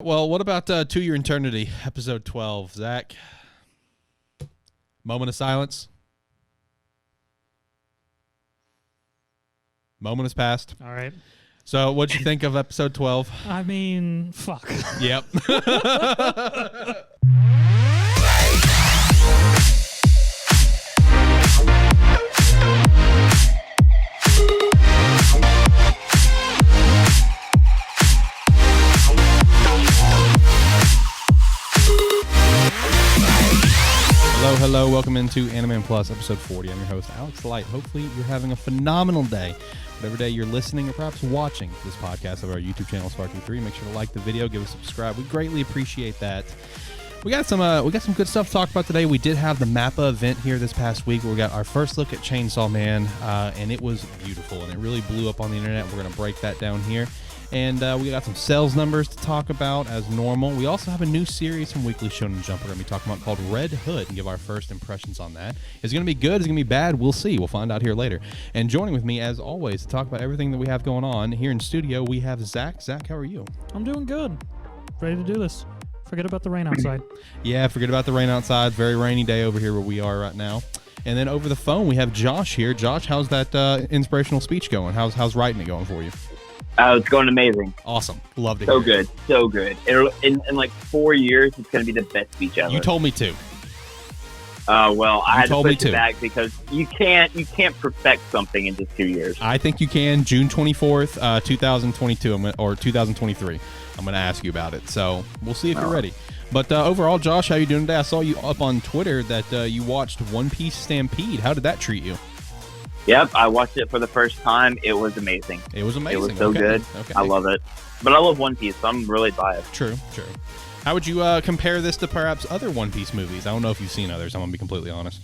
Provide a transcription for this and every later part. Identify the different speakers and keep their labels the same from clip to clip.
Speaker 1: Well, what about To Your Eternity, episode 12? Zach, moment of silence. Moment has passed.
Speaker 2: All right.
Speaker 1: So what'd you think of episode 12?
Speaker 2: I mean, fuck.
Speaker 1: Yep. Hello, welcome into AniMan Plus, episode 40. I'm your host, Alex Light. Hopefully you're having a phenomenal day. Whatever day you're listening or perhaps watching this podcast of our YouTube channel, Sparking3, make sure to like the video, give us a subscribe. We greatly appreciate that. We got some good stuff to talk about today. We did have the Mappa event here this past week where we got our first look at Chainsaw Man, and it was beautiful, and it really blew up on the internet. We're going to break that down here. And we got some sales numbers to talk about as normal. We also have a new series from Weekly Shonen Jump we're going to be talking about called Red Hood and give our first impressions on that. Is it going to be good? Is it going to be bad? We'll see. We'll find out here later. And joining with me, as always, to talk about everything that we have going on here in studio, we have Zach. Zach, how are you?
Speaker 2: I'm doing good. Ready to do this. Forget about the rain outside.
Speaker 1: Yeah, forget about the rain outside. Very rainy day over here where we are right now. And then over the phone, we have Josh here. Josh, how's that inspirational speech going? How's writing it going for you?
Speaker 3: It's going amazing.
Speaker 1: Awesome. Love to hear
Speaker 3: it. So good. In like 4 years, it's going to be the best speech ever.
Speaker 1: You told me to.
Speaker 3: Well, I had to push it back because you can't perfect something in just 2 years.
Speaker 1: I think you can. June 24th, 2022 or 2023. I'm going to ask you about it. So we'll see if you're ready. But overall, Josh, how you doing today? I saw you up on Twitter that you watched One Piece Stampede. How did that treat you?
Speaker 3: Yep, I watched it for the first time. It was amazing.
Speaker 1: It was amazing.
Speaker 3: It was so good. Okay. I love it. But I love One Piece, so I'm really biased.
Speaker 1: True. How would you compare this to perhaps other One Piece movies? I don't know if you've seen others. I'm going to be completely honest.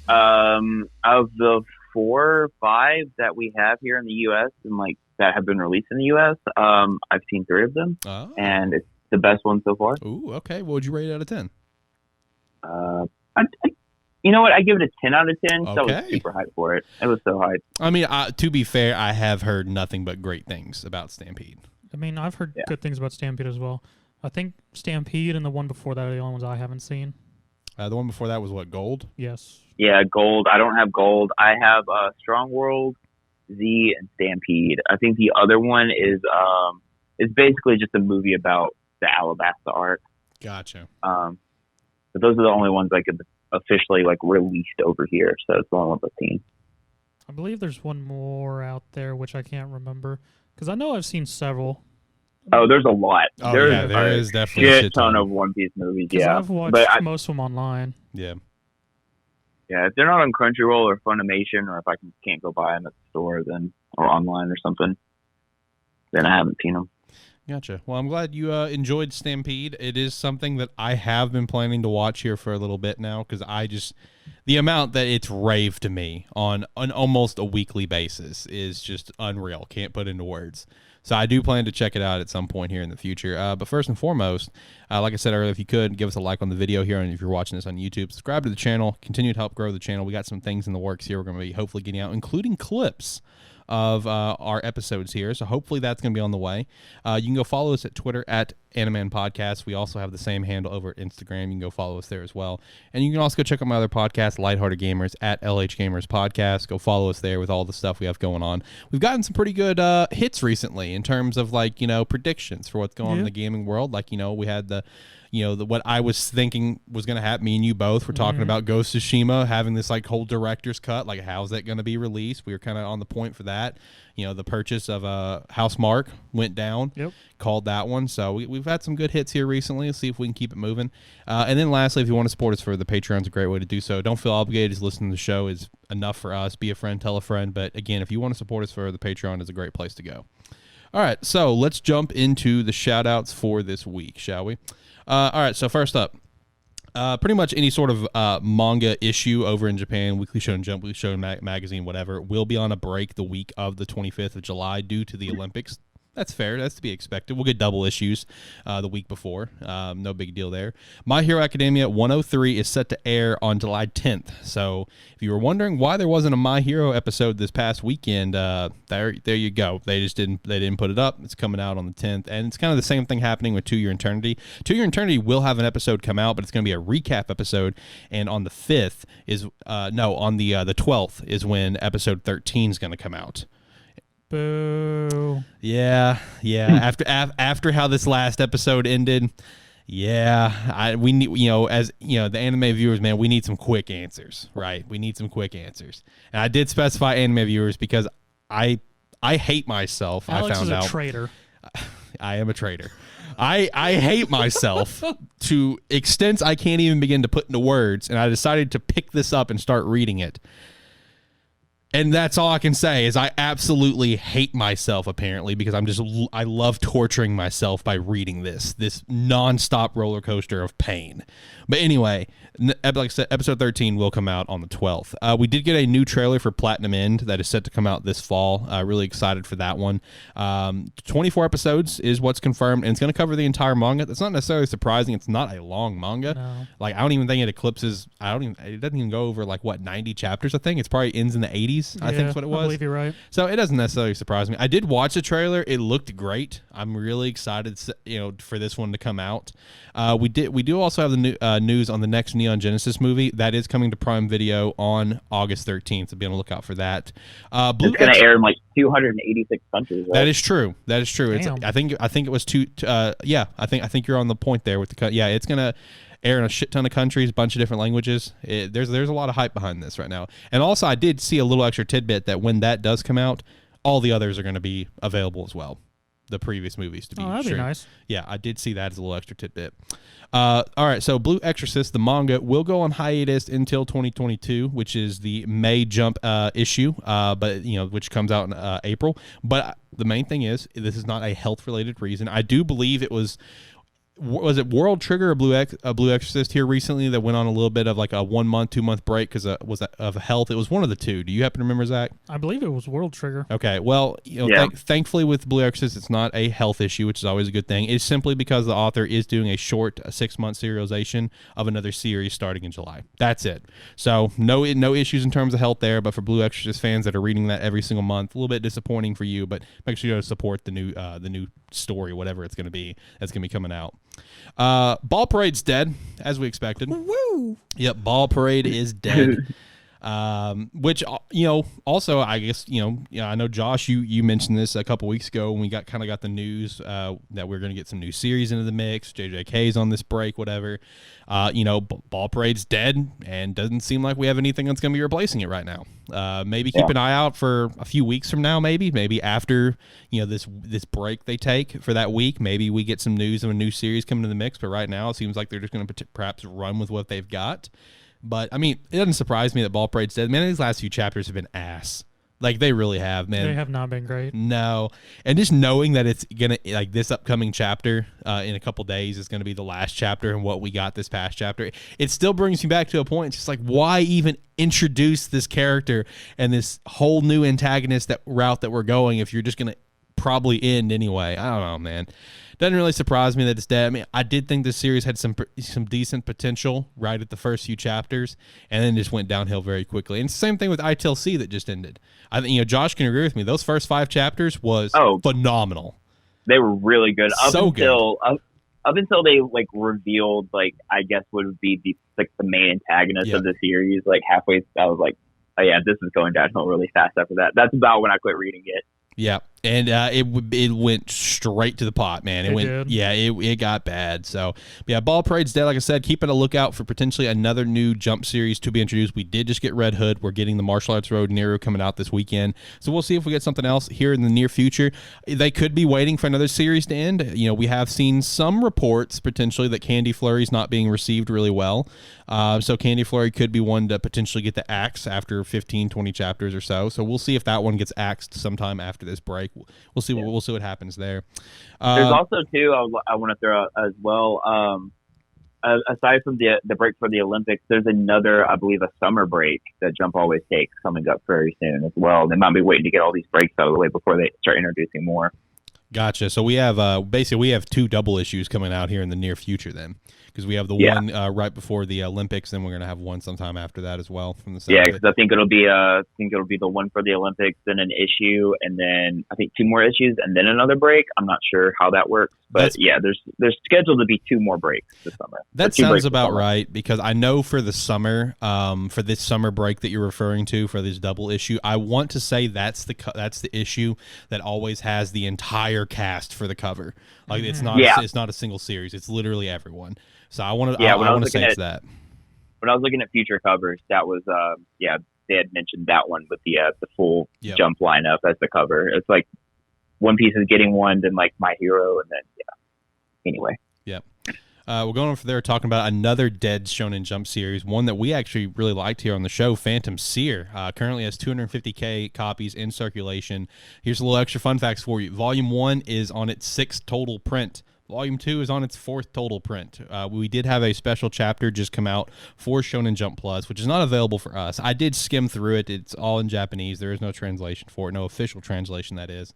Speaker 3: Of the 4 or 5 that we have here in the U.S. and like that have been released in the U.S., I've seen 3 of them, and it's the best one so far.
Speaker 1: Ooh, okay. What would you rate it out of 10?
Speaker 3: You know what? I give it a 10 out of 10.
Speaker 1: Okay.
Speaker 3: So I was super hyped for it. It was so hyped.
Speaker 1: I mean, to be fair, I have heard nothing but great things about Stampede.
Speaker 2: I mean, I've heard good things about Stampede as well. I think Stampede and the one before that are the only ones I haven't seen.
Speaker 1: The one before that was what, Gold?
Speaker 2: Yes.
Speaker 3: Yeah, Gold. I don't have Gold. I have Strong World, Z, and Stampede. I think the other one is basically just a movie about the Alabasta arc.
Speaker 1: Gotcha.
Speaker 3: But those are the only ones I could officially like released over here, so it's the only one I've seen.
Speaker 2: I believe there's one more out there which I can't remember because I know I've seen several.
Speaker 3: Oh, there's a lot.
Speaker 1: Oh, there is definitely a shit
Speaker 3: ton of One Piece movies.
Speaker 2: Yeah, I've watched most of them online.
Speaker 1: Yeah,
Speaker 3: if they're not on Crunchyroll or Funimation, or if I can't go buy them at the store, then or online or something, then I haven't seen them.
Speaker 1: Gotcha. Well, I'm glad you enjoyed Stampede. It is something that I have been planning to watch here for a little bit now because the amount that it's raved to me on an almost a weekly basis is just unreal. Can't put into words. So I do plan to check it out at some point here in the future. But first and foremost, like I said earlier, if you could, give us a like on the video here, and if you're watching this on YouTube, subscribe to the channel. Continue to help grow the channel. We got some things in the works here we're going to be hopefully getting out, including clips of our episodes here, so hopefully that's going to be on the way. You can go follow us at Twitter at AniMan Podcast. We also have the same handle over at Instagram. You can go follow us there as well. And you can also go check out my other podcast, Lighthearted Gamers, at LH Gamers Podcast. Go follow us there with all the stuff we have going on. We've gotten some pretty good hits recently in terms of predictions for what's going on in the gaming world. We had what I was thinking was going to happen. Me and you both were talking about Ghost of Tsushima having this whole director's cut. How's that going to be released? We were kind of on the point for that. The purchase of House Mark went down.
Speaker 2: Yep.
Speaker 1: Called that one. So we've had some good hits here recently. Let's see if we can keep it moving. And then lastly, if you want to support us for the Patreon's a great way to do so. Don't feel obligated. Just listening to the show is enough for us. Be a friend, tell a friend. But again, if you want to support us for the Patreon, is a great place to go. All right, so let's jump into the shout-outs for this week, shall we? All right, so first up, pretty much any sort of manga issue over in Japan, Weekly Shonen Jump, Weekly Shonen Magazine, whatever, will be on a break the week of the 25th of July due to the Olympics. That's fair. That's to be expected. We'll get double issues the week before. No big deal there. My Hero Academia 103 is set to air on July 10th. So if you were wondering why there wasn't a My Hero episode this past weekend, there you go. They didn't put it up. It's coming out on the 10th, and it's kind of the same thing happening with 2 Year Eternity. 2 Year Eternity will have an episode come out, but it's going to be a recap episode. And on the 5th on the 12th is when episode 13 is going to come out.
Speaker 2: Boo.
Speaker 1: Yeah. After how this last episode ended, we need, as the anime viewers, man, we need some quick answers, right? We need some quick answers. And I did specify anime viewers because I hate myself.
Speaker 2: Alex
Speaker 1: I found out.
Speaker 2: is a traitor.
Speaker 1: I am a traitor. I hate myself to extents I can't even begin to put into words, and I decided to pick this up and start reading it. And that's all I can say is I absolutely hate myself, apparently, because I love torturing myself by reading this nonstop roller coaster of pain. But anyway, like I said, episode 13 will come out on the 12th. We did get a new trailer for Platinum End that is set to come out this fall. Really excited for that one. 24 episodes is what's confirmed, and it's going to cover the entire manga. That's not necessarily surprising. It's not a long manga.
Speaker 2: No.
Speaker 1: Like, I don't even think it eclipses. It doesn't even go over 90 chapters. I think it's probably ends in the 80s. I think is what it was.
Speaker 2: I believe you're right.
Speaker 1: So it doesn't necessarily surprise me. I did watch the trailer. It looked great. I'm really excited, for this one to come out. We do also have the new news on the next Neon Genesis movie that is coming to Prime Video on August 13th. So be on the lookout for that.
Speaker 3: It's going to air in 286 countries. Right?
Speaker 1: That is true.
Speaker 2: Damn.
Speaker 1: I think it was two. I think you're on the point there with the. Yeah, it's gonna air in a shit ton of countries, a bunch of different languages. There's a lot of hype behind this right now. And also, I did see a little extra tidbit that when that does come out, all the others are going to be available as well. The previous movies to be
Speaker 2: that'd be nice.
Speaker 1: Yeah, I did see that as a little extra tidbit. All right, so Blue Exorcist, the manga, will go on hiatus until 2022, which is the May Jump issue, but which comes out in April. But the main thing is, this is not a health-related reason. I do believe it was it World Trigger or Blue Exorcist here recently that went on a little bit of a 1 month, 2 month break because of health? It was one of the two. Do you happen to remember, Zach?
Speaker 2: I believe it was World Trigger.
Speaker 1: Okay, well, thankfully with Blue Exorcist, it's not a health issue, which is always a good thing. It's simply because the author is doing a short 6-month serialization of another series starting in July. That's it. So no issues in terms of health there, but for Blue Exorcist fans that are reading that every single month, a little bit disappointing for you, but make sure you go support the new story, whatever it's going to be, that's going to be coming out. Ball Parade's dead, as we expected.
Speaker 2: Woo!
Speaker 1: Yep, Ball Parade is dead. Which also I guess I know Josh, you mentioned this a couple weeks ago when we got the news that we're going to get some new series into the mix. JJK's on this break, whatever. Ball Parade's dead, and doesn't seem like we have anything that's going to be replacing it right now. Maybe keep an eye out for a few weeks from now. Maybe after this break they take for that week. Maybe we get some news of a new series coming to the mix. But right now it seems like they're just going to perhaps run with what they've got. But, I mean, it doesn't surprise me that Ball Parade's dead. Man, these last few chapters have been ass. Like, they really have, man.
Speaker 2: They have not been great.
Speaker 1: No. And just knowing that it's going to, this upcoming chapter in a couple days is going to be the last chapter and what we got this past chapter, it still brings me back to a point. It's just like, why even introduce this character and this whole new antagonist route that we're going if you're just going to probably end anyway? I don't know, man. Doesn't really surprise me that it's dead. I mean, I did think this series had some decent potential right at the first few chapters, and then just went downhill very quickly. And it's the same thing with ITLC that just ended. I think Josh can agree with me. Those first 5 chapters was phenomenal.
Speaker 3: They were really good
Speaker 1: Up
Speaker 3: until they revealed I guess would be the main antagonist of the series. Halfway, I was like, oh yeah, this is going downhill really fast after that. That's about when I quit reading it.
Speaker 1: Yeah, and it went straight to the pot, man. It got bad. So, yeah, Ball Parade's dead. Like I said, keeping a lookout for potentially another new Jump series to be introduced. We did just get Red Hood. We're getting the Martial Arts Road Nero coming out this weekend. So we'll see if we get something else here in the near future. They could be waiting for another series to end. We have seen some reports potentially that Candy Flurry's not being received really well. So Candy Flurry could be one to potentially get the axe after 15, 20 chapters or so. So we'll see if that one gets axed sometime after this break. We'll see. We'll see what happens there.
Speaker 3: There's also too. I want to throw out as well. Aside from the break for the Olympics, there's another, I believe, a summer break that Jump always takes coming up very soon as well. They might be waiting to get all these breaks out of the way before they start introducing more.
Speaker 1: Gotcha. So we have basically we have 2 double issues coming out here in the near future then, because we have the one right before the Olympics, then we're gonna have one sometime after that as well from the
Speaker 3: Yeah, because I think it'll be the one for the Olympics, then an issue, and then I think 2 more issues, and then another break. I'm not sure how that works, but there's scheduled to be 2 more breaks this summer.
Speaker 1: That sounds about right, because I know for the summer, for this summer break that you're referring to for this double issue, I want to say that's the issue that always has the entire cast for the cover. Like it's not a single series; it's literally everyone. So I want to say it's that.
Speaker 3: When I was looking at future covers, that was they had mentioned that one with the full Jump lineup as the cover. It's like One Piece is getting one, then like My Hero, and then anyway.
Speaker 1: Yeah. We're going over there talking about another dead Shonen Jump series, one that we actually really liked here on the show, Phantom Seer. Currently has 250K copies in circulation. Here's a little extra fun facts for you. Volume 1 is on its 6th total print. Volume 2 is on its 4th total print. We did have a special chapter just come out for Shonen Jump Plus, which is not available for us. I did skim through it. It's all in Japanese. There is no translation for it, no official translation, that is.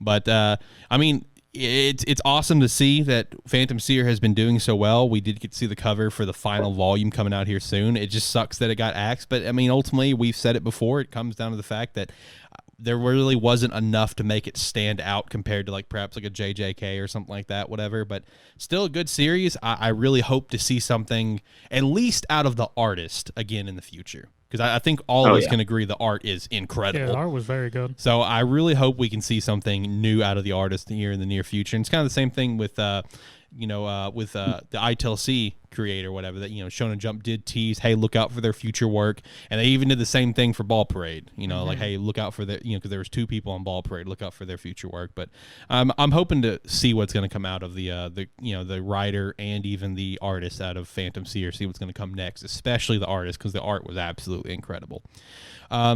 Speaker 1: But, I mean, it's awesome to see that Phantom Seer has been doing so well. We did get to see the cover for the final volume coming out here soon. It just sucks that it got axed, but I mean, ultimately, we've said it before. It comes down to the fact that there really wasn't enough to make it stand out compared to like perhaps like a JJK or something like that, whatever. But still a good series. I really hope to see something at least out of the artist again in the future. Because I think all of us can agree the art is incredible.
Speaker 2: Yeah, the art was very good.
Speaker 1: So I really hope we can see something new out of the artist here in the near future. And it's kind of the same thing with, the ITLC creator, whatever, that, Shonen Jump did tease, hey, look out for their future work. And they even did the same thing for Ball Parade, like, hey, look out for their, because there was 2 people on Ball Parade, look out for their future work. But I'm hoping to see what's going to come out of the writer and even the artist out of Phantom Seer, see what's going to come next, especially the artist, because the art was absolutely incredible.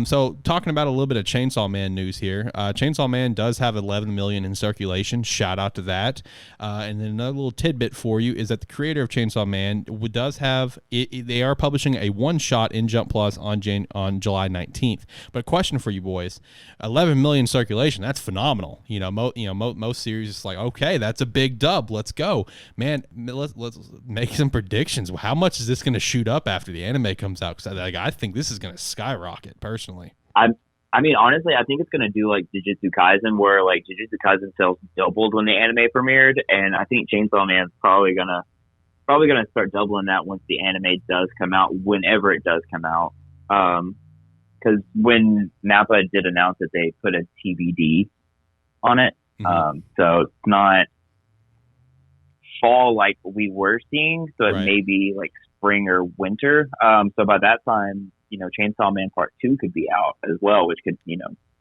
Speaker 1: So talking about a little bit of Chainsaw Man news here. Chainsaw Man does have 11 million in circulation. Shout out to that. And then another little tidbit for you is that the creator of Chainsaw Man does have they are publishing a one-shot in Jump Plus on July 19th. But a question for you boys: 11 million circulation. That's phenomenal. Most series it's like, okay, that's a big dub. Let's go, man. Let's make some predictions. How much is this going to shoot up after the anime comes out? Because I think this is going to skyrocket. Personally,
Speaker 3: I mean, honestly, I think it's gonna do like Jujutsu Kaisen, where like Jujutsu Kaisen sales doubled when the anime premiered, and I think Chainsaw Man's probably gonna start doubling that once the anime does come out, whenever it does come out. Because when Mappa did announce that they put a TBD on it, so it's not fall like we were seeing, so it may be like spring or winter. So by that time, Chainsaw Man Part 2 could be out as well, which could,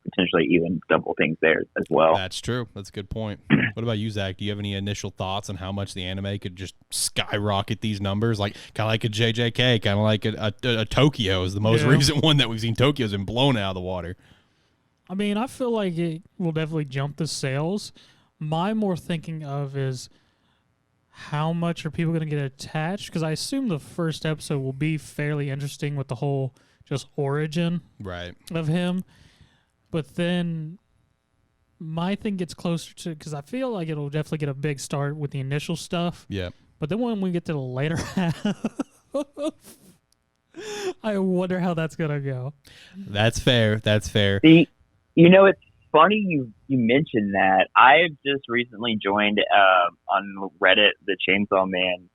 Speaker 3: potentially even double things there as well.
Speaker 1: That's true. That's a good point. What about you, Zach? Do you have any initial thoughts on how much the anime could just skyrocket these numbers? Like kind of like a JJK, kind of like a Tokyo is the most recent one that we've seen. Tokyo's been blown out of the water.
Speaker 2: I mean, I feel like it will definitely jump the sales. My more thinking of is how much are people going to get attached? Because I assume the first episode will be fairly interesting with the whole just origin of him. But then my thing gets closer to, because I feel like it'll definitely get a big start with the initial stuff.
Speaker 1: Yeah.
Speaker 2: But then when we get to the later half, I wonder how that's going to go.
Speaker 1: That's fair. That's fair.
Speaker 3: See, it's funny you mentioned that. I've just recently joined on Reddit, the Chainsaw Man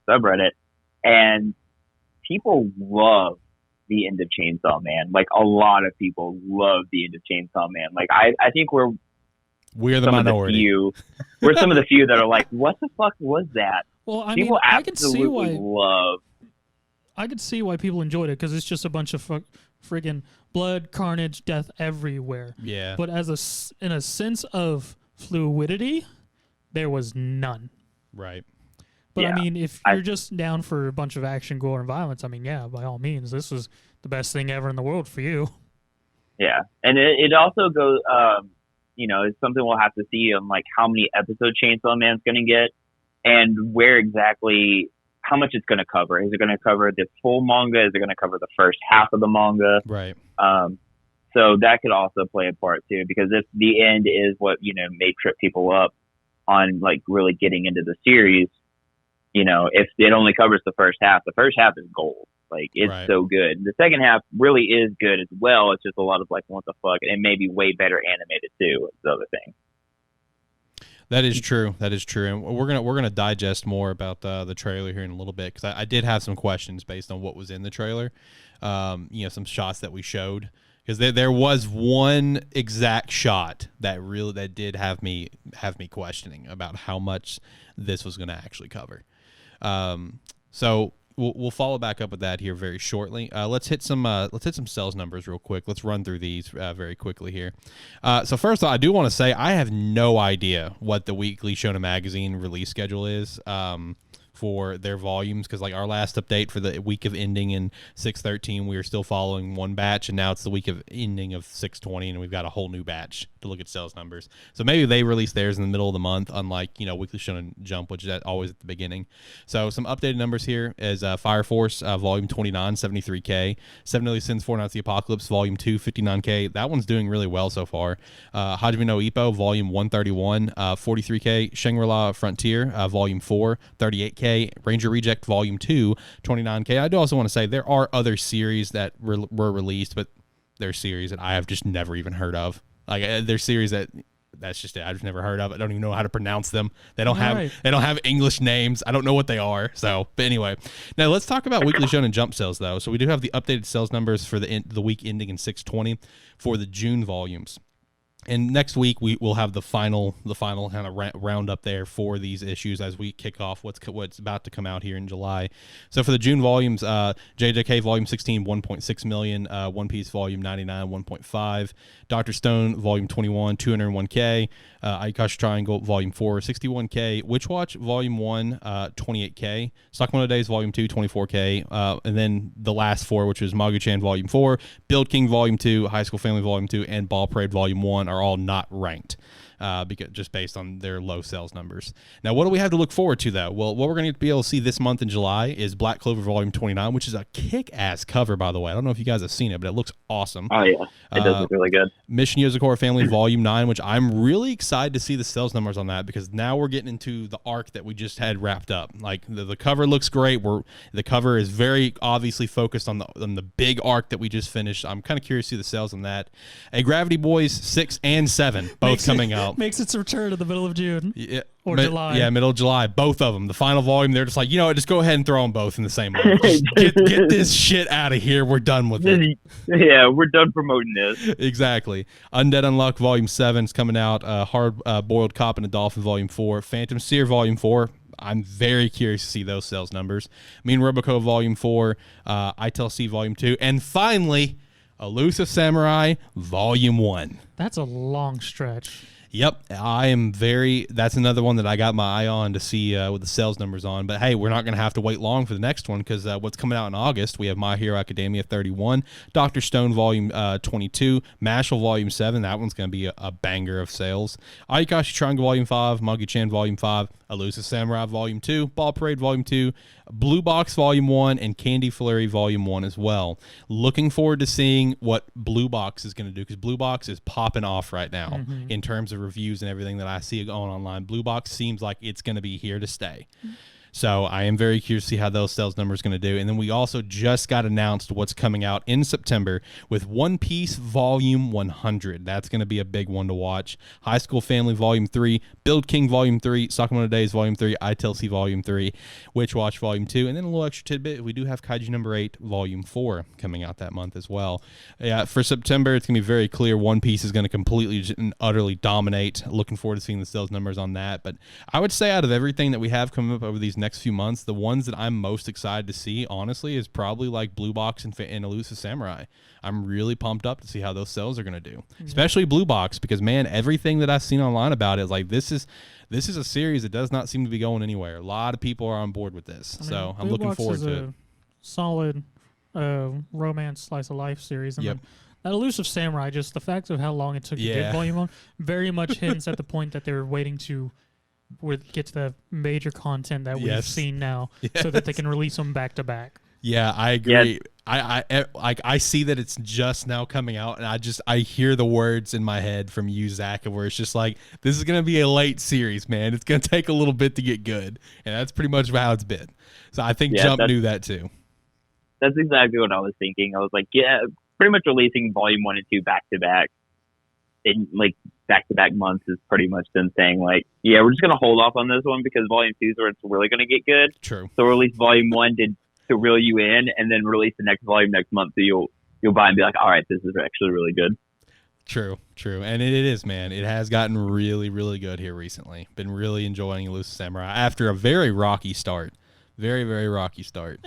Speaker 3: subreddit, and people love the end of Chainsaw Man. Like, a lot of people love the end of Chainsaw Man. Like, I think we're
Speaker 1: the minority.
Speaker 3: We're some of the few that are like, what the fuck was that?
Speaker 2: Well, I
Speaker 3: people
Speaker 2: mean,
Speaker 3: absolutely
Speaker 2: I could see why people enjoyed it, because it's just a bunch of friggin' blood, carnage, death everywhere.
Speaker 1: Yeah.
Speaker 2: But in a sense of fluidity, there was none.
Speaker 1: Right.
Speaker 2: But I mean, if you're just down for a bunch of action, gore, and violence, I mean, yeah, by all means, this was the best thing ever in the world for you.
Speaker 3: Yeah, and it also goes, it's something we'll have to see on like how many episodes Chainsaw Man's going to get, and where exactly, how much it's going to cover. Is it going to cover the full manga? Is it going to cover the first half of the manga?
Speaker 1: Right.
Speaker 3: So that could also play a part too, because if the end is what, may trip people up on like really getting into the series, if it only covers the first half is gold. Like it's
Speaker 1: Right.
Speaker 3: so good. The second half really is good as well. It's just a lot of like, what the fuck, and maybe way better animated too. Is the other thing.
Speaker 1: That is true. That is true. And we're gonna digest more about the trailer here in a little bit, because I did have some questions based on what was in the trailer. Some shots that we showed, because there was one exact shot that did have me questioning about how much this was going to actually cover. So we'll follow back up with that here very shortly. Let's hit some sales numbers real quick. Let's run through these very quickly here. So first of all, I do want to say I have no idea what the weekly Shonen Magazine release schedule is for their volumes, because like our last update for the week of ending in 6/13, we were still following one batch, and now it's the week of ending of 6/20, and we've got a whole new batch to look at sales numbers. So maybe they release theirs in the middle of the month, unlike Weekly Shonen Jump, which is always at the beginning. So some updated numbers here is Fire Force volume 29, 73K, Seven Deadly Sins, Four Nights of the Apocalypse volume 2, 59K. That one's doing really well so far. Hajime no Ippo volume 131, 43K. Shangri-La Frontier volume 4, 38K. Ranger Reject volume 2, 29K. I do also want to say there are other series that were released, but they're series that I have just never even heard of. Like they're series that's just it. I've just never heard of. I don't even know how to pronounce them. They don't have English names. I don't know what they are. So, but anyway, now let's talk about Weekly Shonen Jump sales though. So we do have the updated sales numbers for the week ending in 6/20 for the June volumes. And next week we will have the final kind of round up there for these issues as we kick off what's about to come out here in July. So for the June volumes, JJK volume 16, 1.6 million, One Piece volume 99, 1.5, Dr. Stone volume 21, 201K, Ayakashi Triangle volume 4, 61K, Witch Watch volume 1, 28K, Sakamoto Days volume 2, 24K, and then the last four, which is Magu-chan volume 4, Build King volume 2, High School Family volume 2, and Ball Parade volume 1 are all not ranked. Because just based on their low sales numbers. Now, what do we have to look forward to, though? Well, what we're going to be able to see this month in July is Black Clover Volume 29, which is a kick-ass cover, by the way. I don't know if you guys have seen it, but it looks awesome.
Speaker 3: Oh, yeah. It does look really good.
Speaker 1: Mission Yozakura Family Volume 9, which I'm really excited to see the sales numbers on that, because now we're getting into the arc that we just had wrapped up. Like, the cover looks great. The cover is very obviously focused on the big arc that we just finished. I'm kind of curious to see the sales on that. A Gravity Boys 6 and 7, both coming out.
Speaker 2: Makes its return in the middle of June.
Speaker 1: Yeah,
Speaker 2: or July.
Speaker 1: Yeah, middle of July. Both of them. The final volume, they're just like, just go ahead and throw them both in the same month. Get this shit out of here. We're done with it.
Speaker 3: Yeah, we're done promoting this.
Speaker 1: Exactly. Undead Unluck Volume 7 is coming out. Hard Boiled Cop and a Dolphin Volume 4. Phantom Seer Volume 4. I'm very curious to see those sales numbers. Mean Roboco Volume 4. ITLC Volume 2. And finally, Elusive Samurai Volume 1.
Speaker 2: That's a long stretch.
Speaker 1: Yep, that's another one that I got my eye on to see what the sales numbers on. But hey, we're not going to have to wait long for the next one, because what's coming out in August, we have My Hero Academia 31, Dr. Stone Volume 22, Mashal Volume 7, that one's going to be a banger of sales, Ayakashi Triangle Volume 5, Magu-chan Volume 5, Elusive Samurai Volume 2, Ball Parade Volume 2, Blue Box Volume 1, and Candy Flurry Volume 1 as well. Looking forward to seeing what Blue Box is going to do, because Blue Box is popping off right now in terms of reviews and everything that I see going online. Blue Box seems like it's going to be here to stay. So I am very curious to see how those sales numbers are going to do. And then we also just got announced what's coming out in September with One Piece Volume 100. That's going to be a big one to watch. High School Family Volume 3, Build King Volume 3, Sakamoto Days Volume 3, ITLC Volume 3, Witch Watch Volume 2, and then a little extra tidbit, we do have Kaiju Number 8 Volume 4 coming out that month as well. Yeah, for September, it's going to be very clear One Piece is going to completely and utterly dominate. Looking forward to seeing the sales numbers on that. But I would say out of everything that we have coming up over these next few months, the ones that I'm most excited to see, honestly, is probably like Blue Box and Elusive Samurai. I'm really pumped up to see how those sales are going to do, especially Blue Box, because man, everything that I've seen online about it is like this is a series that does not seem to be going anywhere. A lot of people are on board with this, so I'm looking forward to it.
Speaker 2: Solid romance slice of life series. And then that Elusive Samurai, just the fact of how long it took to get Volume 1, very much hints at the point that they were waiting to get to the major content that we've seen now, so that they can release them back to back.
Speaker 1: Yeah, I agree. I see that it's just now coming out, and I hear the words in my head from you, Zach, where it's just like, this is gonna be a late series, man. It's gonna take a little bit to get good, and that's pretty much how it's been. So I think Jump knew that too.
Speaker 3: That's exactly what I was thinking. I was like, yeah, pretty much releasing volume 1 and 2 back to back in like back to back months is pretty much them saying like, yeah, we're just gonna hold off on this one because volume 2 is where it's really gonna get good.
Speaker 1: True.
Speaker 3: So release volume 1 to reel you in, and then release the next volume next month, so you'll buy and be like, all right, this is actually really good.
Speaker 1: True, and it is, man. It has gotten really, really good here recently. Been really enjoying Elusive Samurai after a very rocky start. Very, very rocky start.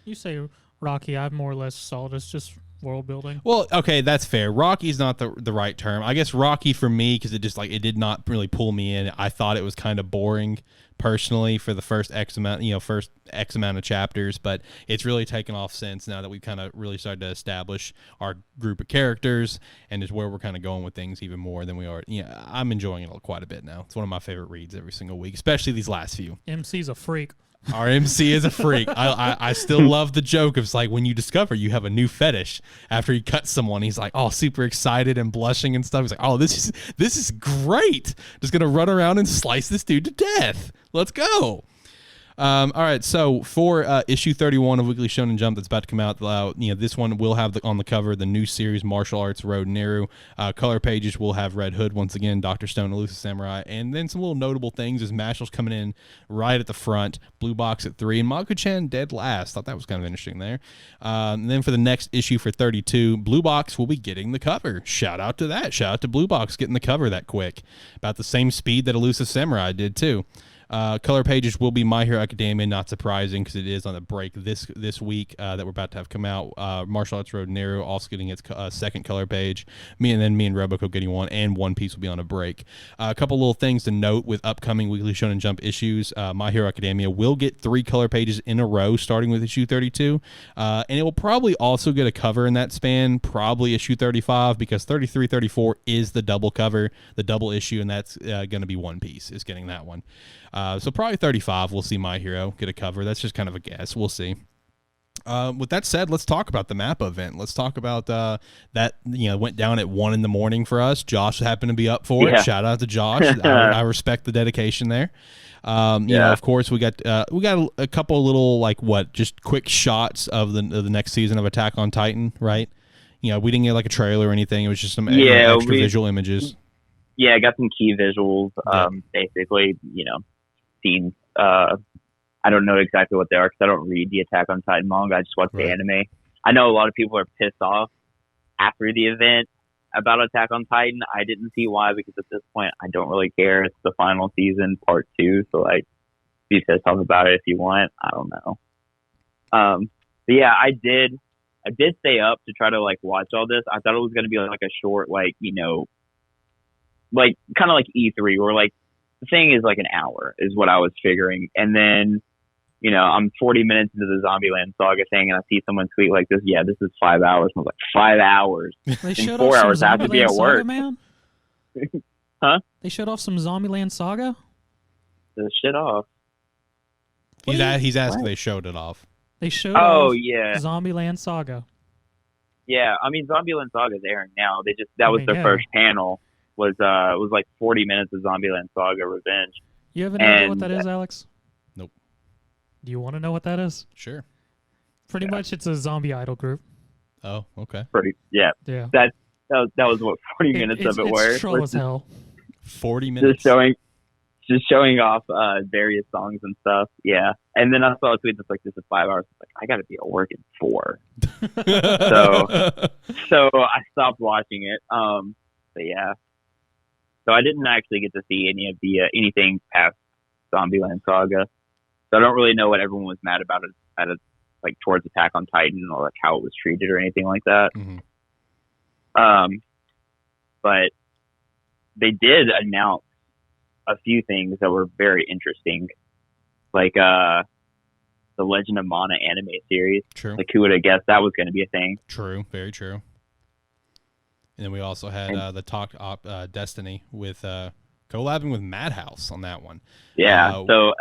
Speaker 2: You say rocky, I more or less saw it as just world building.
Speaker 1: Well, okay, that's fair. Rocky's not the right term. I guess rocky for me, because it just it did not really pull me in. I thought it was kind of boring personally for the first X amount of chapters, but it's really taken off since, now that we've kind of really started to establish our group of characters and is where we're kind of going with things even more than we are. Yeah, I'm enjoying it quite a bit now. It's one of my favorite reads every single week, especially these last few.
Speaker 2: MC's a freak.
Speaker 1: Our MC is a freak. I still love the joke of, it's like, when you discover you have a new fetish after he cuts someone, he's like, oh, super excited and blushing and stuff. He's like, oh, this is great. Just gonna run around and slice this dude to death. Let's go. All right, so for issue 31 of Weekly Shonen Jump that's about to come out, this one will have on the cover the new series Martial Arts Road Neru. Color pages will have Red Hood once again, Dr. Stone, Elusive Samurai, and then some little notable things is Mashal's coming in right at the front, Blue Box at 3, and Maku-chan dead last. Thought that was kind of interesting there. And then for the next issue for 32, Blue Box will be getting the cover. Shout out to that. Shout out to Blue Box getting the cover that quick. About the same speed that Elusive Samurai did too. Color pages will be My Hero Academia, not surprising because it is on the break this week that we're about to have come out. Martial Arts Road Neru also getting its second color page. Me and Roboco getting one, and One Piece will be on a break. A couple little things to note with upcoming Weekly Shonen Jump issues. My Hero Academia will get 3 color pages in a row starting with issue 32, and it will probably also get a cover in that span, probably issue 35, because 33, 34 is the double cover, the double issue, and that's going to be One Piece is getting that one. So probably 35 we'll see My Hero get a cover. That's just kind of a guess. We'll see. With that said, let's talk about the Mappa event. Let's talk about that went down at 1 a.m. for us. Josh happened to be up for it. Shout out to Josh. I respect the dedication there. You know, of course, we got a couple little just quick shots of the next season of Attack on Titan, right? You know, we didn't get like a trailer or anything. It was just some extra visual images.
Speaker 3: Yeah, I got some key visuals. Basically, scenes. I don't know exactly what they are because I don't read the Attack on Titan manga. I just watch the anime. I know a lot of people are pissed off after the event about Attack on Titan. I didn't see why, because at this point I don't really care. It's the final season, part 2, so be pissed off about it if you want. I don't know. But yeah, I did stay up to try to watch all this. I thought it was going to be like a short, kind of like E3, where the thing is an hour is what I was figuring. And then, I'm 40 minutes into the Zombieland Saga thing, and I see someone tweet like this. Yeah, this is 5 hours. I was like, 5 hours?
Speaker 2: They
Speaker 3: in 4 hours, I have to be at work.
Speaker 2: Saga, man?
Speaker 3: Huh?
Speaker 2: They showed off some Zombieland Saga?
Speaker 3: The shit off.
Speaker 1: He's asking if they showed it off.
Speaker 2: They showed off
Speaker 3: yeah.
Speaker 2: Zombieland Saga.
Speaker 3: Yeah, I mean, Zombieland Saga is airing now. That was their first panel. Was 40 minutes of Zombieland Saga Revenge.
Speaker 2: You have any idea what that is, Alex?
Speaker 1: Nope.
Speaker 2: Do you want to know what that is?
Speaker 1: Sure.
Speaker 2: Pretty much, it's a zombie idol group.
Speaker 1: Oh, okay.
Speaker 3: Yeah. That was what 40 minutes of it were.
Speaker 2: It's troll as hell.
Speaker 1: 40 minutes.
Speaker 3: Just showing off various songs and stuff. Yeah. And then I saw a tweet that's like, this is 5 hours. I got to be at work in 4. so I stopped watching it. But yeah. So I didn't actually get to see any of the anything past Zombieland Saga. So I don't really know what everyone was mad about it towards Attack on Titan, or how it was treated or anything like that.
Speaker 1: Mm-hmm.
Speaker 3: But they did announce a few things that were very interesting, like the Legend of Mana anime series.
Speaker 1: True.
Speaker 3: Who would have guessed that was going to be a thing?
Speaker 1: True. Very true. And then we also had the Takt Op Destiny with collabing with Madhouse on that one.
Speaker 3: Yeah, so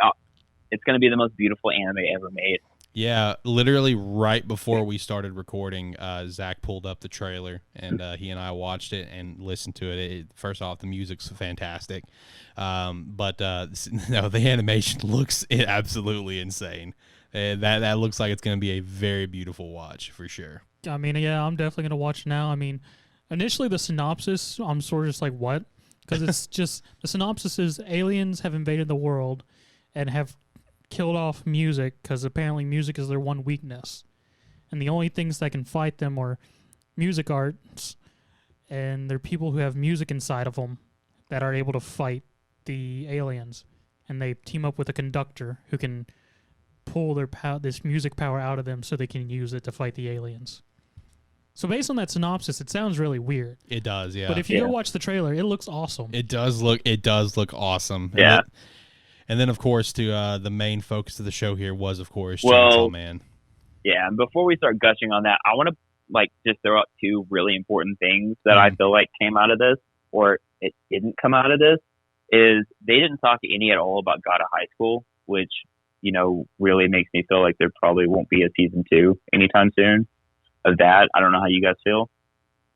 Speaker 3: it's going to be the most beautiful anime ever made.
Speaker 1: Yeah, literally right before we started recording, Zach pulled up the trailer, and he and I watched it and listened to it. First off, the music's fantastic, but no, the animation looks absolutely insane. That looks like it's going to be a very beautiful watch for sure.
Speaker 2: I mean, yeah, I'm definitely going to watch now. I mean, initially the synopsis, I'm sort of just like, what? Because it's just, the synopsis is aliens have invaded the world and have killed off music because apparently music is their one weakness. And the only things that can fight them are music arts, and they're people who have music inside of them that are able to fight the aliens. And they team up with a conductor who can pull their this music power out of them so they can use it to fight the aliens. So based on that synopsis, it sounds really weird.
Speaker 1: It does, yeah.
Speaker 2: But if you go watch the trailer, it looks awesome.
Speaker 1: It does look awesome.
Speaker 3: Yeah.
Speaker 1: And then of course, to the main focus of the show here was, of course, Chainsaw Man.
Speaker 3: Yeah, and before we start gushing on that, I want to just throw out two really important things that I feel like came out of this, or it didn't come out of this. Is they didn't talk any at all about God of High School, which really makes me feel like there probably won't be a season 2 anytime soon of that. I don't know how you guys feel.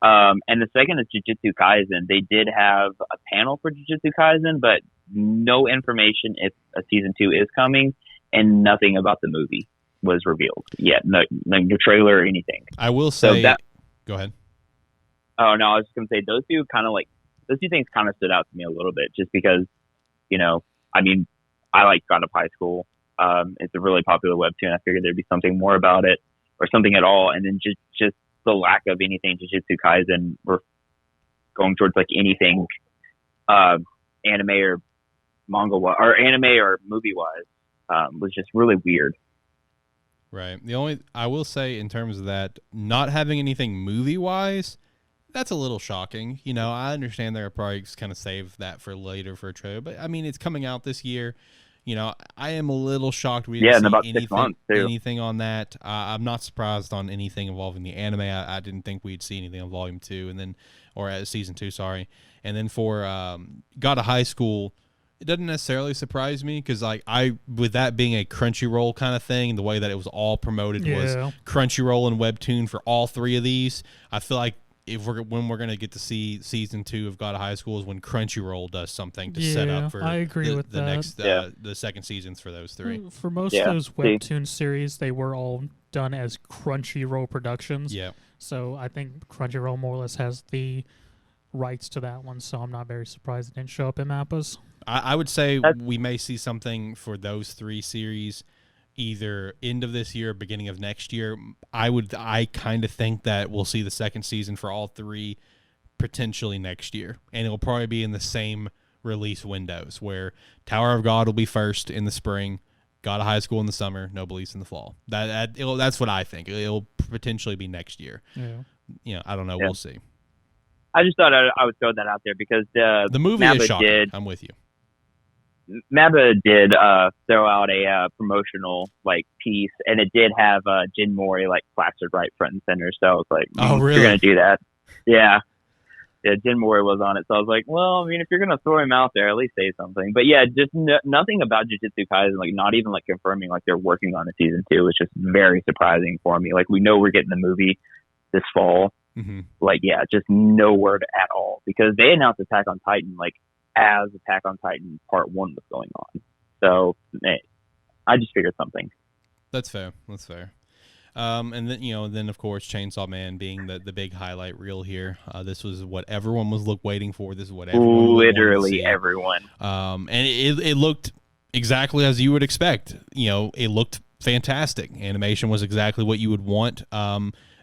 Speaker 3: And the second is Jujutsu Kaisen. They did have a panel for Jujutsu Kaisen, but no information if a season 2 is coming, and nothing about the movie was revealed yet. No trailer or anything.
Speaker 1: I will say, go ahead.
Speaker 3: Oh no, I was just gonna say those two things kind of stood out to me a little bit, just because, I mean, I like God of High School. It's a really popular webtoon. I figured there'd be something more about it, or something at all. And then just the lack of anything Jujutsu Kaisen, we're going towards like anything anime or manga or anime or movie wise was just really weird.
Speaker 1: Right. I will say in terms of that, not having anything movie wise, that's a little shocking. I understand they're probably kind of save that for later for a trailer, but I mean, it's coming out this year. I am a little shocked we didn't see
Speaker 3: about 6 months too.
Speaker 1: Anything on that. I'm not surprised on anything involving the anime. I didn't think we'd see anything on Volume 2 or Season 2, sorry. And then for God of High School, it doesn't necessarily surprise me because with that being a Crunchyroll kind of thing, the way that it was all promoted was Crunchyroll and Webtoon for all three of these. I feel like when we're going to get to see Season 2 of God of High School is when Crunchyroll does something to set up for
Speaker 2: I agree with
Speaker 1: the
Speaker 2: that.
Speaker 1: next the second seasons for those three.
Speaker 2: For most of those Webtoon series, they were all done as Crunchyroll productions.
Speaker 1: Yeah.
Speaker 2: So I think Crunchyroll more or less has the rights to that one, so I'm not very surprised it didn't show up in Mappas.
Speaker 1: I would say we may see something for those three series either end of this year or beginning of next year. I kind of think that we'll see the second season for all three potentially next year, and it'll probably be in the same release windows where Tower of God will be first in the spring, God of High School in the summer, Noblesse in the fall. That's what I think. It'll potentially be next year.
Speaker 2: Yeah.
Speaker 1: I don't know. We'll see.
Speaker 3: I just thought I would throw that out there because
Speaker 1: the movie
Speaker 3: Mappa
Speaker 1: is shocking. I'm with you.
Speaker 3: Mappa did throw out a promotional piece, and it did have Jin Mori plastered right front and center. So I was like,
Speaker 1: "Oh, really?
Speaker 3: You're gonna do that?" Yeah, Jin Mori was on it. So I was like, "Well, I mean, if you're gonna throw him out there, at least say something." But yeah, just nothing about Jujutsu Kaisen, not even confirming they're working on a season 2. It's just very surprising for me. We know we're getting the movie this fall.
Speaker 1: Mm-hmm.
Speaker 3: Just no word at all, because they announced Attack on Titan as Attack on Titan Part 1 was going on. So I just figured something.
Speaker 1: That's fair. And then of course Chainsaw Man being the big highlight reel here. This was what everyone was waiting for. This is what everyone
Speaker 3: literally everyone.
Speaker 1: And it looked exactly as you would expect. It looked fantastic. Animation was exactly what you would want.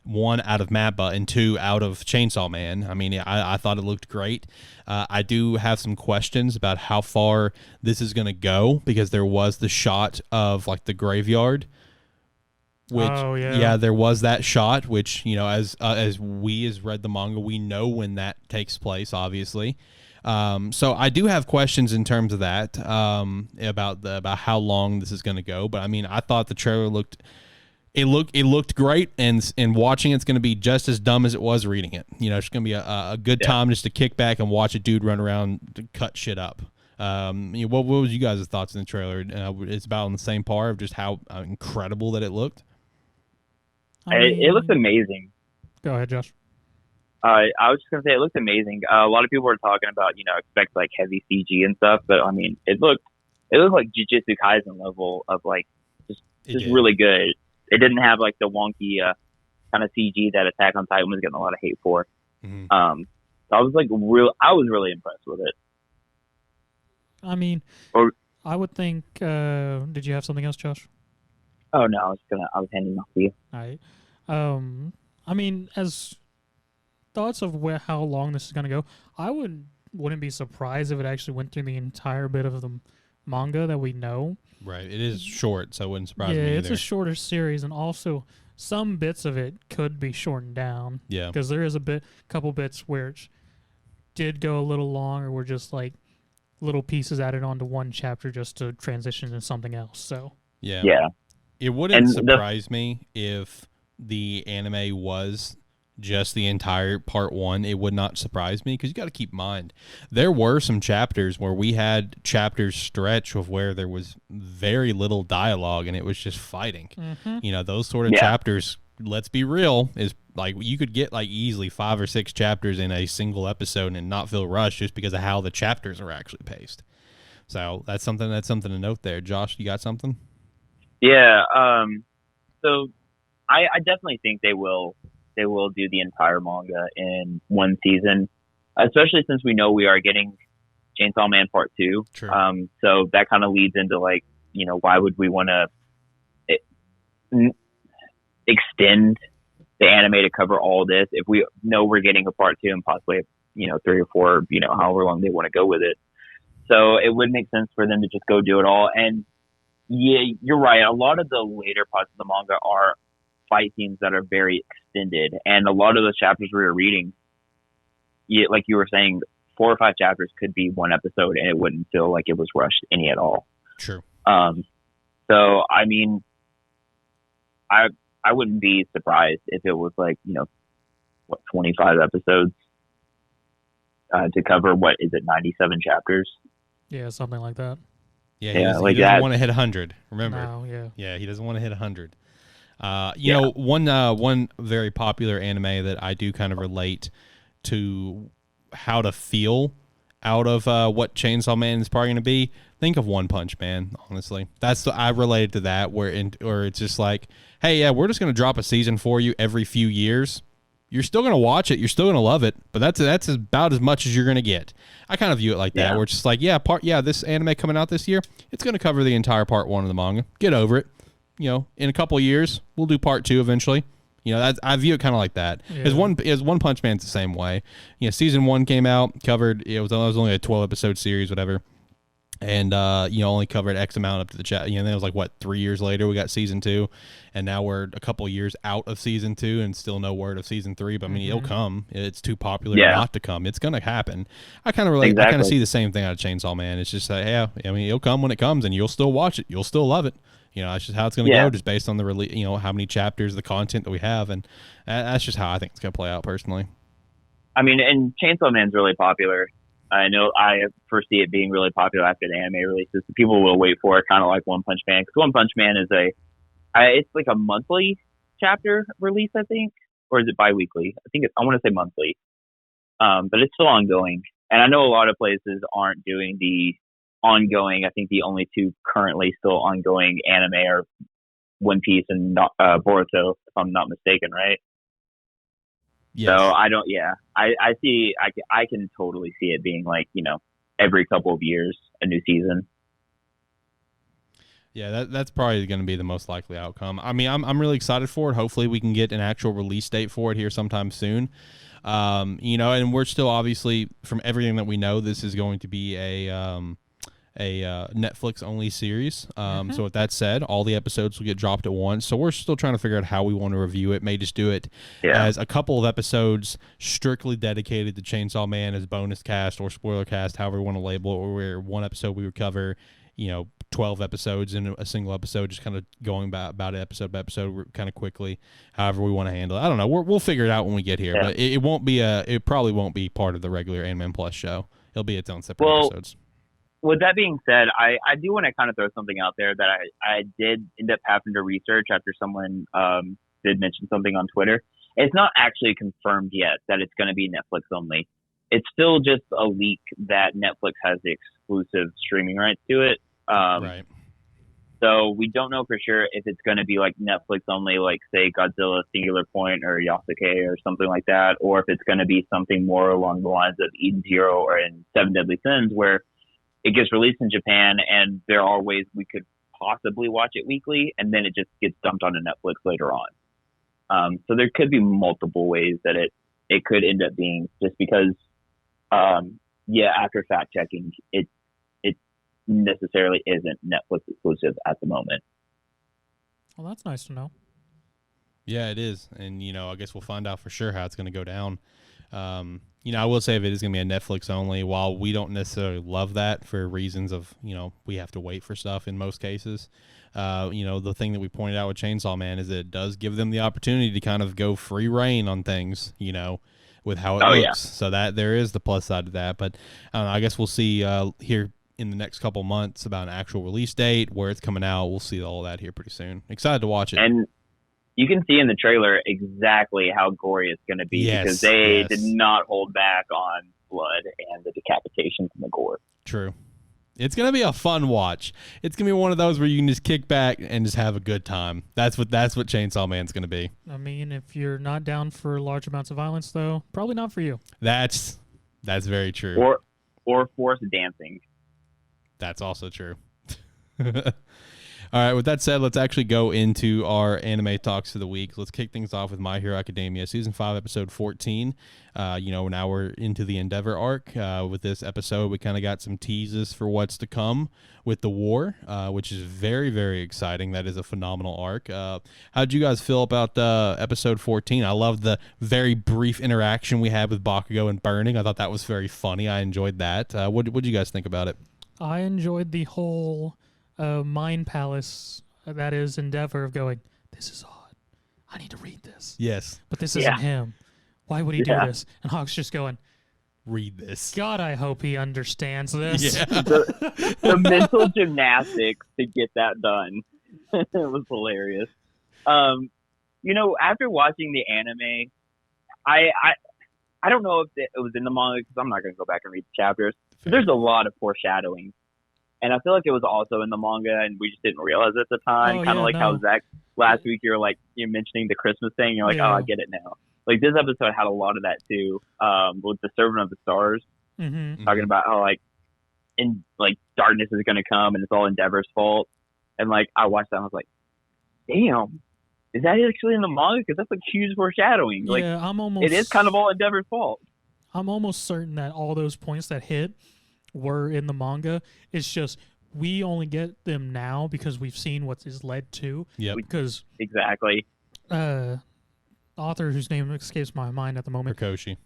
Speaker 1: 1 out of Mappa and 2 out of Chainsaw Man. I mean, I thought it looked great. I do have some questions about how far this is going to go, because there was the shot of the graveyard, which there was that shot, which as we read the manga, we know when that takes place, obviously. So I do have questions in terms of that, about how long this is going to go. But I mean, I thought the trailer looked great, and watching it's going to be just as dumb as it was reading it. It's going to be a good time just to kick back and watch a dude run around to cut shit up. What was you guys' thoughts in the trailer? It's about on the same par of just how incredible that it looked.
Speaker 3: It looked amazing.
Speaker 2: Go ahead, Josh.
Speaker 3: I was just gonna say it looked amazing. A lot of people were talking about expect like heavy CG and stuff, but I mean it looked like Jujutsu Kaisen level of like just really good. It didn't have like the wonky kind of CG that Attack on Titan was getting a lot of hate for.
Speaker 1: Mm-hmm.
Speaker 3: So I was really impressed with it.
Speaker 2: I mean, I would think. Did you have something else, Josh?
Speaker 3: Oh no, I was handing off to you.
Speaker 2: All right. I mean, as thoughts of how long this is gonna go, I wouldn't be surprised if it actually went through the entire bit of the manga that we know.
Speaker 1: Right. It is short, so it wouldn't surprise me
Speaker 2: Yeah,
Speaker 1: either.
Speaker 2: it's a shorter series, and also some bits of it could be shortened down.
Speaker 1: Yeah.
Speaker 2: Because there is couple bits where it did go a little long, or were just like little pieces added onto one chapter just to transition into something else. So
Speaker 1: yeah.
Speaker 3: Yeah.
Speaker 1: It wouldn't surprise me if the anime was just the entire part one. It would not surprise me, because you got to keep in mind there were some chapters where we had chapters stretch of where there was very little dialogue and it was just fighting.
Speaker 2: Mm-hmm.
Speaker 1: Those sort of chapters, let's be real, is like you could get like easily 5 or 6 chapters in a single episode and not feel rushed just because of how the chapters are actually paced. So that's something to note there. Josh, you got something?
Speaker 3: Yeah. So I definitely think they will do the entire manga in one season, especially since we know we are getting Chainsaw Man Part 2.
Speaker 1: True.
Speaker 3: So that kind of leads into like, why would we want to extend the anime to cover all this if we know we're getting a Part 2 and possibly 3 or 4, however long they want to go with it. So it would make sense for them to just go do it all. And yeah, you're right. A lot of the later parts of the manga are fight scenes that are very extended, and a lot of those chapters we were reading, like you were saying, 4 or 5 chapters could be one episode, and it wouldn't feel like it was rushed any at all.
Speaker 1: True.
Speaker 3: So I mean, I wouldn't be surprised if it was like 25 episodes to cover 97 chapters.
Speaker 2: Yeah, something like that.
Speaker 1: Yeah,
Speaker 3: he
Speaker 1: doesn't want to hit 100. Remember?
Speaker 2: No,
Speaker 1: Yeah, he doesn't want to hit 100. One very popular anime that I do kind of relate to how to feel out of what Chainsaw Man is probably going to be. Think of One Punch Man, honestly. I related to that, where it's just like, hey, yeah, we're just going to drop a season for you every few years. You're still going to watch it. You're still going to love it, but that's about as much as you're going to get. I kind of view it like that, where it's just like, this anime coming out this year, it's going to cover the entire part 1 of the manga. Get over it. In a couple of years, we'll do part 2 eventually. I view it kind of like that. As One Punch Man's the same way. Season 1 came out, covered. It was only a 12-episode series, whatever, and only covered X amount up to the chat. Then it was like 3 years later we got season 2, and now we're a couple of years out of season 2 and still no word of season 3. But I mean, it'll come. It's too popular not to come. It's gonna happen. I kind of relate. Exactly. I kind of see the same thing out of Chainsaw Man. It's just it'll come when it comes, and you'll still watch it. You'll still love it. That's just how it's going to go, just based on the how many chapters, the content that we have, and that's just how I think it's going to play out personally. I
Speaker 3: mean, and Chainsaw Man's really popular. I know I foresee it being really popular after the anime releases. So people will wait for it, kind of like One Punch Man, because One Punch Man is it's like a monthly chapter release, I think, or is it biweekly? I want to say monthly, but it's still ongoing. And I know a lot of places aren't doing the ongoing. I think the only 2 currently still ongoing anime are One Piece and Boruto, if I'm not mistaken, right? Yes. So I don't. Yeah, I see. I can totally see it being like every couple of years a new season.
Speaker 1: Yeah, that's probably going to be the most likely outcome. I mean, I'm really excited for it. Hopefully, we can get an actual release date for it here sometime soon. And we're still obviously, from everything that we know, this is going to be a Netflix only series. So with that said, all the episodes will get dropped at once. So we're still trying to figure out how we want to review it. May just do it as a couple of episodes strictly dedicated to Chainsaw Man as bonus cast or spoiler cast, however we want to label it, or where one episode we would cover, 12 episodes in a single episode, just kind of going about it episode by episode kind of quickly, however we want to handle it. I don't know. We'll figure it out when we get here, but it probably won't be part of the regular AniMan Plus show. It'll be its own separate episodes.
Speaker 3: with that being said, I do want to kind of throw something out there that I did end up having to research after someone did mention something on Twitter. It's not actually confirmed yet that it's going to be Netflix only. It's still just a leak that Netflix has the exclusive streaming rights to it.
Speaker 1: Right.
Speaker 3: So we don't know for sure if it's going to be like Netflix only, like say Godzilla Singular Point or Yasuke or something like that, or if it's going to be something more along the lines of Eden Zero or in Seven Deadly Sins, where it gets released in Japan and there are ways we could possibly watch it weekly, and then it just gets dumped onto Netflix later on. So there could be multiple ways that it could end up being, just because, after fact checking, it necessarily isn't Netflix exclusive at the moment.
Speaker 2: Well, that's nice to know.
Speaker 1: Yeah, it is. And, I guess we'll find out for sure how it's going to go down. I will say if it is going to be a Netflix only, while we don't necessarily love that for reasons of, we have to wait for stuff in most cases. The thing that we pointed out with Chainsaw Man is that it does give them the opportunity to kind of go free reign on things, with how it looks.
Speaker 3: Yeah.
Speaker 1: So that there is the plus side of that. But I guess we'll see here in the next couple months about an actual release date, where it's coming out. We'll see all that here pretty soon. Excited to watch it.
Speaker 3: And you can see in the trailer exactly how gory it's going to be, because they did not hold back on blood and the decapitations and the gore.
Speaker 1: True. It's going to be a fun watch. It's going to be one of those where you can just kick back and just have a good time. That's what Chainsaw Man's going to be.
Speaker 2: I mean, if you're not down for large amounts of violence, though, probably not for you.
Speaker 1: That's very true.
Speaker 3: Or forced dancing.
Speaker 1: That's also true. All right, with that said, let's actually go into our anime talks for the week. Let's kick things off with My Hero Academia, Season 5, Episode 14. Now we're into the Endeavor arc. With this episode, we kind of got some teases for what's to come with the war, which is very, very exciting. That is a phenomenal arc. How'd you guys feel about Episode 14? I loved the very brief interaction we had with Bakugo and Burning. I thought that was very funny. I enjoyed that. What did you guys think about it?
Speaker 2: I enjoyed the whole mind palace that is Endeavor of going, this is odd. I need to read this.
Speaker 1: Yes.
Speaker 2: But this isn't him. Why would he do this? And Hawk's just going,
Speaker 1: read this.
Speaker 2: God, I hope he understands this.
Speaker 1: Yeah.
Speaker 3: the mental gymnastics to get that done. It was hilarious. After watching the anime, I don't know if it was in the manga, because I'm not going to go back and read the chapters. But there's a lot of foreshadowing. And I feel like it was also in the manga, and we just didn't realize it at the time. How Zach, last week, you're mentioning the Christmas thing. You're like, oh, I get it now. Like, this episode had a lot of that, too, with the Servant of the Stars.
Speaker 2: Mm-hmm.
Speaker 3: Talking about how, darkness is going to come, and it's all Endeavor's fault. And, I watched that, and I was like, damn, is that actually in the manga? Because that's, huge foreshadowing. It is kind of all Endeavor's fault.
Speaker 2: I'm almost certain that all those points that hit were in the manga. It's just we only get them now because we've seen what is led to.
Speaker 1: Yeah.
Speaker 2: Because
Speaker 3: exactly.
Speaker 2: Author whose name escapes my mind at the moment, Hikoshi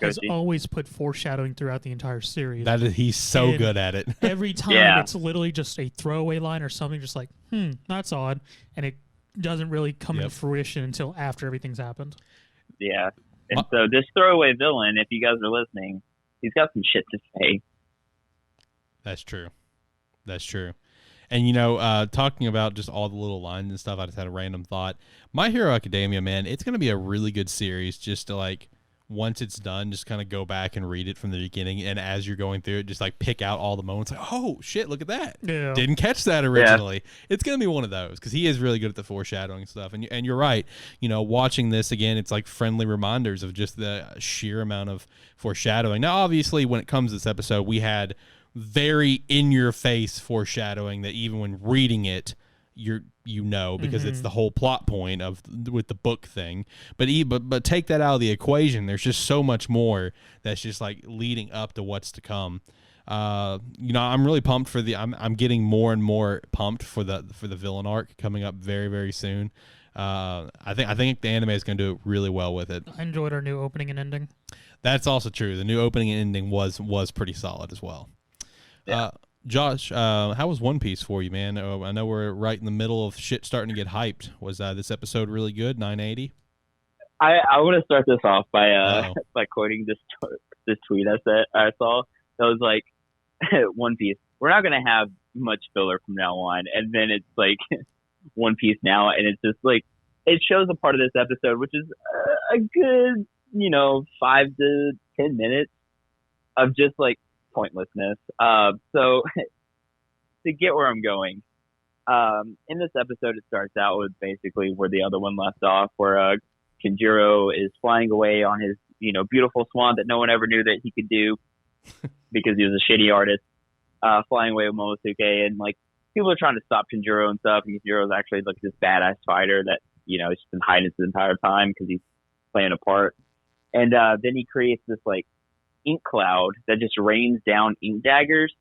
Speaker 2: has always put foreshadowing throughout the entire series.
Speaker 1: He's so good at it.
Speaker 2: Every time it's literally just a throwaway line or something, just like, that's odd, and it doesn't really come into fruition until after everything's happened. Yeah.
Speaker 3: And so this throwaway villain, if you guys are listening, he's got some shit to say.
Speaker 1: That's true. And, talking about just all the little lines and stuff, I just had a random thought. My Hero Academia, man, it's going to be a really good series just to, once it's done, just kind of go back and read it from the beginning. And as you're going through it, just, pick out all the moments. Oh, shit, look at that.
Speaker 2: Yeah.
Speaker 1: Didn't catch that originally. Yeah. It's going to be one of those because he is really good at the foreshadowing stuff. And you're right. Watching this again, it's like friendly reminders of just the sheer amount of foreshadowing. Now, obviously, when it comes to this episode, we had very in-your-face foreshadowing that even when reading it, because it's the whole plot point with the book thing. But take that out of the equation. There's just so much more that's just leading up to what's to come. I'm really pumped for I'm getting more and more pumped for the villain arc coming up very, very soon. I think the anime is going to do really well with it.
Speaker 2: I enjoyed our new opening and ending.
Speaker 1: That's also true. The new opening and ending was pretty solid as well. Yeah. Josh, how was One Piece for you, man? I know we're right in the middle of shit starting to get hyped. Was this episode really good? 980?
Speaker 3: I want to start this off by quoting this tweet I saw. That was like, One Piece. We're not gonna have much filler from now on, and then it's like One Piece now, and it's just like it shows a part of this episode, which is a good 5 to 10 minutes of just like pointlessness. So to get where I'm going, in this episode, it starts out with basically where the other one left off, where Kinjiro is flying away on his beautiful swan that no one ever knew that he could do because he was a shitty artist, flying away with Momosuke, and like people are trying to stop Kinjiro and stuff. And Kinjiro is actually like this badass fighter that has been hiding the entire time because he's playing a part. And then he creates this like ink cloud that just rains down ink daggers.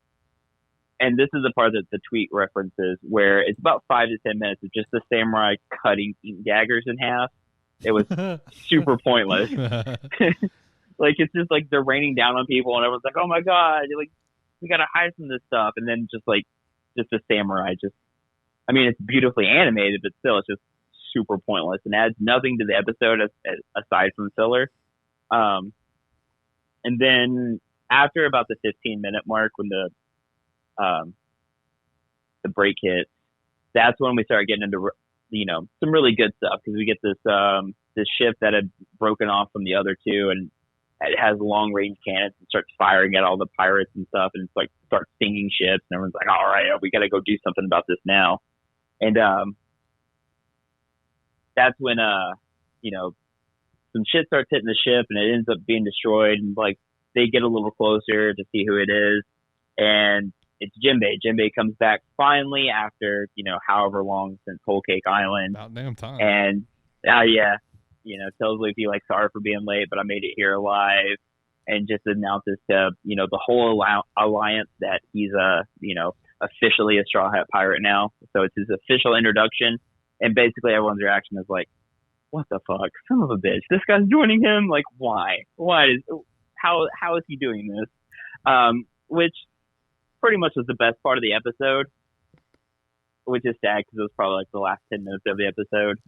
Speaker 3: And this is the part that the tweet references, where it's about 5 to 10 minutes of just the samurai cutting ink daggers in half. It was super pointless. Like, it's just like they're raining down on people, and everyone's like, "Oh my god, like we gotta hide from this stuff." And then just a samurai. It's beautifully animated, but still, it's just super pointless and adds nothing to the episode aside from filler. And then after about the 15-minute mark, when the break hits, that's when we start getting into some really good stuff, because we get this ship that had broken off from the other two, and it has long range cannons and starts firing at all the pirates and stuff, and it's like starts stinging ships, and everyone's like, all right, we got to go do something about this now. And that's when some shit starts hitting the ship, and it ends up being destroyed, and like they get a little closer to see who it is, and it's Jinbei. Jinbei comes back finally after however long since Whole Cake Island.
Speaker 1: About damn time.
Speaker 3: And tells Luffy like, sorry for being late, but I made it here alive, and just announces to the whole alliance that he's officially a Straw Hat Pirate now. So it's his official introduction, and basically everyone's reaction is like, what the fuck, son of a bitch, this guy's joining him, like how is he doing this? Which pretty much was the best part of the episode, which is sad because it was probably like the last 10 minutes of the episode.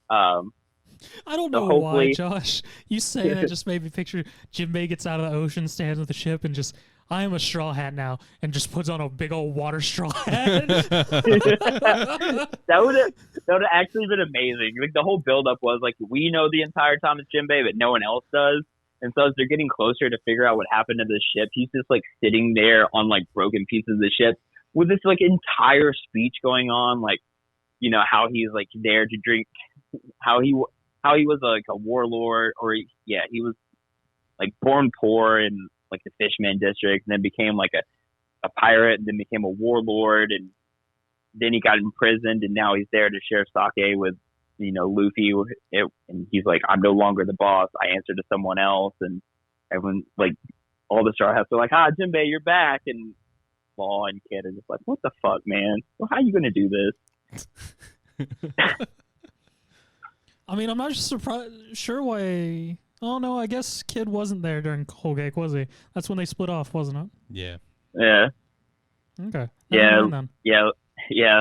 Speaker 2: I don't know why, Josh. You saying that just made me picture Jinbei gets out of the ocean, stands with the ship, and just, I am a straw hat now, and just puts on a big old water straw hat.
Speaker 3: That would have actually been amazing. Like, the whole build-up was like, we know the entire time it's Jinbei, but no one else does. And so as they're getting closer to figure out what happened to the ship, he's just like sitting there on like broken pieces of the ship with this like entire speech going on, like how he's like there to drink, how he was like a warlord, or he was like born poor in like the Fishman district, and then became like a pirate, and then became a warlord, and then he got imprisoned, and now he's there to share sake with Luffy, and he's like, I'm no longer the boss, I answer to someone else. And everyone, like, all the Straw Hats are like, Jinbei, you're back. And Law and Kid are just like, what the fuck, man? Well, how are you gonna do this?
Speaker 2: I'm not sure why. Oh no, I guess Kid wasn't there during Whole Cake, was he? That's when they split off, wasn't it?
Speaker 3: Yeah.
Speaker 2: Okay.
Speaker 3: Yeah.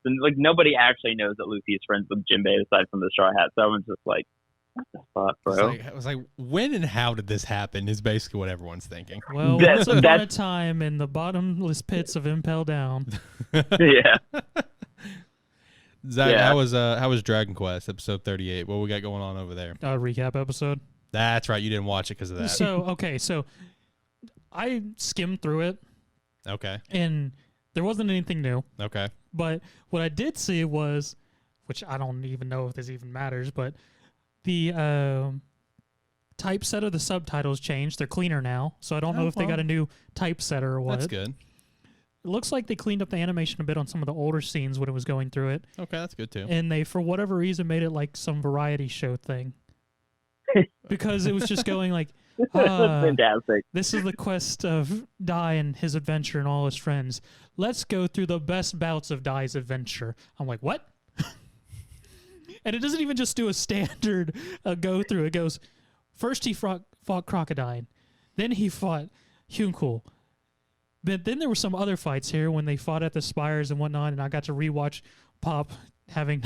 Speaker 3: And, like, nobody actually knows that Luffy is friends with Jinbei aside from the Straw Hat. So everyone's just like, what the fuck, bro?
Speaker 1: I was like, when and how did this happen is basically what everyone's thinking.
Speaker 2: Well, once upon a time in the bottomless pits of Impel Down.
Speaker 3: Yeah.
Speaker 1: Zach, how was Dragon Quest episode 38? What we got going on over there?
Speaker 2: Recap episode.
Speaker 1: That's right. You didn't watch it because of that.
Speaker 2: So I skimmed through it.
Speaker 1: Okay.
Speaker 2: And there wasn't anything new.
Speaker 1: Okay.
Speaker 2: But what I did see was, which I don't even know if this even matters, but the typeset of the subtitles changed. They're cleaner now. So I don't know if they got a new typesetter or what.
Speaker 1: That's good.
Speaker 2: It looks like they cleaned up the animation a bit on some of the older scenes when it was going through it.
Speaker 1: Okay, that's good too.
Speaker 2: And they, for whatever reason, made it like some variety show thing. Because it was just going like,
Speaker 3: fantastic.
Speaker 2: This is the quest of Dai and his adventure and all his friends. Let's go through the best bouts of Dai's adventure. I'm like, what? And it doesn't even just do a standard go through. It goes, first he fought Crocodile. Then he fought Hyunkul. But then there were some other fights here when they fought at the spires and whatnot, and I got to rewatch Pop having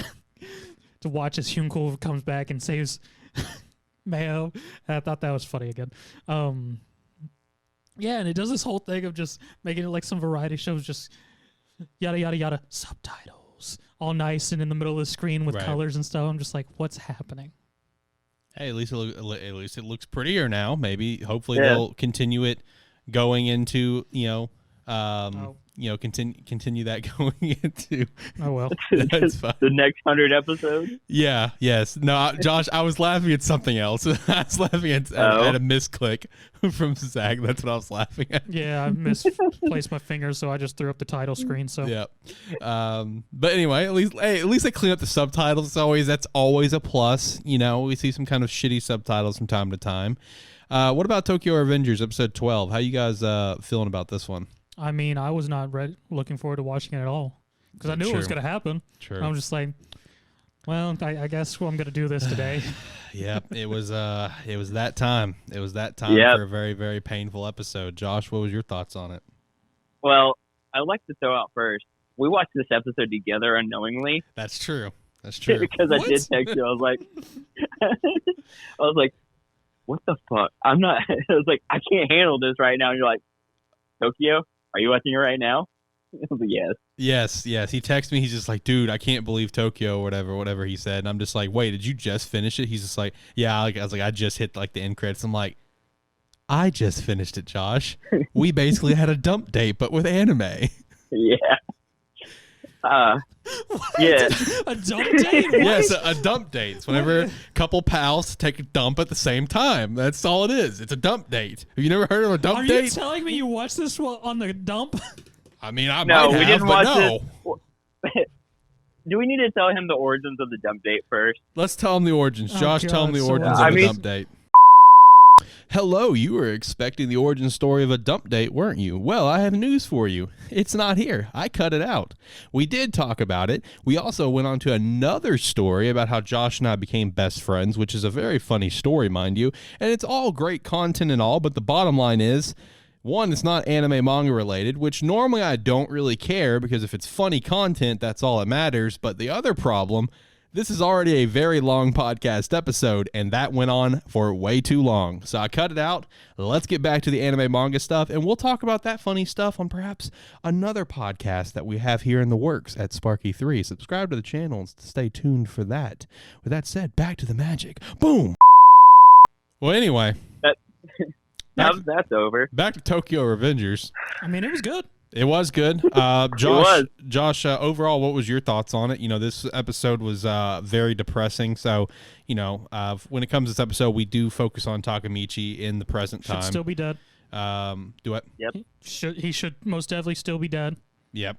Speaker 2: to watch as Hyunkul comes back and saves Mayo. I thought that was funny again. Yeah, and it does this whole thing of just making it like some variety shows, just yada yada yada subtitles, all nice and in the middle of the screen with
Speaker 1: Right.
Speaker 2: colors and stuff. I'm just like, what's happening?
Speaker 1: Hey, at least it looks prettier now. Maybe, hopefully,
Speaker 3: Yeah.
Speaker 1: they'll continue it going into
Speaker 2: Oh.
Speaker 1: continue that going into.
Speaker 2: Oh well.
Speaker 1: That's fine.
Speaker 3: The next 100 episodes.
Speaker 1: Yeah. Yes. No, Josh, I was laughing at something else. I was laughing at a misclick from Zach. That's what I was laughing at.
Speaker 2: Yeah, I misplaced my fingers, so I just threw up the title screen. So
Speaker 1: Yeah. But anyway, at least they clean up the subtitles. That's always a plus. We see some kind of shitty subtitles from time to time. What about Tokyo Revengers episode 12? How you guys feeling about this one?
Speaker 2: I mean, I was not looking forward to watching it at all because I knew it was
Speaker 1: True.
Speaker 2: going to happen.
Speaker 1: True.
Speaker 2: I'm just like, well, I guess I'm going to do this today.
Speaker 1: Yeah, it was that time. It was that time
Speaker 3: Yep.
Speaker 1: for a very, very painful episode. Josh, what was your thoughts on it?
Speaker 3: Well, I'd like to throw out first. We watched this episode together unknowingly
Speaker 1: That's true. That's true.
Speaker 3: because I did text you. I was like, what the fuck? I'm not. I was like, I can't handle this right now. And you're like, Tokyo, are you watching it right now? I was like, yes.
Speaker 1: Yes. He texted me. He's just like, dude, I can't believe Tokyo or whatever he said. And I'm just like, wait, did you just finish it? He's just like, yeah. I was like, I just hit like the end credits. I'm like, I just finished it, Josh. We basically had a dump date, but with anime.
Speaker 3: Yeah. Yeah.
Speaker 2: A dump date? What?
Speaker 1: Yes, a dump date. It's whenever a couple pals take a dump at the same time. That's all it is. It's a dump date. Have you never heard of a dump
Speaker 2: Are you
Speaker 1: date?
Speaker 2: telling me you watched this on the dump?
Speaker 1: I mean, I
Speaker 3: No,
Speaker 1: might
Speaker 3: we
Speaker 1: have,
Speaker 3: didn't
Speaker 1: but
Speaker 3: watch
Speaker 1: no.
Speaker 3: Do we need to tell him the origins of the dump date first?
Speaker 1: Let's tell him the origins.
Speaker 2: Oh,
Speaker 1: Josh, tell him
Speaker 2: God,
Speaker 1: the
Speaker 2: so
Speaker 1: origins
Speaker 3: I
Speaker 1: of a
Speaker 3: mean-
Speaker 1: dump date. Hello, you were expecting the origin story of a dump date, weren't you? Well, I have news for you. It's not here. I cut it out. We did talk about it. We also went on to another story about how Josh and I became best friends, which is a very funny story, mind you. And it's all great content and all, but the bottom line is, one, it's not anime manga related, which normally I don't really care because if it's funny content, that's all that matters. But the other problem, this is already a very long podcast episode, and that went on for way too long. So I cut it out. Let's get back to the anime manga stuff, and we'll talk about that funny stuff on perhaps another podcast that we have here in the works at Sparky3. Subscribe to the channel and stay tuned for that. With that said, back to the magic. Boom! Well, anyway,
Speaker 3: Now that that's over.
Speaker 1: back to Tokyo Revengers.
Speaker 2: I mean, it was good.
Speaker 1: It was good. Josh, overall, what was your thoughts on it? This episode was very depressing. So, when it comes to this episode, we do focus on Takamichi in the present
Speaker 2: Should
Speaker 1: time.
Speaker 2: still be dead.
Speaker 1: Do it.
Speaker 2: He should most definitely still be dead.
Speaker 1: Yep.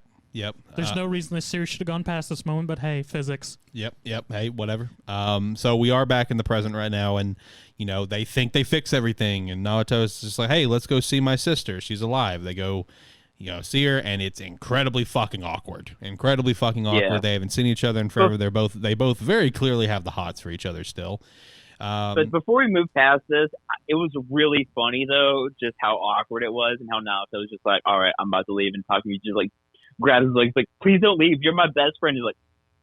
Speaker 2: There's no reason this series should have gone past this moment, but hey, physics.
Speaker 1: Yep. Hey, whatever. So we are back in the present right now, and they think they fix everything, and Naoto's just like, hey, let's go see my sister. She's alive. They go, see her, and it's incredibly fucking awkward.
Speaker 3: Yeah.
Speaker 1: They haven't seen each other in forever. They both very clearly have the hots for each other still.
Speaker 3: But before we move past this, it was really funny though, just how awkward it was, and how Naoto was just like, "All right, I'm about to leave," and Takumi just like grabs his legs, like, "Please don't leave. You're my best friend." He's like,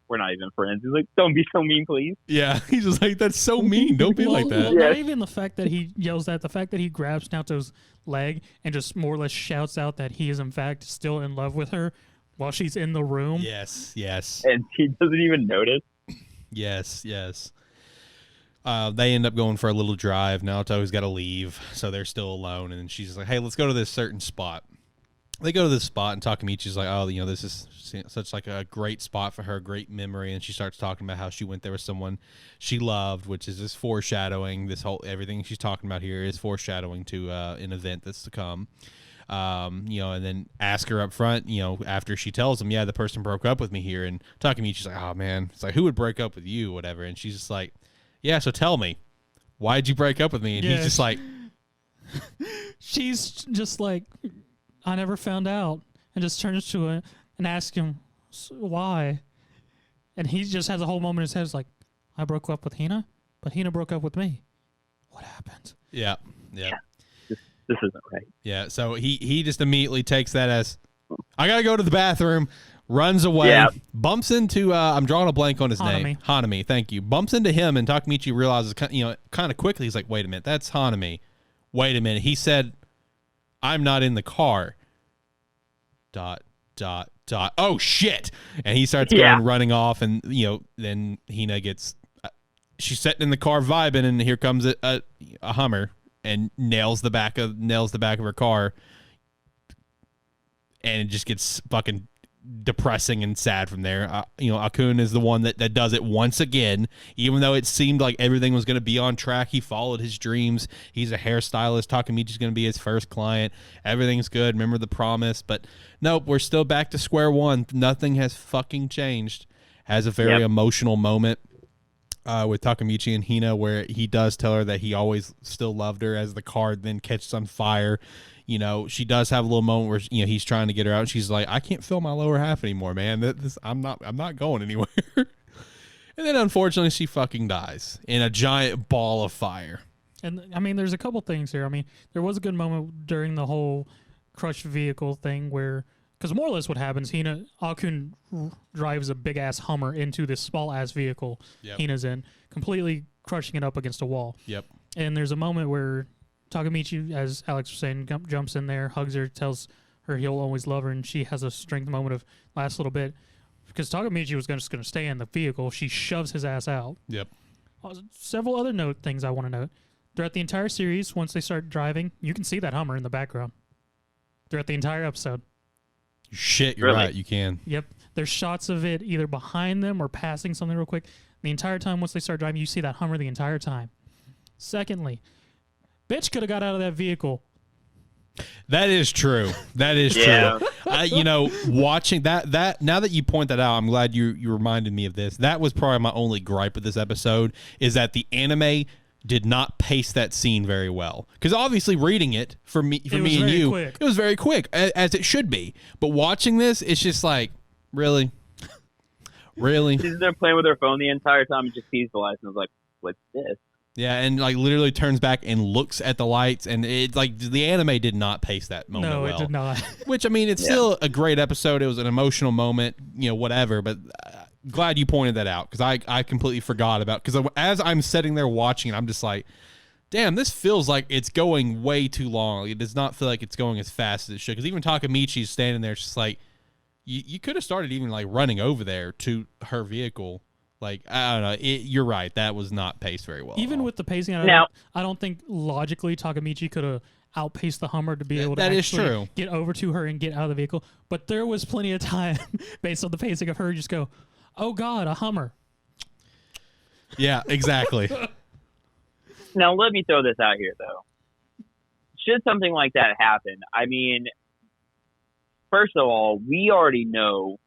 Speaker 3: "We're not even friends." He's like, "Don't be so mean, please."
Speaker 1: Yeah, he's just like, that's so mean. Don't be like that.
Speaker 2: Well,
Speaker 3: Yeah.
Speaker 2: not even the fact that he yells that, the fact that he grabs Naoto's leg and just more or less shouts out that he is in fact still in love with her while she's in the room.
Speaker 1: Yes.
Speaker 3: And he doesn't even notice.
Speaker 1: Yes. They end up going for a little drive. Naoto's got to leave, so they're still alone. And she's like, hey, let's go to this certain spot. They go to this spot, and Takamichi's like, oh, this is such like a great spot for her, great memory. And she starts talking about how she went there with someone she loved, which is this foreshadowing. Everything she's talking about here is foreshadowing to an event that's to come. And then ask her up front, after she tells him, yeah, the person broke up with me here. And Takamichi's like, oh, man. It's like, who would break up with you, whatever. And she's just like, yeah, so tell me, why'd you break up with me? And he's just like,
Speaker 2: She's just like, I never found out, and just turns to him and asks him why. And he just has a whole moment in his head. It's like, I broke up with Hina, but Hina broke up with me. What happened?
Speaker 1: yeah.
Speaker 3: This isn't right.
Speaker 1: Yeah, so he just immediately takes that as, I gotta go to the bathroom, runs away,
Speaker 3: Yeah.
Speaker 1: bumps into, I'm drawing a blank on his name. Hanami, thank you. Bumps into him, and Takamichi realizes, kind of quickly, he's like, wait a minute, that's Hanami. Wait a minute, he said, I'm not in the car. ... Oh shit! And he starts going running off, and then Hina gets she's sitting in the car vibing, and here comes a Hummer and nails the back of her car, and it just gets fucking depressing and sad from there. Akun is the one that does it once again. Even though it seemed like everything was going to be on track, he followed his dreams. He's a hairstylist. Takemichi's going to be his first client. Everything's good. Remember the promise. But nope, we're still back to square one. Nothing has fucking changed. Has a very emotional moment with Takemichi and Hina where he does tell her that he always still loved her as the car then catches on fire. She does have a little moment where he's trying to get her out. And she's like, I can't feel my lower half anymore, man. I'm not going anywhere. And then unfortunately she fucking dies in a giant ball of fire.
Speaker 2: And I mean, there's a couple things here. I mean, there was a good moment during the whole crushed vehicle thing where, because more or less what happens, Akun drives a big ass Hummer into this small ass vehicle Hina's in, completely crushing it up against a wall.
Speaker 1: Yep.
Speaker 2: And there's a moment where Takemichi, as Alex was saying, jumps in there, hugs her, tells her he'll always love her, and she has a strength moment of last little bit. Because Takemichi was just going to stay in the vehicle, she shoves his ass out.
Speaker 1: Yep.
Speaker 2: Several other things I want to note. Throughout the entire series, once they start driving, you can see that Hummer in the background. Throughout the entire episode.
Speaker 1: Shit, you're right, you can.
Speaker 2: Yep. There's shots of it either behind them or passing something real quick. The entire time, once they start driving, you see that Hummer the entire time. Secondly, bitch could have got out of that vehicle.
Speaker 1: That is true. That is true. Watching that now that you point that out, I'm glad you reminded me of this. That was probably my only gripe with this episode, is that the anime did not pace that scene very well. Because obviously reading it for me and you, quick. It was very quick, as it should be. But watching this, it's just like, really? Really?
Speaker 3: She's there playing with her phone the entire time and just sees the lights and is like, what's this?
Speaker 1: Yeah, and like literally turns back and looks at the lights, and it like the anime did not pace that moment well.
Speaker 2: No, it did not.
Speaker 1: Which, I mean, it's still a great episode. It was an emotional moment, whatever, but glad you pointed that out, because I completely forgot about, because as I'm sitting there watching it, I'm just like, damn, this feels like it's going way too long. It does not feel like it's going as fast as it should, because even Takemichi's standing there just like, you could have started even like running over there to her vehicle. Like, I don't know. You're right. That was not paced very well.
Speaker 2: Even with the pacing, I don't think logically Takemichi could have outpaced the Hummer to be able to actually get over to her and get out of the vehicle. But there was plenty of time, based on the pacing of her, just go, oh, God, a Hummer.
Speaker 1: Yeah, exactly.
Speaker 3: Now, let me throw this out here, though. Should something like that happen, I mean, first of all, we already know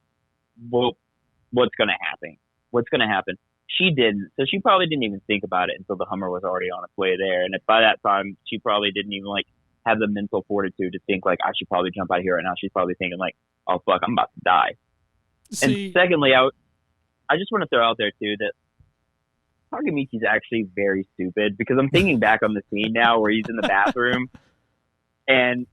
Speaker 3: what's going to happen. What's going to happen. She didn't, so she probably didn't even think about it until the Hummer was already on its way there. And by that time, she probably didn't even have the mental fortitude to think I should probably jump out of here right now. She's probably thinking oh fuck, I'm about to die. And secondly, I just want to throw out there too that Takemichi's actually very stupid, because I'm thinking back on the scene now where he's in the bathroom and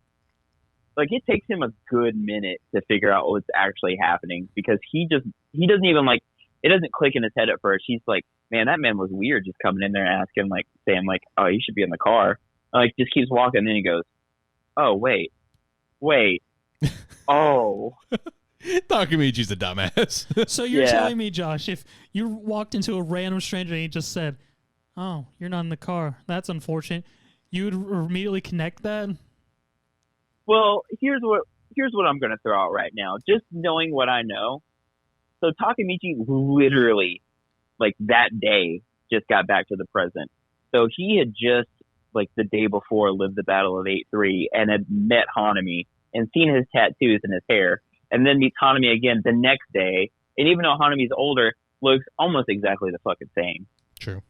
Speaker 3: it takes him a good minute to figure out what's actually happening, because he doesn't even it doesn't click in his head at first. He's like, man, that man was weird just coming in there and asking, saying oh, you should be in the car. Just keeps walking. And then he goes, oh, wait. Oh.
Speaker 1: Takemichi's a dumbass.
Speaker 2: So you're telling me, Josh, if you walked into a random stranger and he just said, oh, you're not in the car, that's unfortunate, you would immediately connect that?
Speaker 3: Well, here's what I'm going to throw out right now. Just knowing what I know. So Takemichi literally, that day, just got back to the present. So he had just, the day before, lived the Battle of 8-3 and had met Hanami and seen his tattoos and his hair, and then meets Hanami again the next day. And even though Hanami's older, looks almost exactly the fucking same.
Speaker 1: True.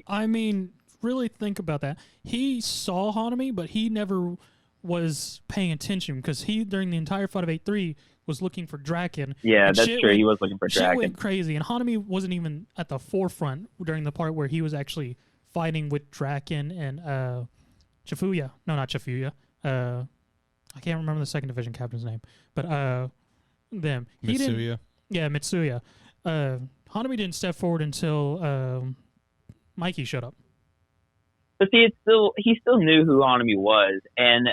Speaker 2: I mean, really think about that. He saw Hanami, but he never was paying attention, because he, during the entire fight of 8-3, was looking for Draken.
Speaker 3: Yeah, that's true. He was looking for Draken.
Speaker 2: Shit went crazy, and Hanami wasn't even at the forefront during the part where he was actually fighting with Draken and Chifuya. No, not Chifuya. I can't remember the second division captain's name, but them.
Speaker 1: Mitsuya.
Speaker 2: Yeah, Mitsuya. Hanami didn't step forward until Mikey showed up.
Speaker 3: But see, he still knew who Hanami was, and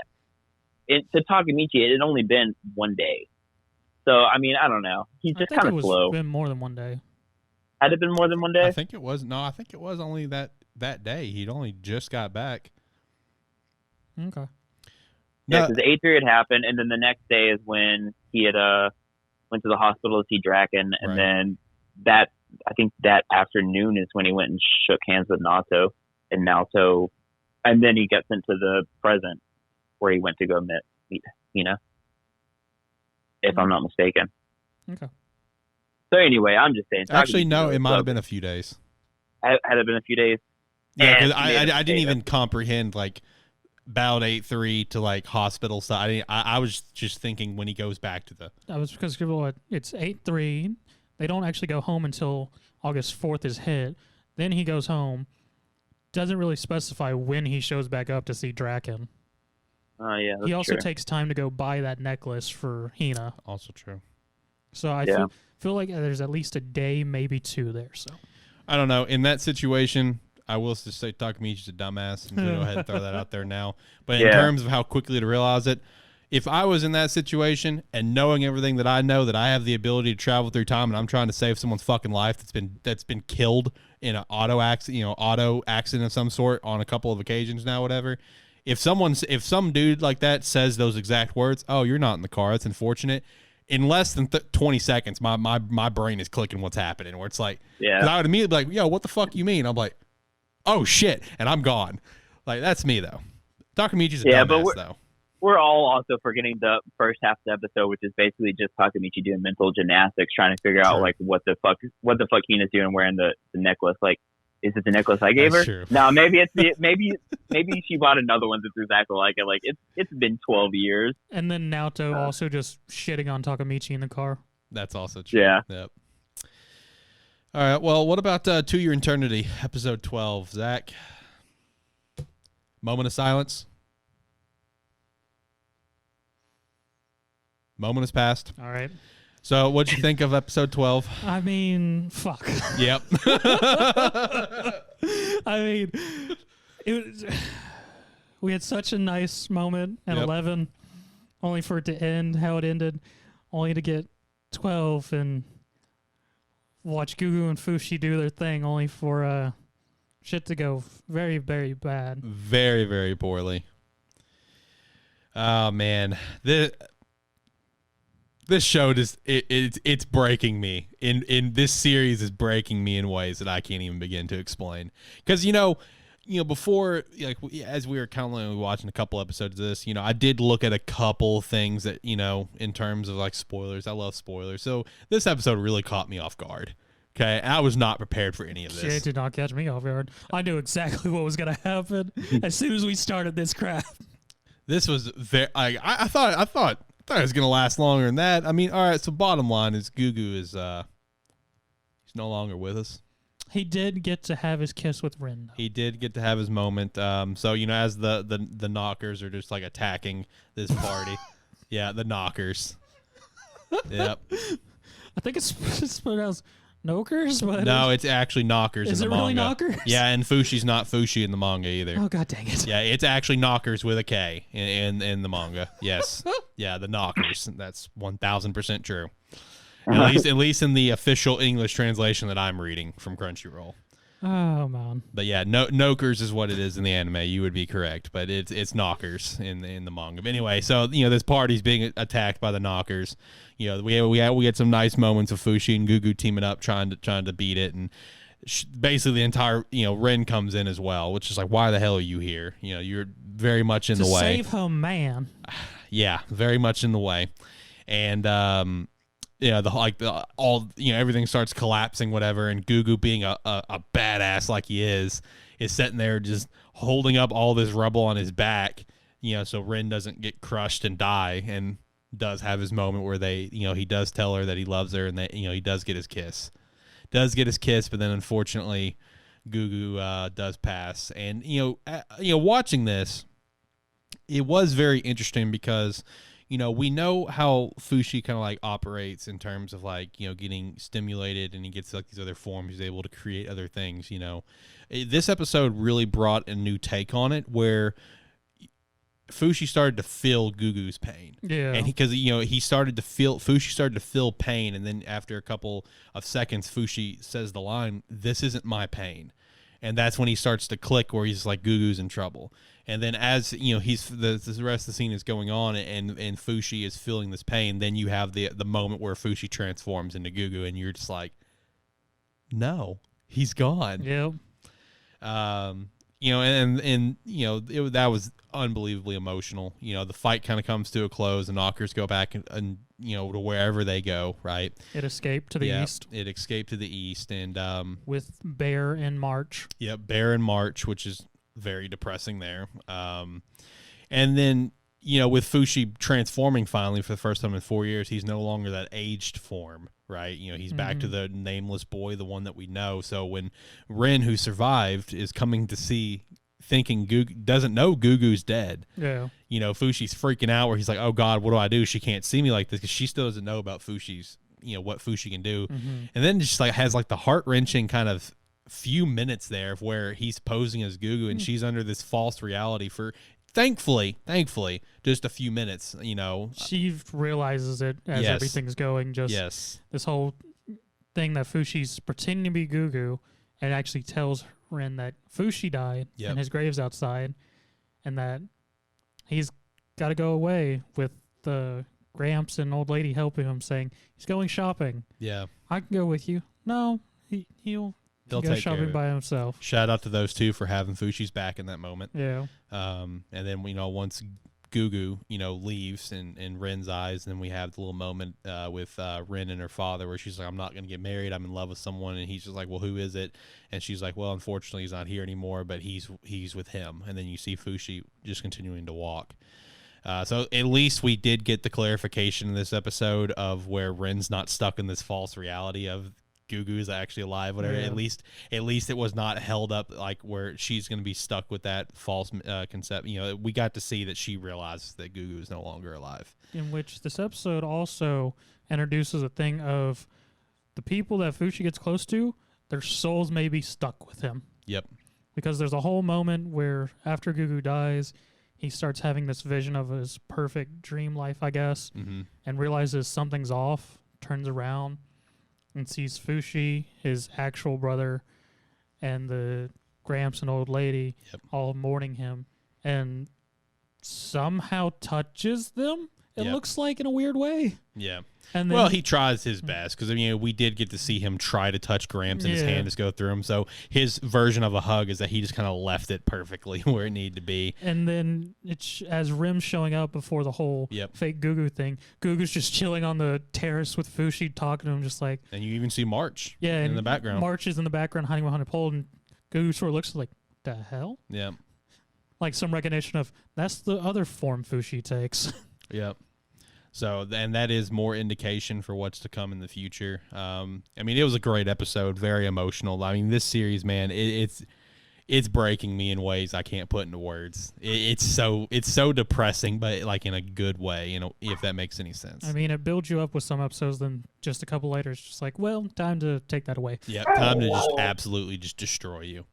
Speaker 3: to Takamichi, it had only been 1 day. So I mean, I don't know. He's just kind of slow.
Speaker 2: Been more than 1 day.
Speaker 3: Had it been more than 1 day?
Speaker 1: I think it was. No, I think it was only that day. He'd only just got back.
Speaker 2: Okay.
Speaker 3: Yeah, because the 8th period happened, and then the next day is when he had went to the hospital to see Draken, and then I think that afternoon is when he went and shook hands with Naoto, and then he got sent to the present where he went to go meet Hina, if I'm not mistaken.
Speaker 2: Okay.
Speaker 3: So anyway, I'm just saying.
Speaker 1: Actually, no, it might have been a few days.
Speaker 3: Had it been a few days?
Speaker 1: Yeah, because I didn't even comprehend like Bout 8-3 to like hospital stuff. I was just thinking when he goes back to the.
Speaker 2: That was because it's 8-3. They don't actually go home until August 4th is hit. Then he goes home. Doesn't really specify when he shows back up to see Draken.
Speaker 3: Oh yeah.
Speaker 2: He also takes time to go buy that necklace for Hina.
Speaker 1: Also true.
Speaker 2: So I feel like there's at least a day, maybe 2 there. So
Speaker 1: I don't know. In that situation, I will just say Takamichi's a dumbass. I'm going to go ahead and throw that out there now. But in terms of how quickly to realize it, if I was in that situation and knowing everything that I know, that I have the ability to travel through time and I'm trying to save someone's fucking life that's been killed in an auto accident of some sort on a couple of occasions now, whatever. If some dude like that says those exact words, oh, you're not in the car, that's unfortunate. In less than 20 seconds, my brain is clicking what's happening. Where it's like, because I would immediately be like, yo, what the fuck you mean? I'm like, oh shit, and I'm gone. Like that's me though. Takamichi's a dumbass though.
Speaker 3: We're all also forgetting the first half of the episode, which is basically just Takamichi doing mental gymnastics, trying to figure out like what the fuck Hina's doing wearing the necklace. Like, is it the necklace I gave her?
Speaker 1: True.
Speaker 3: No, maybe it's maybe she bought another one that's exactly like it. Like it's been 12 years.
Speaker 2: And then Naoto also just shitting on Takamichi in the car.
Speaker 1: That's also true.
Speaker 3: Yeah.
Speaker 1: Yep. All right. Well, what about To Your Eternity, episode 12, Zach? Moment of silence. Moment has passed.
Speaker 2: All right.
Speaker 1: So, what'd you think of episode 12?
Speaker 2: I mean, fuck.
Speaker 1: Yep.
Speaker 2: I mean, we had such a nice moment at 11, only for it to end how it ended, only to get 12 and watch Gugu and Fushi do their thing, only for shit to go very, very bad.
Speaker 1: Very, very poorly. Oh, man. This show it's breaking me. In this series is breaking me in ways that I can't even begin to explain. Because before, like as we were currently watching a couple episodes of this, I did look at a couple things that in terms of like spoilers. I love spoilers, so this episode really caught me off guard. Okay, I was not prepared for any of this.
Speaker 2: It did not catch me off guard. I knew exactly what was going to happen as soon as we started this crap.
Speaker 1: This was very. I thought it was going to last longer than that. I mean, all right, so bottom line is Gugu is he's no longer with us.
Speaker 2: He did get to have his kiss with Rin, though.
Speaker 1: He did get to have his moment. So, as the knockers are just like attacking this party. Yeah, the knockers. Yep.
Speaker 2: I think it's pronounced Nokers?
Speaker 1: No, it's actually knockers in the manga.
Speaker 2: Is it really knockers?
Speaker 1: Yeah, and Fushi's not Fushi in the manga either.
Speaker 2: Oh, god dang it.
Speaker 1: Yeah, it's actually knockers with a K in the manga. Yes. Yeah, the knockers. That's 1,000% true. At least in the official English translation that I'm reading from Crunchyroll.
Speaker 2: Oh, man.
Speaker 1: But yeah, Nokers is what it is in the anime. You would be correct, but it's knockers in the manga. But anyway, so this party's being attacked by the knockers. We had some nice moments of Fushi and Gugu teaming up, trying to beat it, and basically the entire Ren comes in as well, which is like, why the hell are you here? You're very much in the way.
Speaker 2: To save her man.
Speaker 1: Yeah, very much in the way, and everything starts collapsing, whatever, and Gugu being a badass like he is sitting there just holding up all this rubble on his back, so Rin doesn't get crushed and die, and does have his moment where he does tell her that he loves her, and that he does get his kiss, but then unfortunately Gugu does pass, and watching this, it was very interesting because we know how Fushi kind of like operates in terms of like, getting stimulated, and he gets like these other forms. He's able to create other things, This episode really brought a new take on it where Fushi started to feel Gugu's pain.
Speaker 2: Yeah.
Speaker 1: And because he started to feel Fushi started to feel pain, and then after a couple of seconds, Fushi says the line, "This isn't my pain," and that's when he starts to click, where he's like, Gugu's in trouble. And then as he's the rest of the scene is going on, and Fushi is feeling this pain. Then you have the moment where Fushi transforms into Gugu, and you're just like, no, he's gone.
Speaker 2: Yep.
Speaker 1: That was unbelievably emotional. The fight kind of comes to a close, and Knockers go back and to wherever they go, right?
Speaker 2: It escaped to the east.
Speaker 1: It escaped to the east, and
Speaker 2: with Bear in March.
Speaker 1: Yep, Bear in March, which is very depressing there. And then with Fushi transforming finally for the first time in 4 years, he's no longer that aged form, right? He's back to the nameless boy, the one that we know. So when Rin, who survived, is coming to see, thinking Gugu doesn't know Gugu's dead.
Speaker 2: Yeah.
Speaker 1: Fushi's freaking out where he's like, oh God, what do I do? She can't see me like this, because she still doesn't know about Fushi's, what Fushi can do. And then just like has like the heart-wrenching kind of few minutes there of where he's posing as Gugu and she's under this false reality for thankfully just a few minutes.
Speaker 2: She realizes it as everything's going, just this whole thing that Fushi's pretending to be Gugu, and actually tells Rin that Fushi died and his grave's outside, and that he's got to go away with the Gramps and old lady helping him, saying he's going shopping.
Speaker 1: Yeah, I
Speaker 2: can go with you. No, he'll go
Speaker 1: take
Speaker 2: shopping by himself.
Speaker 1: Shout out to those two for having Fushi's back in that moment.
Speaker 2: Yeah.
Speaker 1: And then once Gugu leaves in Rin's eyes, then we have the little moment with Rin and her father where she's like, I'm not going to get married, I'm in love with someone, and he's just like, well, who is it? And she's like, well, unfortunately he's not here anymore, but he's with him. And then you see Fushi just continuing to walk. So at least we did get the clarification in this episode of where Rin's not stuck in this false reality of Gugu is actually alive, whatever.
Speaker 2: Yeah.
Speaker 1: At least it was not held up like where she's going to be stuck with that false concept. We got to see that she realizes that Gugu is no longer alive.
Speaker 2: In which this episode also introduces a thing of the people that Fushi gets close to, their souls may be stuck with him.
Speaker 1: Yep.
Speaker 2: Because there's a whole moment where after Gugu dies, he starts having this vision of his perfect dream life, I guess, and realizes something's off, turns around, and sees Fushi, his actual brother, and the Gramps and old lady all mourning him, and somehow touches them, it looks like, in a weird way.
Speaker 1: Yeah.
Speaker 2: And then,
Speaker 1: he tries his best, because we did get to see him try to touch Gramps and his hand just go through him. So his version of a hug is that he just kind of left it perfectly where it needed to be.
Speaker 2: And then as Rim's showing up before the whole fake Gugu thing, Gugu's just chilling on the terrace with Fushi, talking to him just like...
Speaker 1: And you even see March
Speaker 2: in
Speaker 1: the background.
Speaker 2: March is in the background hiding behind a pole, and Gugu sort of looks like, the hell?
Speaker 1: Yeah.
Speaker 2: Like some recognition of, that's the other form Fushi takes.
Speaker 1: Yep. So, and that is more indication for what's to come in the future. It was a great episode, very emotional. This series, man, it's breaking me in ways I can't put into words. It's so depressing, but like in a good way, if that makes any sense.
Speaker 2: It builds you up with some episodes, then just a couple later, it's just like, well, time to take that away.
Speaker 1: Yeah, time to just absolutely just destroy you.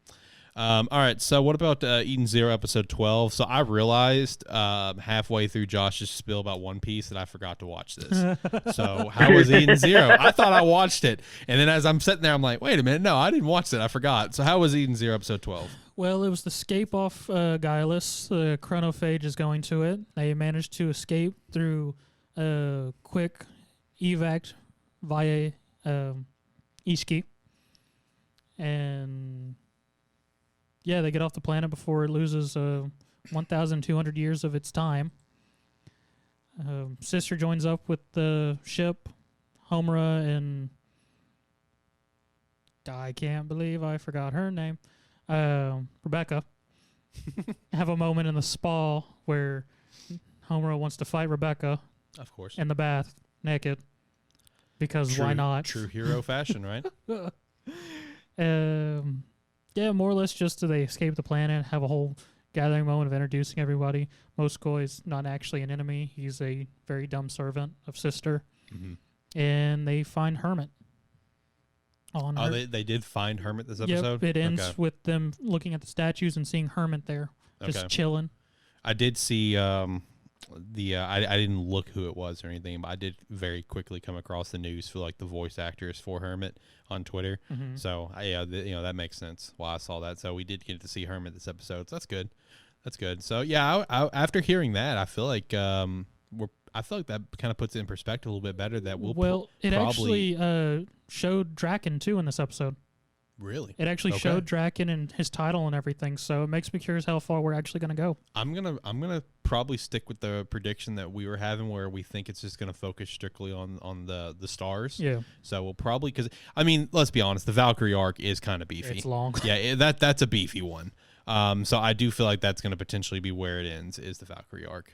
Speaker 1: All right, so what about Eden Zero episode 12? So I realized halfway through Josh's spill about One Piece that I forgot to watch this. So how was Eden Zero? I thought I watched it, and then as I'm sitting there, I'm like, wait a minute, no, I didn't watch it. I forgot. So how was Eden Zero episode 12?
Speaker 2: Well, it was the escape off Guileless. The chronophage is going to it. They managed to escape through a quick evac via Ishiki. And... yeah, they get off the planet before it loses 1,200 years of its time. Sister joins up with the ship. Homura and... I can't believe I forgot her name. Rebecca. Have a moment in the spa where Homura wants to fight Rebecca.
Speaker 1: Of course.
Speaker 2: In the bath, naked. Because why not?
Speaker 1: True hero fashion, right?
Speaker 2: Yeah, more or less just they escape the planet, have a whole gathering moment of introducing everybody. Mosuko is not actually an enemy. He's a very dumb servant of Sister. And they find Hermit.
Speaker 1: They did find Hermit this episode?
Speaker 2: Yep, it ends with them looking at the statues and seeing Hermit there, just chilling.
Speaker 1: I did see I didn't look who it was or anything, but I did very quickly come across the news for like the voice actors for Hermit on Twitter.
Speaker 2: Mm-hmm.
Speaker 1: So that makes sense why I saw that. So we did get to see Hermit this episode. So that's good. That's good. So yeah, after hearing that, I feel like I feel like that kind of puts it in perspective a little bit better. That
Speaker 2: it
Speaker 1: probably
Speaker 2: actually showed Draken too in this episode.
Speaker 1: Really?
Speaker 2: It actually showed Draken and his title and everything, so it makes me curious how far we're actually going to go.
Speaker 1: I'm gonna probably stick with the prediction that we were having, where we think it's just gonna focus strictly on the stars.
Speaker 2: Yeah.
Speaker 1: So we'll probably, because I mean, let's be honest, the Valkyrie arc is kind of beefy.
Speaker 2: It's long.
Speaker 1: Yeah, that's a beefy one. So I do feel like that's going to potentially be where it ends, is the Valkyrie arc.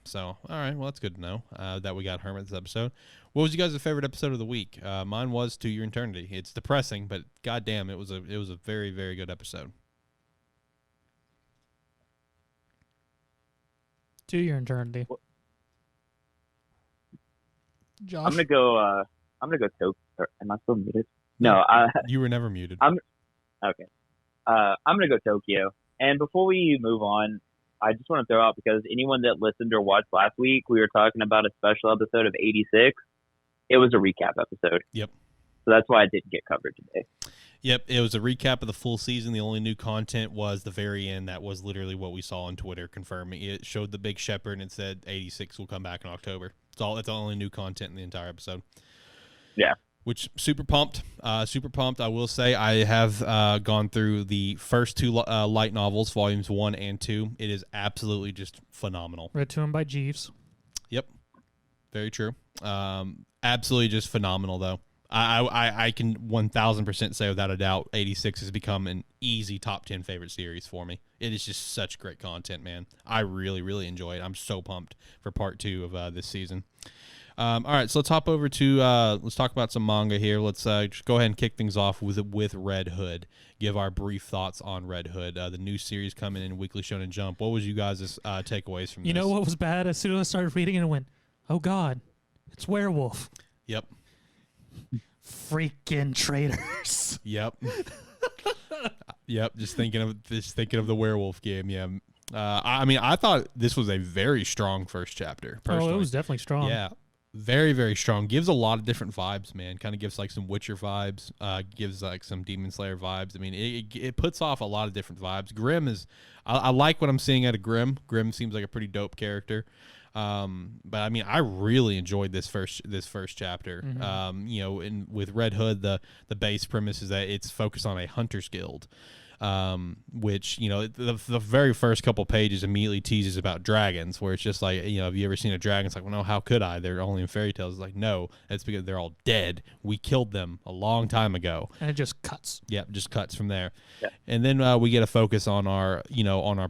Speaker 1: So all right, well, that's good to know that we got Hermit this episode. What was you guys' favorite episode of the week? Mine was To Your Eternity. It's depressing, but goddamn, it was a very, very good episode.
Speaker 2: To Your Eternity. Josh?
Speaker 3: I'm gonna go Tokyo. Am I still muted? No,
Speaker 1: you were never muted.
Speaker 3: Okay. I'm gonna go Tokyo. And before we move on, I just want to throw out, because anyone that listened or watched last week, we were talking about a special episode of 86. It was a recap episode.
Speaker 1: Yep.
Speaker 3: So that's why it didn't get covered today.
Speaker 1: Yep, it was a recap of the full season. The only new content was the very end. That was literally what we saw on Twitter confirming. It showed the big shepherd and it said 86 will come back in October. It's the only new content in the entire episode.
Speaker 3: Yeah.
Speaker 1: Which, super pumped. Super pumped. I will say I have gone through the first two light novels, volumes 1 and 2. It is absolutely just phenomenal.
Speaker 2: Read to him by Jeeves.
Speaker 1: Yep. Very true. Absolutely just phenomenal, though. I can 1,000% say without a doubt 86 has become an easy top 10 favorite series for me. It is just such great content, man. I really, really enjoy it. I'm so pumped for part 2 of this season. All right, so let's hop over to let's talk about some manga here. Let's just go ahead and kick things off with Red Hood. Give our brief thoughts on Red Hood, the new series coming in Weekly Shonen Jump. What was you guys' takeaways from this?
Speaker 2: You know what was bad? As soon as I started reading it, I went, "Oh God, it's werewolf."
Speaker 1: Yep.
Speaker 2: Freaking traitors.
Speaker 1: Yep. Yep. Just thinking of the werewolf game. Yeah. I mean, I thought this was a very strong first chapter. Personally.
Speaker 2: Oh, it was definitely strong.
Speaker 1: Yeah. Very, very strong. Gives a lot of different vibes, man. Kind of gives like some Witcher vibes. Gives like some Demon Slayer vibes. I mean, it puts off a lot of different vibes. Grimm is, I like what I'm seeing out of Grimm. Grimm seems like a pretty dope character. But I mean, I really enjoyed this first chapter.
Speaker 2: Mm-hmm.
Speaker 1: With Red Hood, the base premise is that it's focused on a hunter's guild. Which, the very first couple pages immediately teases about dragons, where it's just like, have you ever seen a dragon? It's like, well, no, how could I? They're only in fairy tales. It's like, no, that's because they're all dead. We killed them a long time ago.
Speaker 2: And it just cuts.
Speaker 1: Yep, just cuts from there.
Speaker 3: Yeah.
Speaker 1: And then we get a focus on our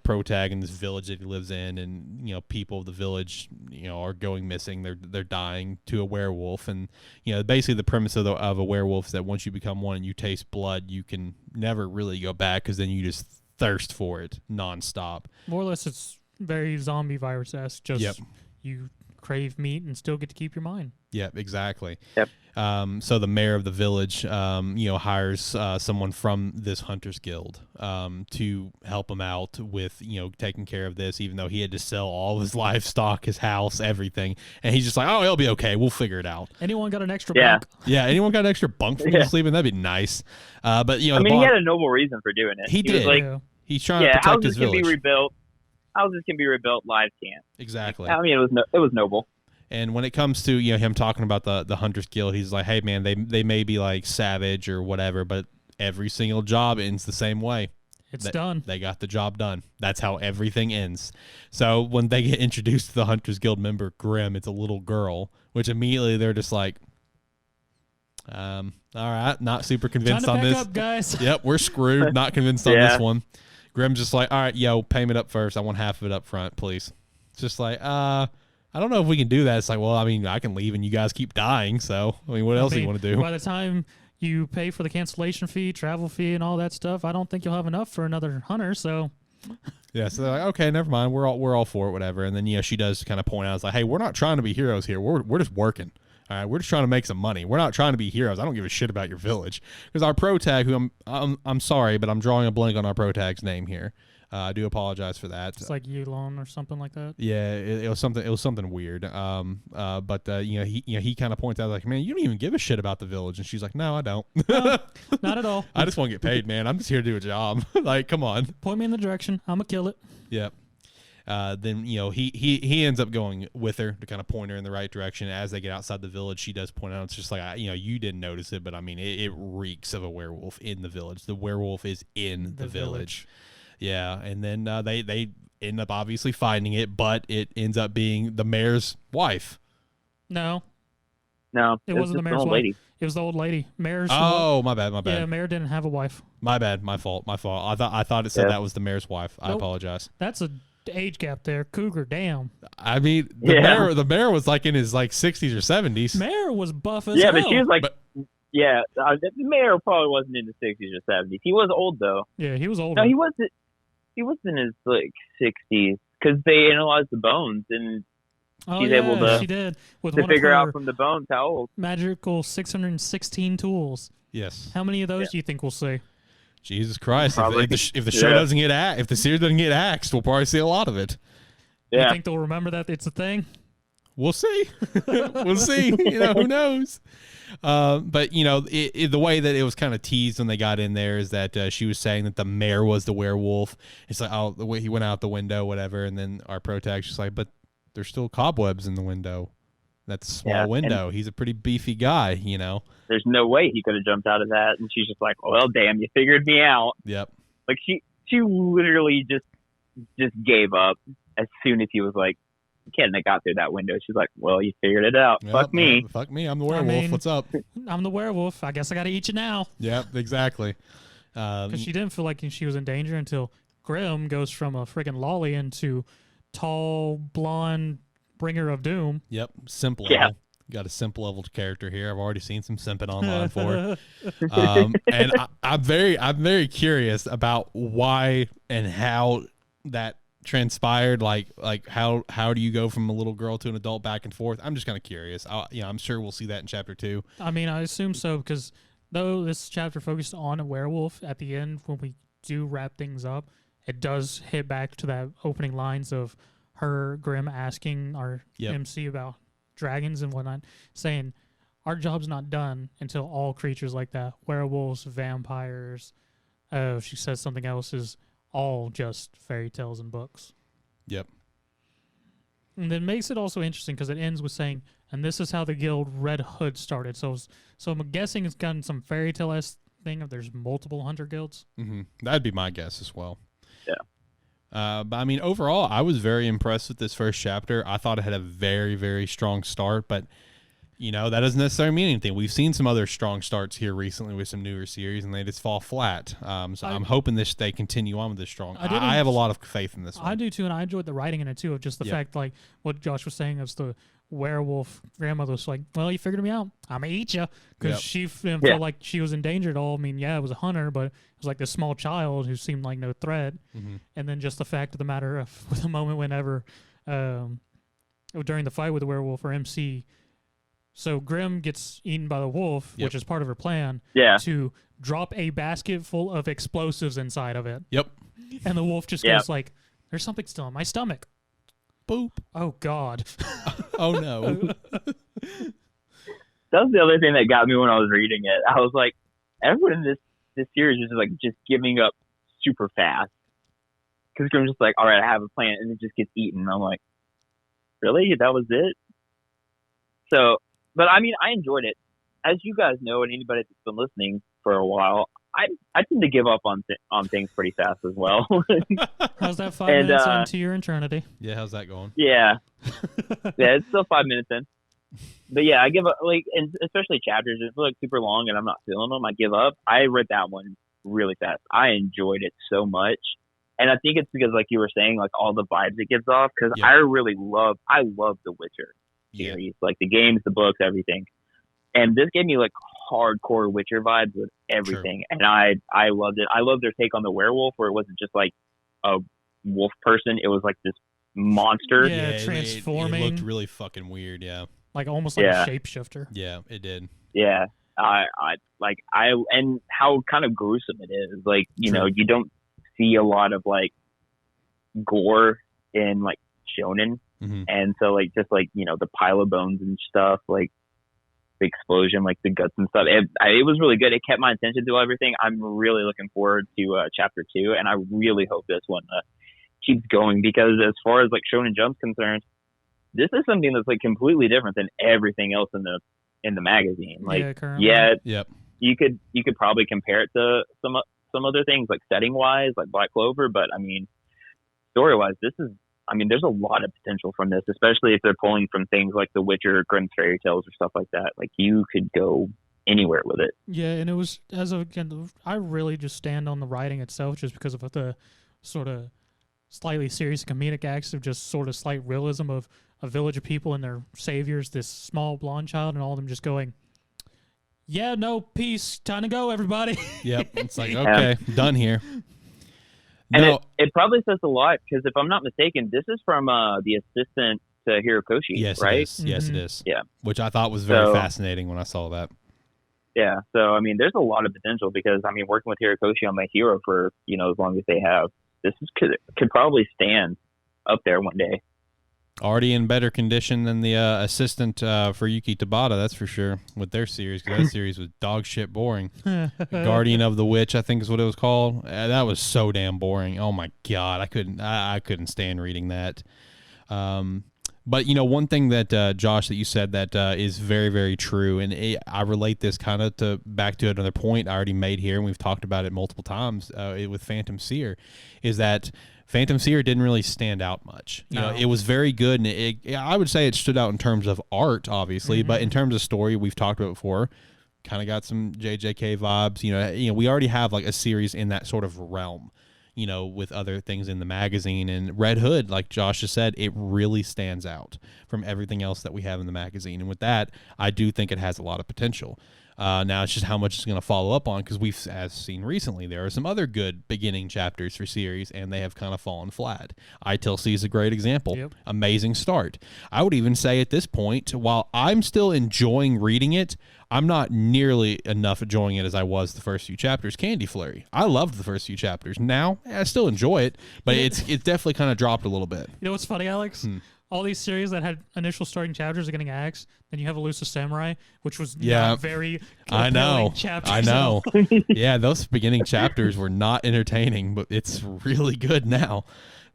Speaker 1: protag in this village that he lives in, and people of the village, are going missing. They're dying to a werewolf, and basically the premise of a werewolf is that once you become one and you taste blood, you can never really go back, because then you just thirst for it nonstop.
Speaker 2: More or less, it's very zombie virus-esque. Just you crave meat and still get to keep your mind.
Speaker 1: Yep, exactly.
Speaker 3: Yep.
Speaker 1: So the mayor of the village, hires someone from this hunters guild to help him out with, taking care of this, even though he had to sell all of his livestock, his house, everything. And he's just like, oh, it'll be okay. We'll figure it out.
Speaker 2: Anyone got an extra bunk?
Speaker 1: Yeah, anyone got an extra bunk for me to sleep in? That'd be nice. But,
Speaker 3: he had a noble reason for doing it.
Speaker 1: He did.
Speaker 3: Was like,
Speaker 1: he's trying to protect his village.
Speaker 3: Houses can be rebuilt. Houses can be rebuilt. Lives can't.
Speaker 1: Exactly.
Speaker 3: I mean, it was noble.
Speaker 1: And when it comes to him talking about the Hunters Guild, he's like, hey man, they may be like savage or whatever, but every single job ends the same way.
Speaker 2: It's done.
Speaker 1: They got the job done. That's how everything ends. So when they get introduced to the Hunters Guild member Grimm, it's a little girl, which immediately they're just like, all right, not super convinced on this.
Speaker 2: Up, guys.
Speaker 1: Yep, we're screwed. Not convinced on this one. Grimm's just like, all right, yo, payment up first. I want half of it up front, please. It's just like, I don't know if we can do that. It's like, well, I mean, I can leave and you guys keep dying. So, I mean, what else do you want to do?
Speaker 2: By the time you pay for the cancellation fee, travel fee, and all that stuff, I don't think you'll have enough for another hunter. So,
Speaker 1: yeah. So they're like, okay, never mind. We're all for it, whatever. And then she does kind of point out, it's like, hey, we're not trying to be heroes here. We're just working. All right, we're just trying to make some money. We're not trying to be heroes. I don't give a shit about your village, because our protag, who I'm sorry, but I'm drawing a blank on our protag's name here. I do apologize for that.
Speaker 2: It's like Yulon or something like that.
Speaker 1: Yeah, it was something. It was something weird. But he kind of points out like, man, you don't even give a shit about the village, and she's like, no, I don't.
Speaker 2: No, not at all.
Speaker 1: I just want to get paid, man. I'm just here to do a job. Like, come on.
Speaker 2: Point me in the direction. I'm gonna kill it.
Speaker 1: Yep. Then he ends up going with her to kind of point her in the right direction. As they get outside the village, she does point out, it's just like, you didn't notice it, but I mean, it reeks of a werewolf in the village. The werewolf is in the village. Yeah, and then they end up obviously finding it, but it ends up being the mayor's wife.
Speaker 2: No,
Speaker 3: it
Speaker 2: wasn't the mayor's wife.
Speaker 3: Lady.
Speaker 2: It was the old lady. Mayor's.
Speaker 1: Oh, my bad.
Speaker 2: Yeah, mayor didn't have a wife.
Speaker 1: My bad. My fault. I thought it said that was the mayor's wife. I apologize.
Speaker 2: That's a age gap there. Cougar, damn.
Speaker 1: I mean, the mayor was like in his like 60s or 70s.
Speaker 2: Mayor was buff as
Speaker 3: hell.
Speaker 2: hell.
Speaker 3: But she was like. The mayor probably wasn't in the 60s or 70s. He was old though.
Speaker 2: Yeah, he was older.
Speaker 3: No, he wasn't. He was in his like 60s because they analyzed the bones and she's able to.
Speaker 2: She did with
Speaker 3: to figure out from the bones how old.
Speaker 2: Magical 616 tools.
Speaker 1: Yes.
Speaker 2: How many of those do you think we'll see?
Speaker 1: Jesus Christ! If the show doesn't get if the series doesn't get axed, we'll probably see a lot of it.
Speaker 2: Yeah. You think they'll remember that it's a thing?
Speaker 1: We'll see. We'll see. Who knows? But the way that it was kind of teased when they got in there is that she was saying that the mayor was the werewolf. It's like, oh, the way he went out the window, whatever, and then our protagonist just like, but there's still cobwebs in the window. That's a small window. He's a pretty beefy guy,
Speaker 3: There's no way he could have jumped out of that. And she's just like, well, damn, you figured me out.
Speaker 1: Yep.
Speaker 3: Like she literally just gave up as soon as he was like, you can't have got through that window. She's like, well, you figured it out. Yep, fuck me.
Speaker 1: Fuck me. I'm the werewolf. What's up?
Speaker 2: I'm the werewolf. I guess I got to eat you now.
Speaker 1: Yep, exactly.
Speaker 2: Because she didn't feel like she was in danger until Grim goes from a friggin' lolly into tall, blonde bringer of doom.
Speaker 1: Yep, simple level. Got a simple level character here. I've already seen some simping online for. And I'm very curious about why and how that transpired. Like how do you go from a little girl to an adult back and forth? I'm just kind of curious. I'm sure we'll see that in chapter 2.
Speaker 2: I mean, I assume so, because though this chapter focused on a werewolf, at the end when we do wrap things up, it does hit back to that opening lines of her, Grim, asking our MC about dragons and whatnot, saying our job's not done until all creatures like that, werewolves, vampires, she says something else, is all just fairy tales and books.
Speaker 1: Yep.
Speaker 2: And then makes it also interesting because it ends with saying, and this is how the guild Red Hood started. So I'm guessing it's gotten some fairy tale-esque thing if there's multiple hunter guilds.
Speaker 1: Mm-hmm. That'd be my guess as well.
Speaker 3: Yeah.
Speaker 1: But I mean, overall, I was very impressed with this first chapter. I thought it had a very, very strong start, but that doesn't necessarily mean anything. We've seen some other strong starts here recently with some newer series, and they just fall flat. So I'm hoping they continue on with this strong. I have a lot of faith in this one.
Speaker 2: I do too, and I enjoyed the writing in it too, of just the fact, like what Josh was saying, as the werewolf grandmother was like, well, you figured me out. I'm going to eat you. Because she didn't feel like she was in danger at all. I mean, it was a hunter, but it was like this small child who seemed like no threat. Mm-hmm. And then just the fact of the matter of the moment whenever, during the fight with the werewolf or MC, so Grim gets eaten by the wolf, which is part of her plan, to drop a basket full of explosives inside of it.
Speaker 1: Yep.
Speaker 2: And the wolf just goes like, there's something still in my stomach.
Speaker 1: Boop.
Speaker 2: Oh, God.
Speaker 1: Oh, no.
Speaker 3: That was the other thing that got me when I was reading it. I was like, everyone in this series is like just giving up super fast. Because Grim's just like, all right, I have a plan, and it just gets eaten. I'm like, really? That was it? So, but I mean, I enjoyed it. As you guys know, and anybody that's been listening for a while, I tend to give up on things pretty fast as well.
Speaker 2: How's that 5 minutes into your eternity?
Speaker 1: Yeah, how's that going?
Speaker 3: Yeah. It's still 5 minutes in. But yeah, I give up, and especially chapters, if they're super long and I'm not feeling them, I give up. I read that one really fast. I enjoyed it so much. And I think it's because, like you were saying, like all the vibes it gives off, because I love The Witcher series, like the games, the books, everything. And this gave me like hardcore Witcher vibes with everything. True. And I loved it. I loved their take on the werewolf, where it wasn't just like a wolf person. It was like this monster.
Speaker 2: Yeah, transforming.
Speaker 1: It looked really fucking weird,
Speaker 2: like almost like a shapeshifter.
Speaker 1: Yeah, it did.
Speaker 3: Yeah. And how kind of gruesome it is. Like, you know, you don't see a lot of like gore in like shonen, and so like just like the pile of bones and stuff, like the explosion, like the guts and stuff. It was really good. It kept my attention through everything. I'm really looking forward to chapter 2, and I really hope this one keeps going, because as far as like Shonen Jump's concerned, this is something that's like completely different than everything else in the magazine. Like, you could probably compare it to some other things like setting wise, like Black Clover, but I mean, story wise, there's a lot of potential from this, especially if they're pulling from things like The Witcher, Grimm's fairy tales, or stuff like that. Like, you could go anywhere with it.
Speaker 2: Yeah, and it was I really just stand on the writing itself, just because of the sort of slightly serious comedic acts of just sort of slight realism of a village of people and their saviors, this small blonde child, and all of them just going, "Yeah, no, peace, time to go, everybody."
Speaker 1: Yep, it's like, okay, done here.
Speaker 3: And it probably says a lot, because if I'm not mistaken, this is from the assistant to Hirokoshi,
Speaker 1: yes,
Speaker 3: right?
Speaker 1: It is. Yes, it is.
Speaker 3: Yeah.
Speaker 1: Which I thought was very fascinating when I saw that.
Speaker 3: Yeah, so, there's a lot of potential, because, working with Hirokoshi on My Hero for, as long as they have, this could probably stand up there one day.
Speaker 1: Already in better condition than the assistant for Yuki Tabata, that's for sure, with their series, because that series was dog shit boring. Guardian of the Witch, I think is what it was called. That was so damn boring. Oh my god, I couldn't stand reading that. But one thing that Josh, that you said that is very, very true, and I relate this kind of back to another point I already made here, and we've talked about it multiple times with Phantom Seer, is that Phantom Seer didn't really stand out much. It was very good, and I would say it stood out in terms of art, obviously, but in terms of story, we've talked about it before, kind of got some JJK vibes. We already have like a series in that sort of realm, with other things in the magazine. And Red Hood, like Josh has said, it really stands out from everything else that we have in the magazine. And with that, I do think it has a lot of potential. Now it's just how much it's going to follow up on, because we've, as seen recently, there are some other good beginning chapters for series, and they have kind of fallen flat. ITLC is a great example. Yep. Amazing start. I would even say at this point, while I'm still enjoying reading it, I'm not nearly enough enjoying it as I was the first few chapters. Candy Flurry, I loved the first few chapters. Now I still enjoy it, but it's definitely kind of dropped a little bit.
Speaker 2: You know what's funny, Alex? All these series that had initial starting chapters are getting axed. Then you have Elusive Samurai, which was not very compelling chapters.
Speaker 1: I know. Yeah, those beginning chapters were not entertaining, but it's really good now.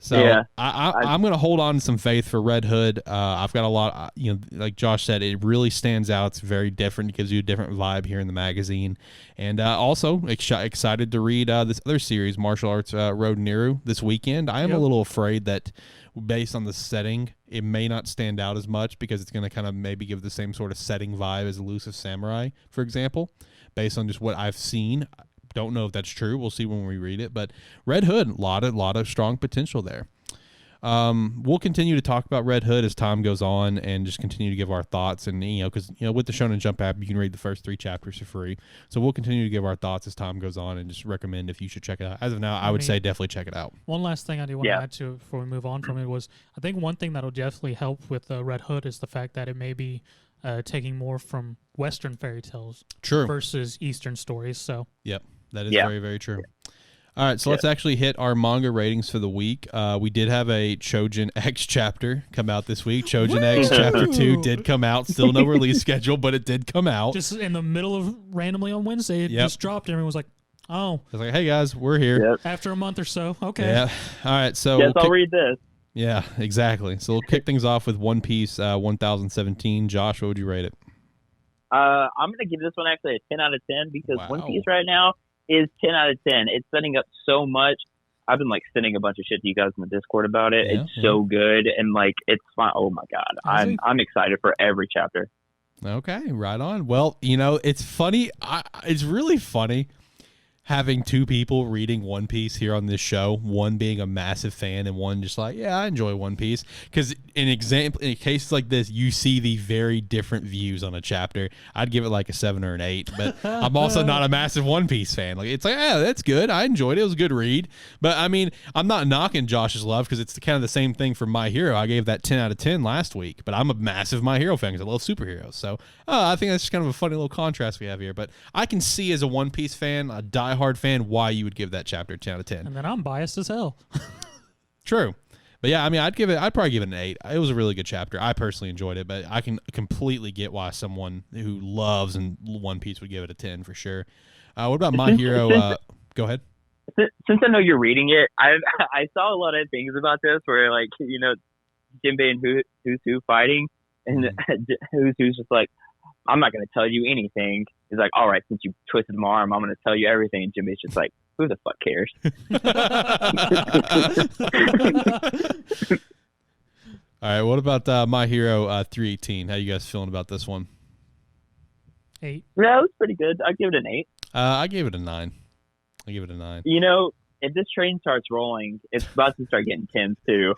Speaker 1: So I'm going to hold on to some faith for Red Hood. I've got a lot, like Josh said, it really stands out. It's very different. It gives you a different vibe here in the magazine. And also excited to read this other series, Martial Arts Road Niru, this weekend. I am a little afraid that based on the setting, it may not stand out as much, because it's going to kind of maybe give the same sort of setting vibe as Elusive Samurai, for example, based on just what I've seen. Don't know if that's true. We'll see when we read it. But Red Hood, a lot of strong potential there. We'll continue to talk about Red Hood as time goes on, and just continue to give our thoughts. And because with the Shonen Jump app, you can read the first 3 chapters for free. So we'll continue to give our thoughts as time goes on, and just recommend if you should check it out. As of now, I would say definitely check it out.
Speaker 2: One last thing I do want to add to it before we move on from it was, I think one thing that'll definitely help with Red Hood is the fact that it may be taking more from Western fairy tales versus Eastern stories. So
Speaker 1: yep, that is very, very true. All right, so let's actually hit our manga ratings for the week. We did have a Choujin X chapter come out this week. Choujin X chapter 2 did come out. Still no release schedule, but it did come out.
Speaker 2: Just in the middle of randomly on Wednesday, it just dropped, and everyone was like, oh.
Speaker 1: I was like, hey guys, we're here.
Speaker 3: Yep.
Speaker 2: After a month or so. Okay.
Speaker 1: Yeah. All right, so
Speaker 3: yes, I'll read this.
Speaker 1: Yeah, exactly. So we'll kick things off with One Piece 1017. Josh, what would you rate it?
Speaker 3: I'm going to give this one actually a 10 out of 10, because One Piece right now is 10 out of 10. It's setting up so much. I've been sending a bunch of shit to you guys in the Discord about it. It's so good, and it's fun. Oh my god, I'm excited for every chapter.
Speaker 1: Okay, right on. Well, it's funny. It's really funny having two people reading One Piece here on this show, one being a massive fan and one just like, yeah, I enjoy One Piece. Because in cases like this, you see the very different views on a chapter. I'd give it like a 7 or an 8, but I'm also not a massive One Piece fan. Like, it's like, yeah, that's good. I enjoyed it. It was a good read. But I mean, I'm not knocking Josh's love, because it's kind of the same thing for My Hero. I gave that 10 out of 10 last week, but I'm a massive My Hero fan because I love superheroes. So I think that's just kind of a funny little contrast we have here. But I can see as a One Piece fan, a diehard fan, why you would give that chapter 10 out of 10.
Speaker 2: And then I'm biased as hell.
Speaker 1: True. But yeah, I mean, I'd probably give it an 8. It was a really good chapter. I personally enjoyed it, but I can completely get why someone who loves One Piece would give it a 10 for sure. What about My Hero? Go ahead.
Speaker 3: Since I know you're reading it, I saw a lot of things about this where, like, you know, Jinbei and Who's fighting, and Who's just like, I'm not going to tell you anything. He's like, all right, since you twisted my arm, I'm going to tell you everything. And Jinbei's just like, who the fuck cares?
Speaker 1: All right, what about My Hero 318? How you guys feeling about this one?
Speaker 2: 8.
Speaker 3: Yeah, it was pretty good. I'd give it an 8.
Speaker 1: I gave it a 9. I give it a 9.
Speaker 3: You know, if this train starts rolling, it's about to start getting 10s too.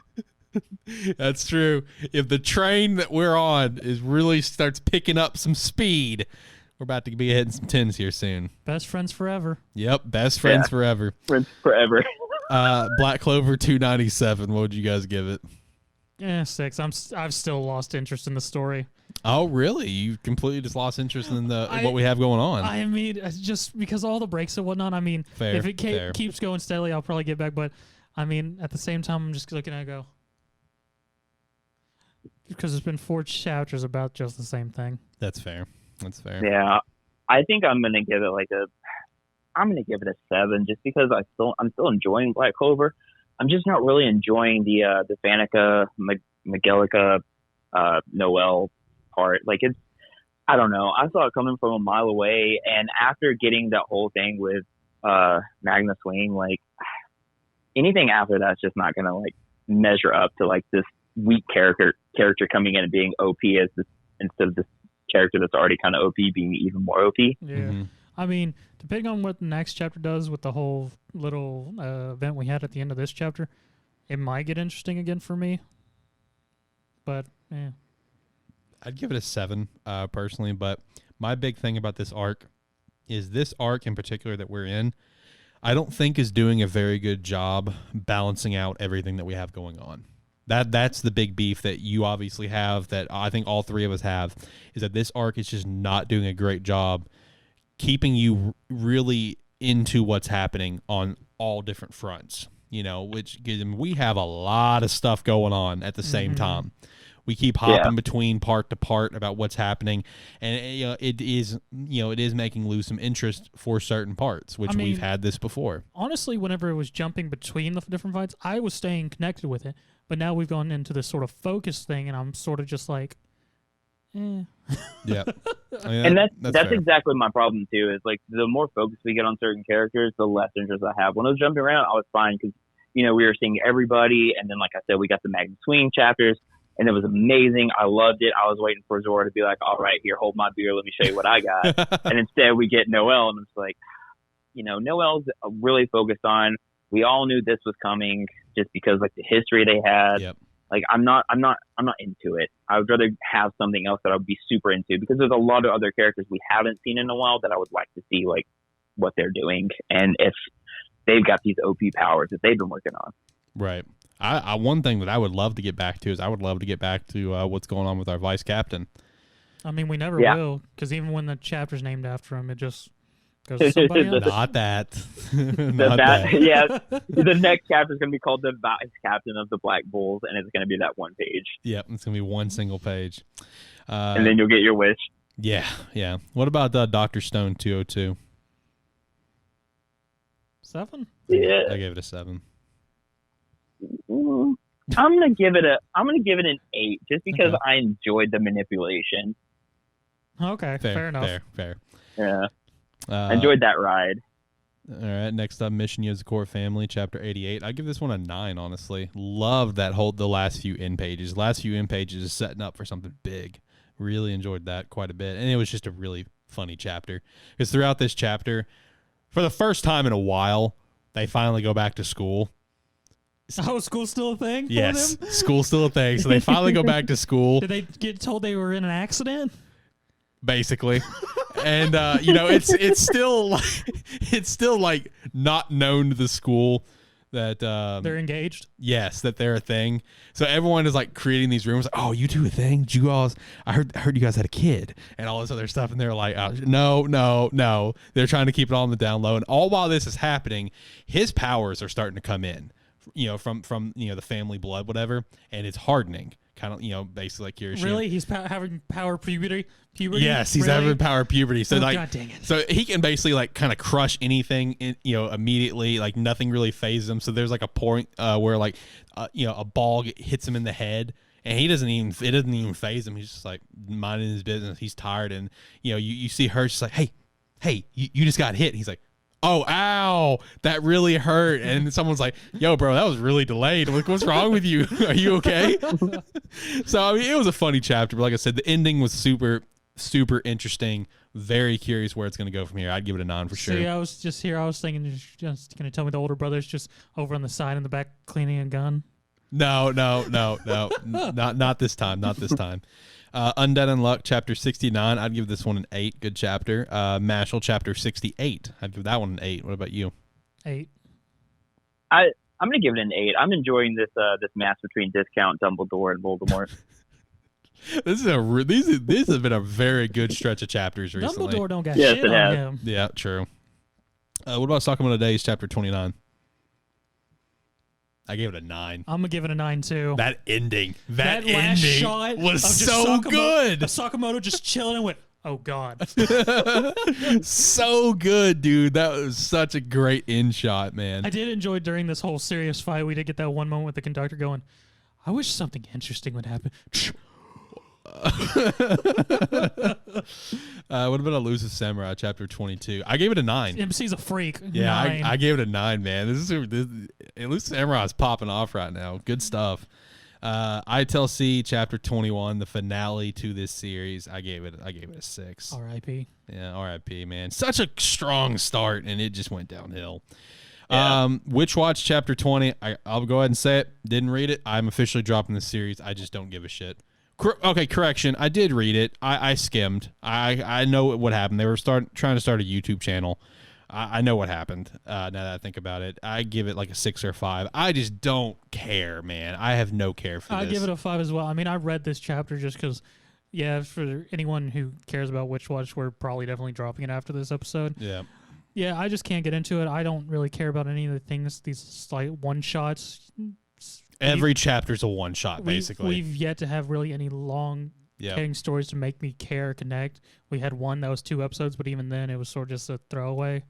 Speaker 1: That's true. If the train that we're on really starts picking up some speed, we're about to be hitting some 10s here soon.
Speaker 2: Best friends forever.
Speaker 1: Yep, best friends forever.
Speaker 3: Friends forever.
Speaker 1: Black Clover 297. What would you guys give it?
Speaker 2: Yeah, 6. I've still lost interest in the story.
Speaker 1: Oh, really? You completely just lost interest in what we have going on.
Speaker 2: I mean, it's just because all the breaks and whatnot. I mean, if it keeps going steadily, I'll probably get back. But I mean, at the same time, I'm just looking at it and go, because it's been 4 chapters about just the same thing.
Speaker 1: That's fair.
Speaker 3: Yeah, I think I'm gonna give it a 7, just because I'm still enjoying Black Clover. I'm just not really enjoying the Fanica Magelica Noel part. Like, it's, I don't know. I saw it coming from a mile away, and after getting that whole thing with Magna Swing, like, anything after that's just not gonna like measure up to like this weak character coming in and being OP as this, instead of this character that's already kind of OP being even more OP.
Speaker 2: Yeah.
Speaker 1: Mm-hmm.
Speaker 2: I mean, depending on what the next chapter does with the whole little event we had at the end of this chapter, it might get interesting again for me. But, yeah.
Speaker 1: I'd give it a 7 personally, but my big thing about this arc is this arc in particular that we're in, I don't think is doing a very good job balancing out everything that we have going on. That's the big beef that you obviously have, that I think all three of us have, is that this arc is just not doing a great job keeping you really into what's happening on all different fronts, you know, which we have a lot of stuff going on at the same time. We keep hopping between part to part about what's happening, and it is making lose some interest for certain parts, which we've had this before.
Speaker 2: Honestly, whenever it was jumping between the different fights, I was staying connected with it. But now we've gone into this sort of focus thing, and I'm sort of just like, eh.
Speaker 1: Yeah,
Speaker 3: and that's exactly my problem too. Is like the more focus we get on certain characters, the less interest I have. When I was jumping around, I was fine because we were seeing everybody, and then like I said, we got the Magna Swing chapters. And it was amazing. I loved it. I was waiting for Zora to be like, all right, here, hold my beer. Let me show you what I got. And instead we get Noelle. And it's like, Noelle's really focused on, we all knew this was coming just because like the history they had.
Speaker 1: Yep.
Speaker 3: Like, I'm not into it. I would rather have something else that I would be super into, because there's a lot of other characters we haven't seen in a while that I would like to see like what they're doing. And if they've got these OP powers that they've been working on.
Speaker 1: Right. One thing that I would love to get back to is what's going on with our vice captain.
Speaker 2: I mean, we never will, because even when the chapter's named after him, it just goes to somebody else.
Speaker 1: Not that.
Speaker 3: Yeah, the next chapter is going to be called the vice captain of the Black Bulls, and it's going to be that one page.
Speaker 1: Yep, it's going to be one single page.
Speaker 3: And then you'll get your wish.
Speaker 1: Yeah. What about Dr. Stone 202?
Speaker 2: 7?
Speaker 3: Yeah.
Speaker 1: I gave it a 7.
Speaker 3: I'm gonna give it an 8, just because I enjoyed the manipulation.
Speaker 2: Okay, fair enough.
Speaker 1: Fair.
Speaker 3: Yeah, I enjoyed that ride.
Speaker 1: All right, next up, Mission Yozakura Family, Chapter 88. I give this one a 9, honestly. Love the last few end pages. Last few end pages is setting up for something big. Really enjoyed that quite a bit, and it was just a really funny chapter. Because throughout this chapter, for the first time in a while, they finally go back to school.
Speaker 2: Oh, school's still a thing?
Speaker 1: Yes,
Speaker 2: for them?
Speaker 1: school's still a thing. So they finally go back to school.
Speaker 2: Did they get told they were in an accident?
Speaker 1: Basically, and it's still like not known to the school that
Speaker 2: they're engaged.
Speaker 1: Yes, that they're a thing. So everyone is like creating these rumors. Like, oh, you two a thing? Did you guys? I heard you guys had a kid and all this other stuff. And they're like, no. They're trying to keep it all on the down low. And all while this is happening, his powers are starting to come in from the family blood, whatever, and it's hardening, kind of basically like Kirishima.
Speaker 2: Really, he's having power puberty.
Speaker 1: Yes, he's
Speaker 2: really?
Speaker 1: having power puberty. So
Speaker 2: God dang it.
Speaker 1: so he can basically like kind of crush anything, immediately. Like nothing really phases him. So there's like a point where like a ball hits him in the head, and it doesn't even phase him. He's just like minding his business. He's tired, and you see her just like, hey, you just got hit. And he's like, oh, ow, that really hurt. And someone's like, yo, bro, that was really delayed. Like, what's wrong with you? Are you okay? So, I mean, it was a funny chapter. But like I said, the ending was super, super interesting. Very curious where it's going to go from here. I'd give it a 9 for sure.
Speaker 2: See, I was just here. I was thinking you're just going to tell me the older brother's just over on the side in the back cleaning a gun.
Speaker 1: No. Not this time. Not this time. Undead Unluck, chapter 69. I'd give this one an 8. Good chapter. Mashal, chapter 68. I'd give that one an 8. What about you?
Speaker 2: 8.
Speaker 3: I'm gonna give it an 8. I'm enjoying this match between Discount, Dumbledore, and Voldemort.
Speaker 1: This has been a very good stretch of chapters recently.
Speaker 2: Dumbledore don't got
Speaker 3: Yes,
Speaker 2: shit
Speaker 3: it
Speaker 2: on
Speaker 3: has.
Speaker 2: him.
Speaker 1: Yeah, true. What about Sakamoto Days, chapter 29? I gave it a 9.
Speaker 2: I'm gonna give it a 9 too.
Speaker 1: That ending
Speaker 2: That last shot
Speaker 1: was
Speaker 2: of just
Speaker 1: so good.
Speaker 2: Sakamoto just chilling and went, oh god.
Speaker 1: So good, dude. That was such a great end shot, man.
Speaker 2: I did enjoy during this whole serious fight. We did get that one moment with the conductor going, I wish something interesting would happen.
Speaker 1: What about Elusive Samurai, chapter 22? I gave it a 9.
Speaker 2: MC's a freak.
Speaker 1: Yeah,
Speaker 2: 9.
Speaker 1: I gave it a 9, man. This Elusive Samurai is popping off right now. Good stuff. ITLC, chapter 21, the finale to this series. I gave it a 6.
Speaker 2: R.I.P.
Speaker 1: Yeah, R.I.P. Man. Such a strong start, and it just went downhill.
Speaker 3: Yeah.
Speaker 1: Witch Watch, chapter 20. I'll go ahead and say it. Didn't read it. I'm officially dropping the series. I just don't give a shit. Okay, correction. I did read it. I skimmed. I know what happened. They were trying to start a YouTube channel. I know what happened. Now that I think about it, I give it like a 6 or 5. I just don't care, man. I have no care for this.
Speaker 2: I give it a 5 as well. I mean, I read this chapter just because, yeah, for anyone who cares about Witch Watch, we're probably definitely dropping it after this episode.
Speaker 1: Yeah.
Speaker 2: Yeah, I just can't get into it. I don't really care about any of the things, these like one-shots.
Speaker 1: Every chapter's a one-shot, basically.
Speaker 2: We've yet to have really any long carrying stories to make me care or connect. We had one that was 2 episodes, but even then it was sort of just a throwaway.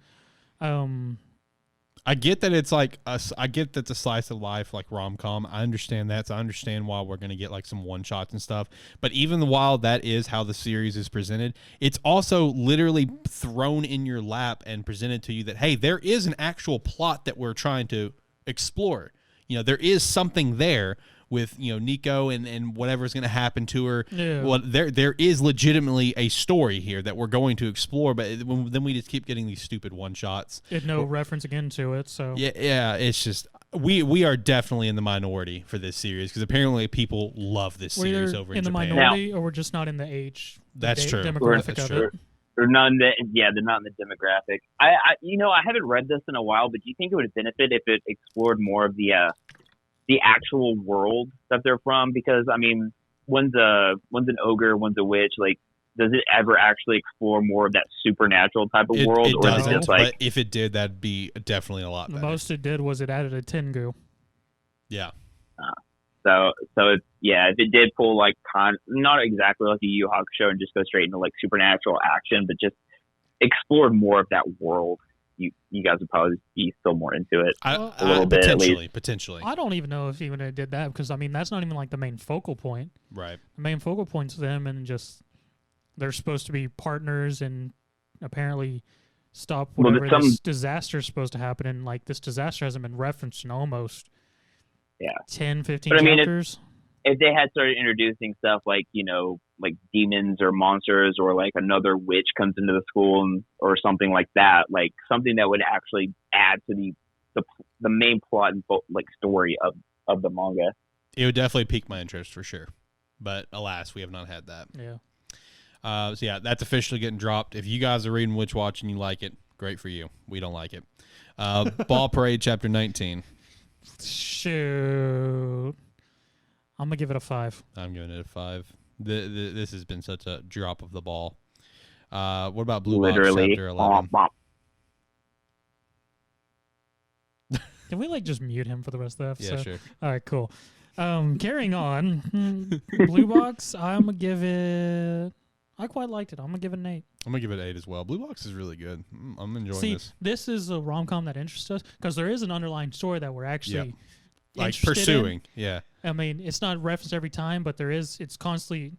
Speaker 1: I get that it's like I get that it's a slice of life like rom-com. I understand that. So I understand why we're going to get like some one-shots and stuff. But even while that is how the series is presented, it's also literally thrown in your lap and presented to you that, hey, there is an actual plot that we're trying to explore. There is something there with, Nico and whatever's going to happen to her.
Speaker 2: Yeah.
Speaker 1: Well, there is legitimately a story here that we're going to explore, but then we just keep getting these stupid one-shots.
Speaker 2: No reference again to it, so.
Speaker 1: Yeah, it's just, we are definitely in the minority for this series because apparently people love this series over in Japan.
Speaker 2: The minority, or we're just not in the age.
Speaker 1: That's true.
Speaker 2: Demographic
Speaker 1: That's
Speaker 2: of
Speaker 1: true.
Speaker 2: it.
Speaker 3: They're not in they're not in the demographic. I haven't read this in a while, but do you think it would benefit if it explored more of the actual world that they're from? Because I mean, one's an ogre, one's a witch. Like, does it ever actually explore more of that supernatural type of world,
Speaker 1: it
Speaker 3: or is
Speaker 1: doesn't,
Speaker 3: it just like?
Speaker 1: But if it did, that'd be definitely a lot better.
Speaker 2: The most it did was it added a Tengu.
Speaker 1: Yeah.
Speaker 3: So it's, if it did pull like not exactly like a Yu Yu Hakusho and just go straight into like supernatural action, but just explored more of that world, you guys would probably be still more into it.
Speaker 1: A
Speaker 3: little bit, at least.
Speaker 1: Potentially.
Speaker 2: I don't even know if even it did that because I mean that's not even like the main focal point.
Speaker 1: Right.
Speaker 2: The main focal point's them and just they're supposed to be partners and apparently stop whatever this disaster is supposed to happen, and like this disaster hasn't been referenced in almost 10, 15 chapters.
Speaker 3: If they had started introducing stuff like, like demons or monsters, or like another witch comes into the school or something like that, like something that would actually add to the main plot and like story of the manga,
Speaker 1: it would definitely pique my interest for sure. But alas, we have not had that.
Speaker 2: Yeah.
Speaker 1: So that's officially getting dropped. If you guys are reading Witch Watch and you like it, great for you. We don't like it. Ball Parade, chapter 19.
Speaker 2: Shoot. I'm going to give it a 5.
Speaker 1: I'm giving it a 5. This has been such a drop of the ball. What about Blue Box, chapter 11?
Speaker 2: Can we like just mute him for the rest of the episode?
Speaker 1: Yeah, sure.
Speaker 2: All right, cool. Carrying on, Blue Box. I'm gonna give it. I quite liked it. I'm gonna give it an 8.
Speaker 1: I'm gonna give it 8 as well. Blue Box is really good. I'm enjoying
Speaker 2: See,
Speaker 1: this.
Speaker 2: this is a rom-com that interests us because there is an underlying story that we're actually
Speaker 1: Like
Speaker 2: interested
Speaker 1: pursuing.
Speaker 2: in.
Speaker 1: Yeah.
Speaker 2: I mean, it's not referenced every time, but it's constantly.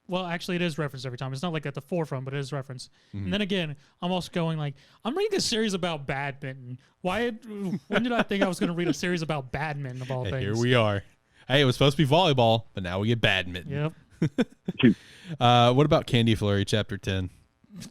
Speaker 2: Well, actually, it is referenced every time. It's not like at the forefront, but it is referenced.
Speaker 1: Mm-hmm.
Speaker 2: And then again, I'm also going like, I'm reading a series about badminton. When did I think I was going to read a series about badminton of all
Speaker 1: Hey,
Speaker 2: things?
Speaker 1: here we are. Hey, it was supposed to be volleyball, but now we get badminton.
Speaker 2: Yep.
Speaker 1: What about Candy Flurry Chapter 10?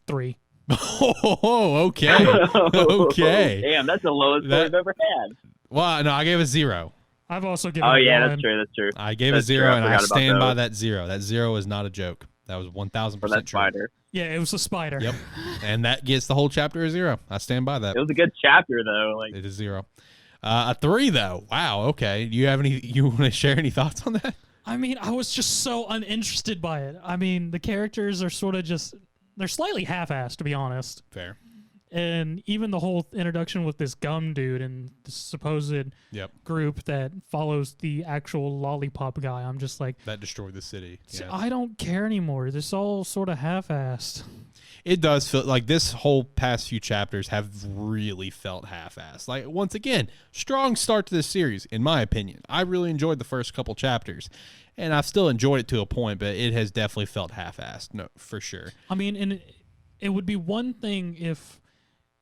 Speaker 2: 3.
Speaker 1: Oh, okay. Okay.
Speaker 3: Damn, that's the lowest score I've ever had.
Speaker 1: Well, no, I gave it 0.
Speaker 2: I've also given
Speaker 3: Oh
Speaker 2: it
Speaker 3: yeah,
Speaker 2: 1.
Speaker 3: that's true. That's true.
Speaker 1: I gave
Speaker 3: That's
Speaker 1: it 0,
Speaker 3: true. I
Speaker 1: and I
Speaker 3: forgot about
Speaker 1: stand by
Speaker 3: those.
Speaker 1: that 0. That 0 is not a joke. That was 1,000%
Speaker 3: For that
Speaker 1: true.
Speaker 3: spider.
Speaker 2: Yeah, it was a spider.
Speaker 1: Yep. And that gets the whole chapter a 0. I stand by that.
Speaker 3: It was a good chapter though. Like
Speaker 1: It is 0. A 3 though. Wow. Okay. Do you have any? You want to share any thoughts on that?
Speaker 2: I mean, I was just so uninterested by it. I mean, the characters are sort of they're slightly half-assed, to be honest.
Speaker 1: Fair.
Speaker 2: And even the whole introduction with this gum dude and the supposed
Speaker 1: Yep.
Speaker 2: group that follows the actual lollipop guy, I'm just like,
Speaker 1: That destroyed the city. Yeah.
Speaker 2: I don't care anymore. This all sort of half-assed.
Speaker 1: It does feel like this whole past few chapters have really felt half-assed. Like, once again, strong start to this series, in my opinion. I really enjoyed the first couple chapters, and I've still enjoyed it to a point, but it has definitely felt half-assed, no, for sure.
Speaker 2: I mean, and it would be one thing if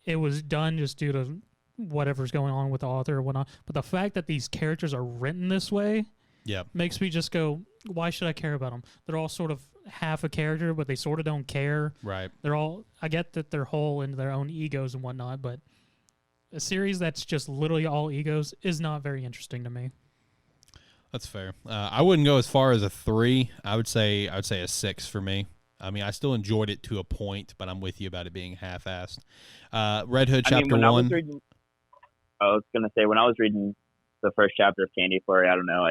Speaker 2: it was done just due to whatever's going on with the author or whatnot, but the fact that these characters are written this way
Speaker 1: Yep.
Speaker 2: makes me just go, why should I care about them? They're all sort of half a character, but they sort of don't care.
Speaker 1: Right.
Speaker 2: They're all, I get that they're whole into their own egos and whatnot, but a series that's just literally all egos is not very interesting to me.
Speaker 1: That's fair. I wouldn't go as far as a 3. I would say a 6 for me. I mean, I still enjoyed it to a point, but I'm with you about it being half-assed. Red Hood Chapter 1.
Speaker 3: I was gonna say when I was reading the first chapter of Candy Flurry, I don't know,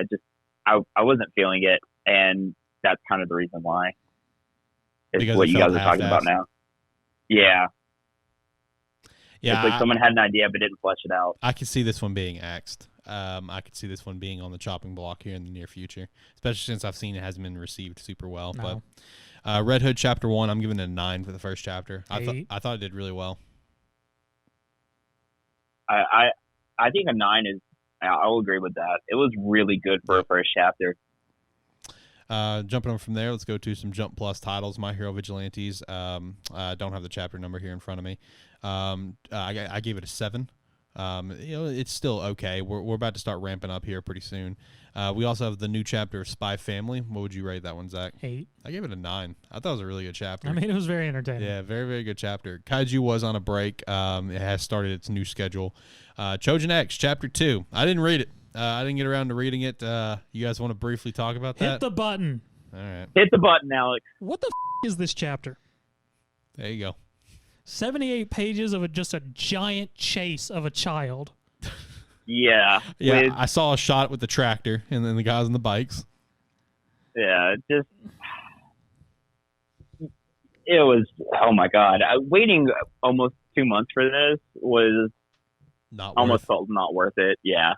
Speaker 3: I wasn't feeling it, and that's kind of the reason why. It's
Speaker 1: Because
Speaker 3: what
Speaker 1: it
Speaker 3: you
Speaker 1: felt
Speaker 3: guys are talking about
Speaker 1: half-assed.
Speaker 3: now. Yeah.
Speaker 1: Yeah,
Speaker 3: It's like someone had an idea but didn't flesh it out.
Speaker 1: I could see this one being axed. I could see this one being on the chopping block here in the near future, especially since I've seen it hasn't been received super well.
Speaker 2: No.
Speaker 1: But Red Hood Chapter 1, I'm giving it a 9 for the first chapter. I
Speaker 2: 8.
Speaker 1: thought it did really well.
Speaker 3: I think a 9 is. I'll agree with that. It was really good for a first chapter.
Speaker 1: Jumping on from there, let's go to some Jump Plus titles. My Hero Vigilantes. I don't have the chapter number here in front of me. I gave it a 7. It's still okay. We're about to start ramping up here pretty soon. We also have the new chapter of Spy Family. What would you rate that one, Zach?
Speaker 2: 8.
Speaker 1: I gave it a 9. I thought it was a really good chapter.
Speaker 2: I mean, it was very entertaining.
Speaker 1: Yeah, very, very good chapter. Kaiju was on a break. It has started its new schedule. Choujin X, Chapter 2. I didn't read it. I didn't get around to reading it. You guys want to briefly talk about that?
Speaker 2: Hit the button.
Speaker 1: All right.
Speaker 3: Hit the button, Alex.
Speaker 2: What the is this chapter?
Speaker 1: There you go.
Speaker 2: 78 pages of just a giant chase of a child.
Speaker 3: Yeah.
Speaker 1: Yeah,
Speaker 3: With-
Speaker 1: I saw a shot with the tractor and then the guys on the bikes.
Speaker 3: Yeah, just it was. Oh my god! Waiting almost 2 months for this was
Speaker 1: Not
Speaker 3: almost
Speaker 1: worth.
Speaker 3: felt not worth it. Yeah.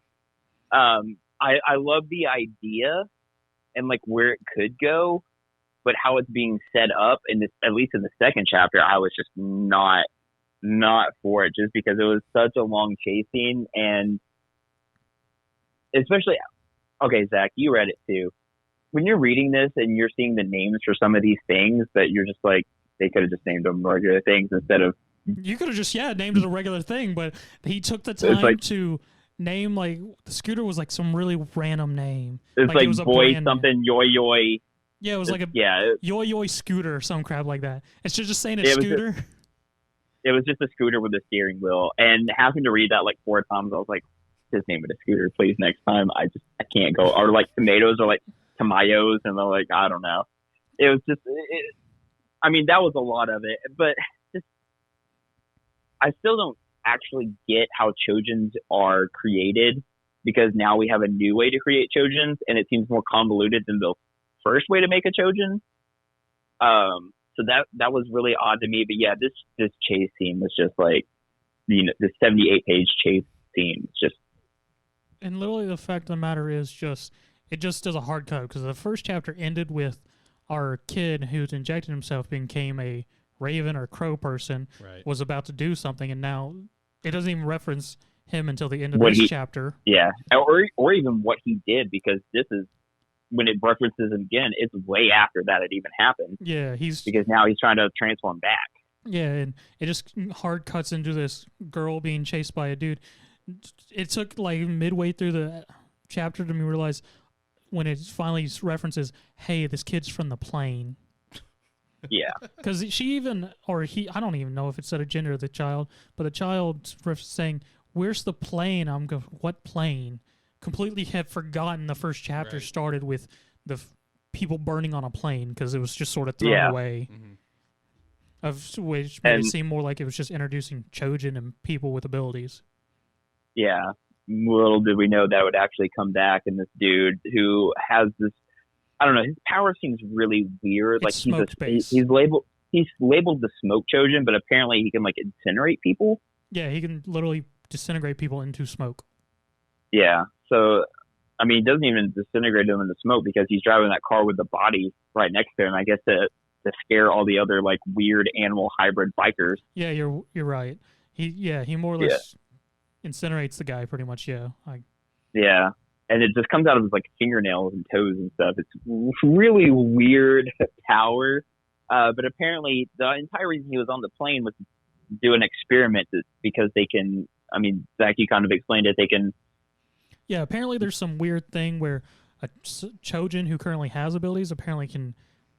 Speaker 3: I love the idea and like where it could go, but how it's being set up in this, at least in the second chapter, I was just not for it, just because it was such a long chase scene, and especially, okay, Zach, you read it too. When you're reading this and you're seeing the names for some of these things that you're just like, they could have just named them regular things instead of.
Speaker 2: You could have just named it a regular thing, but he took the
Speaker 3: It's
Speaker 2: time
Speaker 3: like-
Speaker 2: to name, like, the scooter was like some really random name.
Speaker 3: It's
Speaker 2: it
Speaker 3: like
Speaker 2: was a
Speaker 3: boy
Speaker 2: brand name.
Speaker 3: something yoy yoy.
Speaker 2: Yeah, it was like a
Speaker 3: Yeah,
Speaker 2: yoy yoy scooter or some crap like that. It's just saying a
Speaker 3: Yeah, it was
Speaker 2: scooter.
Speaker 3: it was just a scooter with a steering wheel, and having to read that like 4 times, I was like, just name it a scooter, please. Next time, I can't go. Or like tomatoes, or like tomayos, and they're like, I don't know. It was just, I mean, that was a lot of it, but just, I still don't actually get how Choujins are created, because now we have a new way to create Choujins, and it seems more convoluted than the first way to make a Choujin. So that was really odd to me. But yeah, this chase scene was just like, the 78-page chase scene was just
Speaker 2: And literally, the fact of the matter is it just does a hard cut because the first chapter ended with our kid who's injected himself became a raven or crow person,
Speaker 1: Right.
Speaker 2: was about to do something, and now it doesn't even reference him until the end of
Speaker 3: What
Speaker 2: this
Speaker 3: he-
Speaker 2: chapter.
Speaker 3: Yeah, or even what he did, because this is when it references him again. It's way after that it even happened.
Speaker 2: Yeah,
Speaker 3: because now he's trying to transform back.
Speaker 2: Yeah, and it just hard cuts into this girl being chased by a dude. It took like midway through the chapter to me realize when it finally references, "Hey, this kid's from the plane."
Speaker 3: Yeah,
Speaker 2: Because she even, or he, I don't even know if it said a gender of the child, but the child saying, "Where's the plane?" I'm going, "What plane?" Completely had forgotten the first chapter
Speaker 1: Right.
Speaker 2: started with the people burning on a plane because it was just sort of thrown
Speaker 3: Yeah.
Speaker 2: away.
Speaker 1: Mhm.
Speaker 2: Of which made it
Speaker 3: And-
Speaker 2: seem more like it was just introducing Choujin and people with abilities.
Speaker 3: yeah. Little did we know that would actually come back, and this dude who has this, I don't know, his power seems really weird.
Speaker 2: It's
Speaker 3: Like
Speaker 2: smoke based.
Speaker 3: he's labeled the smoke Choujin, but apparently he can like incinerate people.
Speaker 2: Yeah, he can literally disintegrate people into smoke.
Speaker 3: Yeah. So, I mean, he doesn't even disintegrate them into smoke because he's driving that car with the body right next to him. I guess to scare all the other like weird animal hybrid bikers.
Speaker 2: Yeah, you're right. He more or less incinerates the guy pretty much. Yeah,
Speaker 3: Yeah. And it just comes out of his like fingernails and toes and stuff. It's really weird power. But apparently the entire reason he was on the plane was to do an experiment because they can, I mean, Zach, you kind of explained it. They can,
Speaker 2: yeah. Apparently, there's some weird thing where a Choujin who currently has abilities apparently can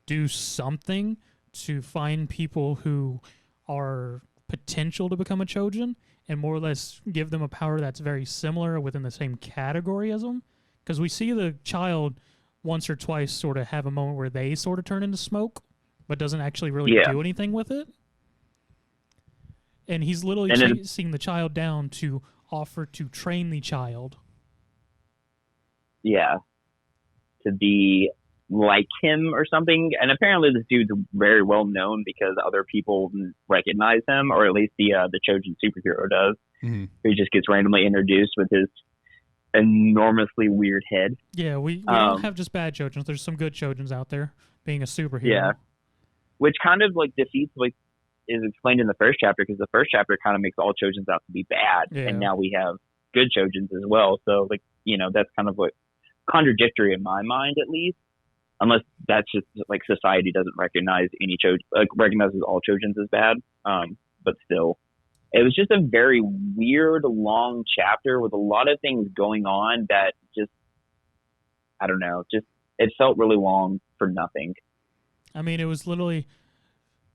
Speaker 2: do something to find people who are potential to become a Choujin and more or less give them a power that's very similar within the same category as them. Because we see the child once or twice sort of have a moment where they sort of turn into smoke, but doesn't actually really
Speaker 3: Yeah.
Speaker 2: do anything with it. And he's literally
Speaker 3: And then-
Speaker 2: chasing the child down to offer to train the child.
Speaker 3: yeah, to be like him or something. And apparently this dude's very well known because other people recognize him, or at least the Choujin superhero does.
Speaker 1: Mhm.
Speaker 3: Who just gets randomly introduced with his enormously weird head.
Speaker 2: Yeah, we don't have just bad Choujins. There's some good Choujins out there being a superhero.
Speaker 3: Yeah. Which kind of like defeats like is explained in the first chapter, because the first chapter kind of makes all Choujins out to be bad,
Speaker 2: Yeah.
Speaker 3: and now we have good Choujins as well. So like, you know, that's kind of like contradictory in my mind, at least, unless that's just like society doesn't recognize any recognizes all Choujins as bad. But still, it was just a very weird long chapter with a lot of things going on that just, I don't know, just it felt really long for nothing.
Speaker 2: I mean, it was literally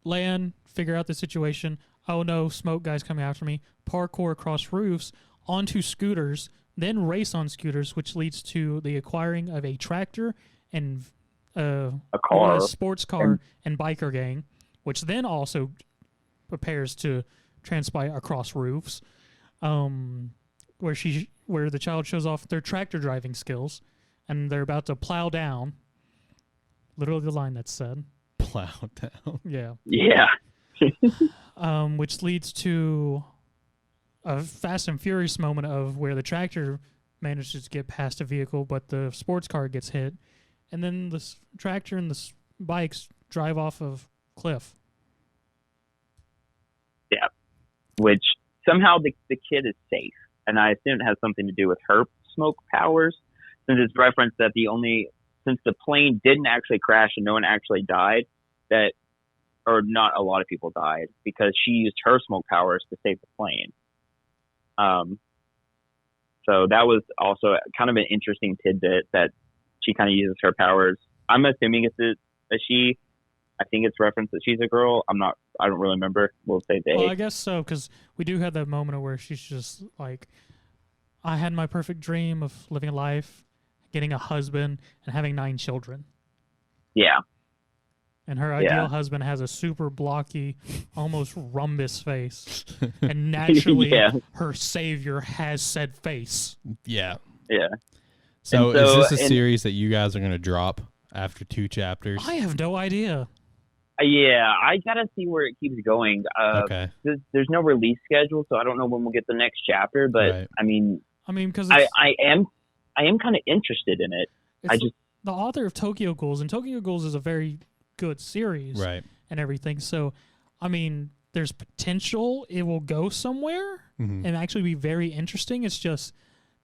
Speaker 2: land, figure out the situation. Oh no, smoke guys coming after me. Parkour across roofs, onto scooters, then race on scooters, which leads to the acquiring of a tractor and
Speaker 3: A car.
Speaker 2: a sports car and biker gang, which then also prepares to transpire across roofs, where the child shows off their tractor driving skills, and they're about to plow down. Literally the line that's said.
Speaker 1: Plow down.
Speaker 2: Yeah.
Speaker 3: Yeah.
Speaker 2: Which leads to a Fast and Furious moment of where the tractor manages to get past a vehicle, but the sports car gets hit, and then the tractor and the bikes drive off of cliff.
Speaker 3: Yeah. Which somehow the kid is safe, and I assume it has something to do with her smoke powers, since it's referenced that since the plane didn't actually crash and no one actually died, or not a lot of people died, because she used her smoke powers to save the plane. So that was also kind of an interesting tidbit that she kind of uses her powers. I'm assuming it's a she. I think it's referenced that she's a girl. I don't really remember. We'll say they.
Speaker 2: Well, I guess so, because we do have that moment where she's just like, I had my perfect dream of living a life, getting a husband, and having 9 children.
Speaker 3: Yeah.
Speaker 2: And her ideal husband has a super blocky, almost rhombus face. And naturally,
Speaker 3: Yeah.
Speaker 2: her savior has said face.
Speaker 1: Yeah.
Speaker 3: Yeah.
Speaker 1: So,
Speaker 3: And
Speaker 1: is
Speaker 3: so-
Speaker 1: this a
Speaker 3: and-
Speaker 1: series that you guys are going to drop after 2 chapters?
Speaker 2: I have no idea.
Speaker 3: Yeah, I gotta see where it keeps going.
Speaker 1: Okay.
Speaker 3: There's no release schedule, so I don't know when we'll get the next chapter. But
Speaker 1: Right.
Speaker 3: I mean,
Speaker 2: I mean, because
Speaker 3: I am kind of interested in it.
Speaker 2: The author of Tokyo Ghouls, and Tokyo Ghouls is a very good series,
Speaker 1: Right.
Speaker 2: and everything. So, I mean, there's potential it will go somewhere
Speaker 1: Mm-hmm.
Speaker 2: and actually be very interesting. It's just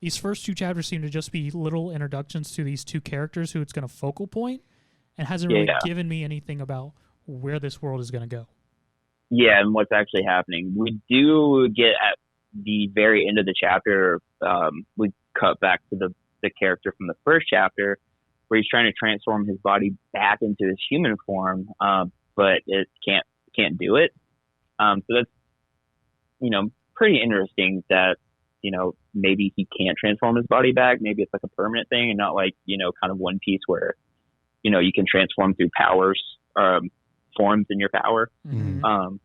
Speaker 2: these first 2 chapters seem to just be little introductions to these 2 characters who it's going to focal point, and hasn't really given me anything about where this world is going to go.
Speaker 3: Yeah, and what's actually happening. We do get at the very end of the chapter, we cut back to the character from the first chapter, where he's trying to transform his body back into his human form, but it can't do it. So that's, pretty interesting that, maybe he can't transform his body back. Maybe it's like a permanent thing and not like, kind of One Piece where, you can transform through powers, forms in your power.
Speaker 2: Mm-hmm.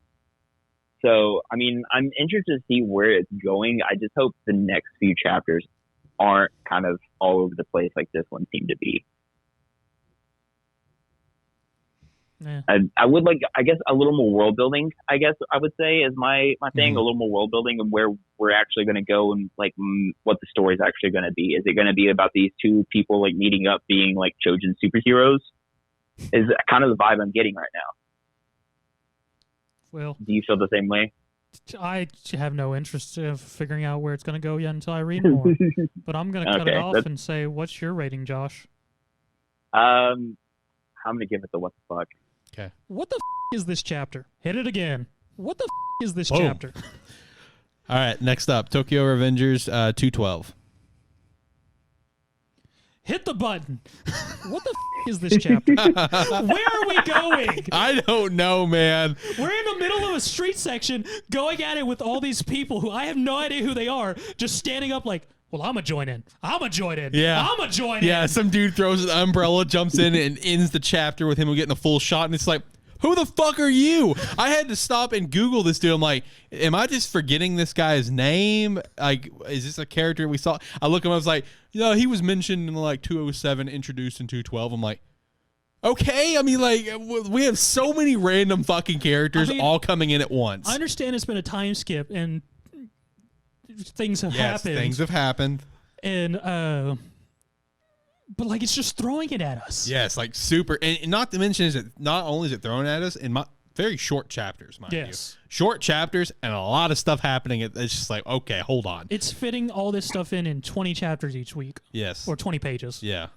Speaker 3: So, I mean, I'm interested to see where it's going. I just hope the next few chapters aren't kind of all over the place like this one seemed to be.
Speaker 2: Yeah.
Speaker 3: I would like, I guess, a little more world building, I guess I would say is my thing, a little more world building and where we're actually going to go and like what the story is actually going to be. Is it going to be about these 2 people like meeting up being like Choujin superheroes? Is kind of the vibe I'm getting right now.
Speaker 2: Well,
Speaker 3: do you feel the same way?
Speaker 2: I have no interest in figuring out where it's going to go yet until I read more. But I'm going to cut it off and say, what's your rating, Josh?
Speaker 3: I'm going to give it the what the fuck.
Speaker 1: Okay.
Speaker 2: What the is this chapter? Hit it again. What the is this chapter?
Speaker 1: All right, next up, Tokyo Revengers 212.
Speaker 2: Hit the button. What the is this chapter? Where are we going?
Speaker 1: I don't know, man.
Speaker 2: We're in the middle of a street section going at it with all these people who I have no idea who they are, just standing up like, well, I'm going to join in. I'm going to join in.
Speaker 1: Yeah.
Speaker 2: I'm going to join in.
Speaker 1: Yeah, some dude throws an umbrella, jumps in, and ends the chapter with him getting a full shot, and it's like, who the fuck are you? I had to stop and Google this dude. I'm like, am I just forgetting this guy's name? Like, is this a character we saw? I look him, I was like, he was mentioned in like 207, introduced in 212. I'm like, okay. I mean, like, we have so many random fucking characters all coming in at once.
Speaker 2: I understand it's been a time skip and things have happened.
Speaker 1: Things have happened.
Speaker 2: And, but like, it's just throwing it at us.
Speaker 1: Yes, like super. And not to mention, not only is it thrown at us in very short chapters, mind you. Short chapters and a lot of stuff happening. It's just like, okay, hold on.
Speaker 2: It's fitting all this stuff in 20 chapters each week.
Speaker 1: Yes.
Speaker 2: Or 20 pages.
Speaker 1: Yeah.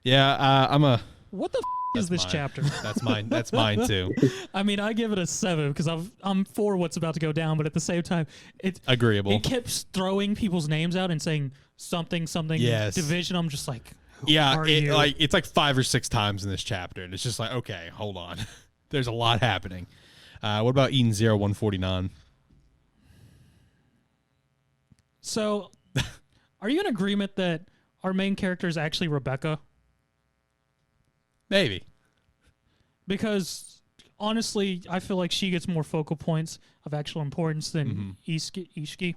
Speaker 1: Yeah,
Speaker 2: what the is this chapter?
Speaker 1: That's mine. That's mine too.
Speaker 2: I mean, I give it a 7 because I'm for what's about to go down, but at the same time, it's
Speaker 1: agreeable.
Speaker 2: It kept throwing people's names out and saying something division. I'm just like,
Speaker 1: it's like 5 or 6 times in this chapter, and it's just like, okay, hold on. There's a lot happening. What about Eden 0149?
Speaker 2: So, are you in agreement that our main character is actually Rebecca?
Speaker 1: Maybe.
Speaker 2: Because honestly, I feel like she gets more focal points of actual importance than Shiki.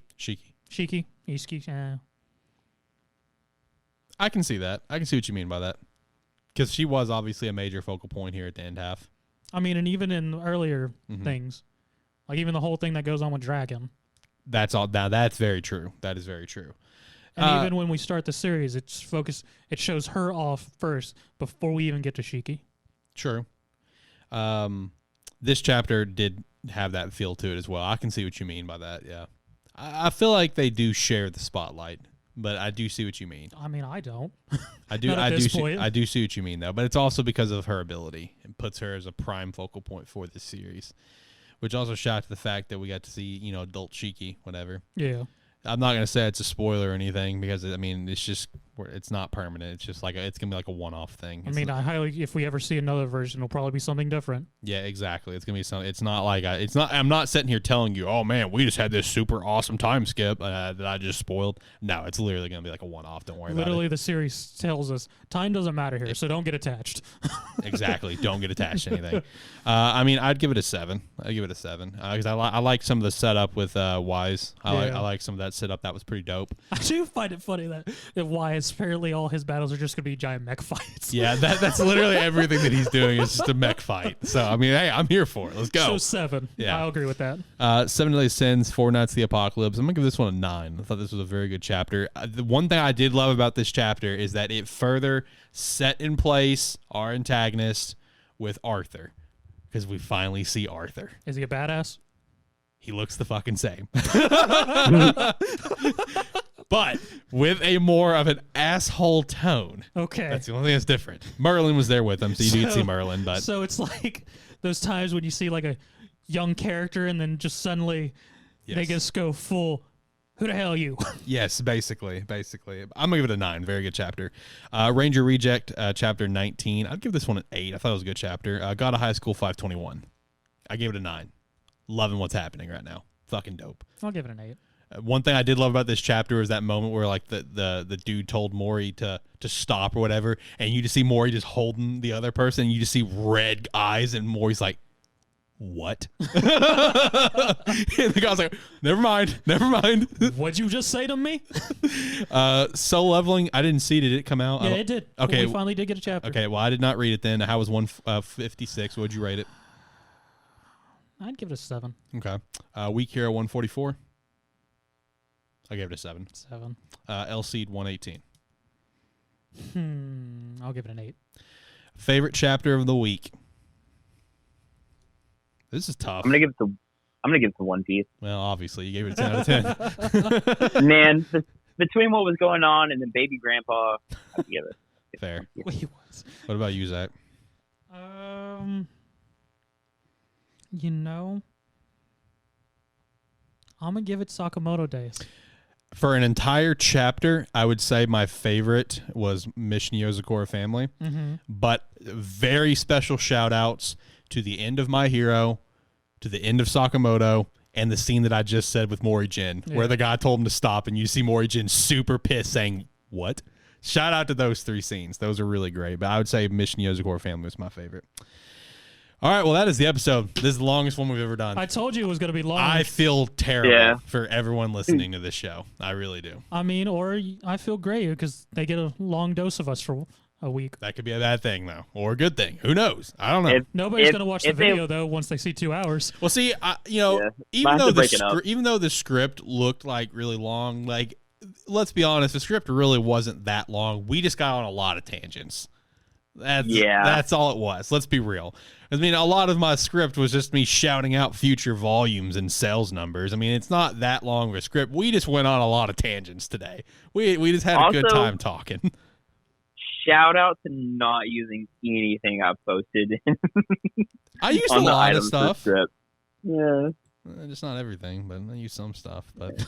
Speaker 1: I can see that. I can see what you mean by that. Because she was obviously a major focal point here at the end half.
Speaker 2: I mean, and even in earlier things, like even the whole thing that goes on with Dragon.
Speaker 1: That's all. Now that's very true. That is very true.
Speaker 2: And even when we start the series, it shows her off first before we even get to Shiki.
Speaker 1: True. This chapter did have that feel to it as well. I can see what you mean by that. Yeah, I feel like they do share the spotlight, but I do see what you mean.
Speaker 2: I mean, I don't.
Speaker 1: I do. I do see what you mean though. But it's also because of her ability. It puts her as a prime focal point for this series, which also shout to the fact that we got to see adult Shiki, whatever.
Speaker 2: Yeah.
Speaker 1: I'm not gonna say it's a spoiler or anything because it's not permanent. It's just it's gonna be like a one-off thing.
Speaker 2: If we ever see another version, it'll probably be something different.
Speaker 1: Yeah, exactly. It's gonna be something. It's not like I'm not sitting here telling you, oh man, we just had this super awesome time skip that I just spoiled. No, it's literally gonna be like a one-off. Don't worry about it.
Speaker 2: Literally, the series tells us time doesn't matter here, so don't get attached.
Speaker 1: Exactly. Don't get attached to anything. I'd give it a 7. I'd give it a 7 because I like some of the setup with Wise. I like some of that setup. That was pretty dope.
Speaker 2: I do find it funny that Wise because apparently all his battles are just going to be giant mech fights.
Speaker 1: Yeah, that's literally everything that he's doing is just a mech fight. So, I mean, hey, I'm here for it. Let's go.
Speaker 2: So 7.
Speaker 1: Yeah.
Speaker 2: I'll agree with that.
Speaker 1: 7 Deadly Sins, Four Nights of the Apocalypse. I'm going to give this one a 9. I thought this was a very good chapter. The one thing I did love about this chapter is that it further set in place our antagonist with Arthur, because we finally see Arthur.
Speaker 2: Is he a badass?
Speaker 1: He looks the fucking same. But with a more of an asshole tone.
Speaker 2: Okay.
Speaker 1: That's the only thing that's different. Merlin was there with him, so you did see Merlin. But
Speaker 2: so it's like those times when you see like a young character and then just suddenly they just go full, who the hell are you?
Speaker 1: Yes, basically. I'm going to give it a 9. Very good chapter. Ranger Reject, chapter 19. I'd give this one an 8. I thought it was a good chapter. God of High School 521. I gave it a 9. Loving what's happening right now. Fucking dope.
Speaker 2: I'll give it an 8.
Speaker 1: One thing I did love about this chapter was that moment where like the dude told Mori to stop or whatever, and you just see Mori just holding the other person, and you just see red eyes, and Mori's like, what? And the guy's like, never mind.
Speaker 2: What'd you just say to me?
Speaker 1: Soul Leveling, I didn't see. Did it come out?
Speaker 2: Yeah, it did.
Speaker 1: Okay.
Speaker 2: We finally did get a chapter.
Speaker 1: Okay, well, I did not read it then. How was 156? What'd you rate it?
Speaker 2: I'd give it a 7.
Speaker 1: Okay. Weak Hero 144. I gave it a 7.
Speaker 2: 7.
Speaker 1: L-Seed 118.
Speaker 2: I'll give it an 8.
Speaker 1: Favorite chapter of the week. This is tough.
Speaker 3: I'm gonna give it to One Piece.
Speaker 1: Well, obviously, you gave it a 10 out of 10.
Speaker 3: Man, between what was going on and then Baby Grandpa, I give it.
Speaker 1: Fair.
Speaker 2: He was.
Speaker 1: What about you, Zach?
Speaker 2: You know, I'm gonna give it Sakamoto Days.
Speaker 1: For an entire chapter, I would say my favorite was Mission Yozakura Family.
Speaker 2: Mm-hmm.
Speaker 1: But very special shout-outs to the end of My Hero, to the end of Sakamoto, and the scene that I just said with Morihjin, where the guy told him to stop, and you see Morihjin super pissed saying, what? Shout out to those 3 scenes. Those are really great. But I would say Mission Yozakura Family was my favorite. All right, well, that is the episode. This is the longest one we've ever done.
Speaker 2: I told you it was going to be long.
Speaker 1: I feel terrible for everyone listening to this show. I really do.
Speaker 2: I mean, or I feel great because they get a long dose of us for a week.
Speaker 1: That could be a bad thing, though, or a good thing. Who knows? I don't know.
Speaker 2: Nobody's going to watch the video, though, once they see 2 hours.
Speaker 1: Well, see, even though the script looked like really long, like, let's be honest, the script really wasn't that long. We just got on a lot of tangents. That's all it was. Let's be real. I mean, a lot of my script was just me shouting out future volumes and sales numbers. I mean, it's not that long of a script. We just went on a lot of tangents today. We just had a good time talking.
Speaker 3: Shout out to not using anything I've posted.
Speaker 1: I used a lot of stuff.
Speaker 3: Yeah.
Speaker 1: Just not everything, but I use some stuff. But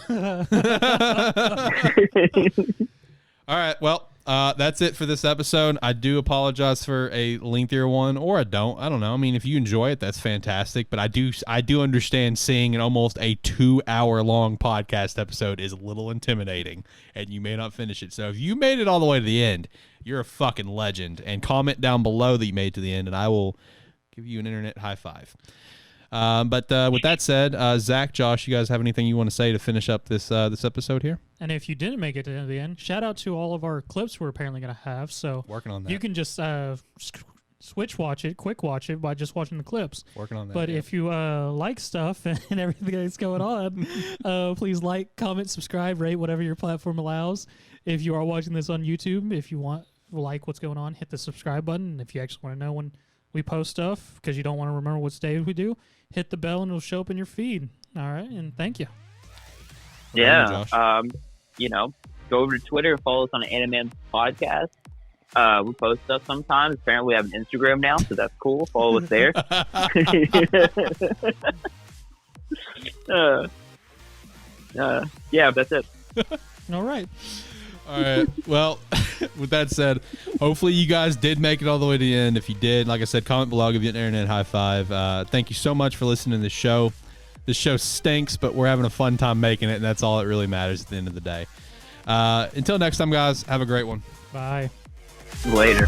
Speaker 1: all right, well, that's it for this episode. I do apologize for a lengthier one, or I don't know. I mean, if you enjoy it, that's fantastic. But I do understand seeing an almost a 2-hour long podcast episode is a little intimidating, and you may not finish it. So if you made it all the way to the end, you're a fucking legend. And comment down below that you made it to the end, and I will give you an internet high five. But with that said, Zach, Josh, you guys have anything you want to say to finish up this episode here?
Speaker 2: And if you didn't make it to the end, shout out to all of our clips we're apparently going to have. So
Speaker 1: working on that.
Speaker 2: You can just quick watch it by just watching the clips.
Speaker 1: Working on that.
Speaker 2: But if you like stuff and everything that's going on, please like, comment, subscribe, rate, whatever your platform allows. If you are watching this on YouTube, if you like what's going on, hit the subscribe button. And if you actually want to know when we post stuff because you don't want to remember what day we do, hit the bell and it'll show up in your feed. All right, and thank you.
Speaker 3: Yeah, go over to Twitter, follow us on the AniMan podcast. We post stuff sometimes. Apparently, we have an Instagram now, so that's cool. Follow us there. Yeah, that's it.
Speaker 2: All right.
Speaker 1: All right. Well, with that said, hopefully you guys did make it all the way to the end. If you did, like I said, comment below. I'll give you an internet high five. Thank you so much for listening to this show. This show stinks, but we're having a fun time making it, and that's all that really matters at the end of the day. Until next time, guys, have a great one.
Speaker 2: Bye.
Speaker 3: Later.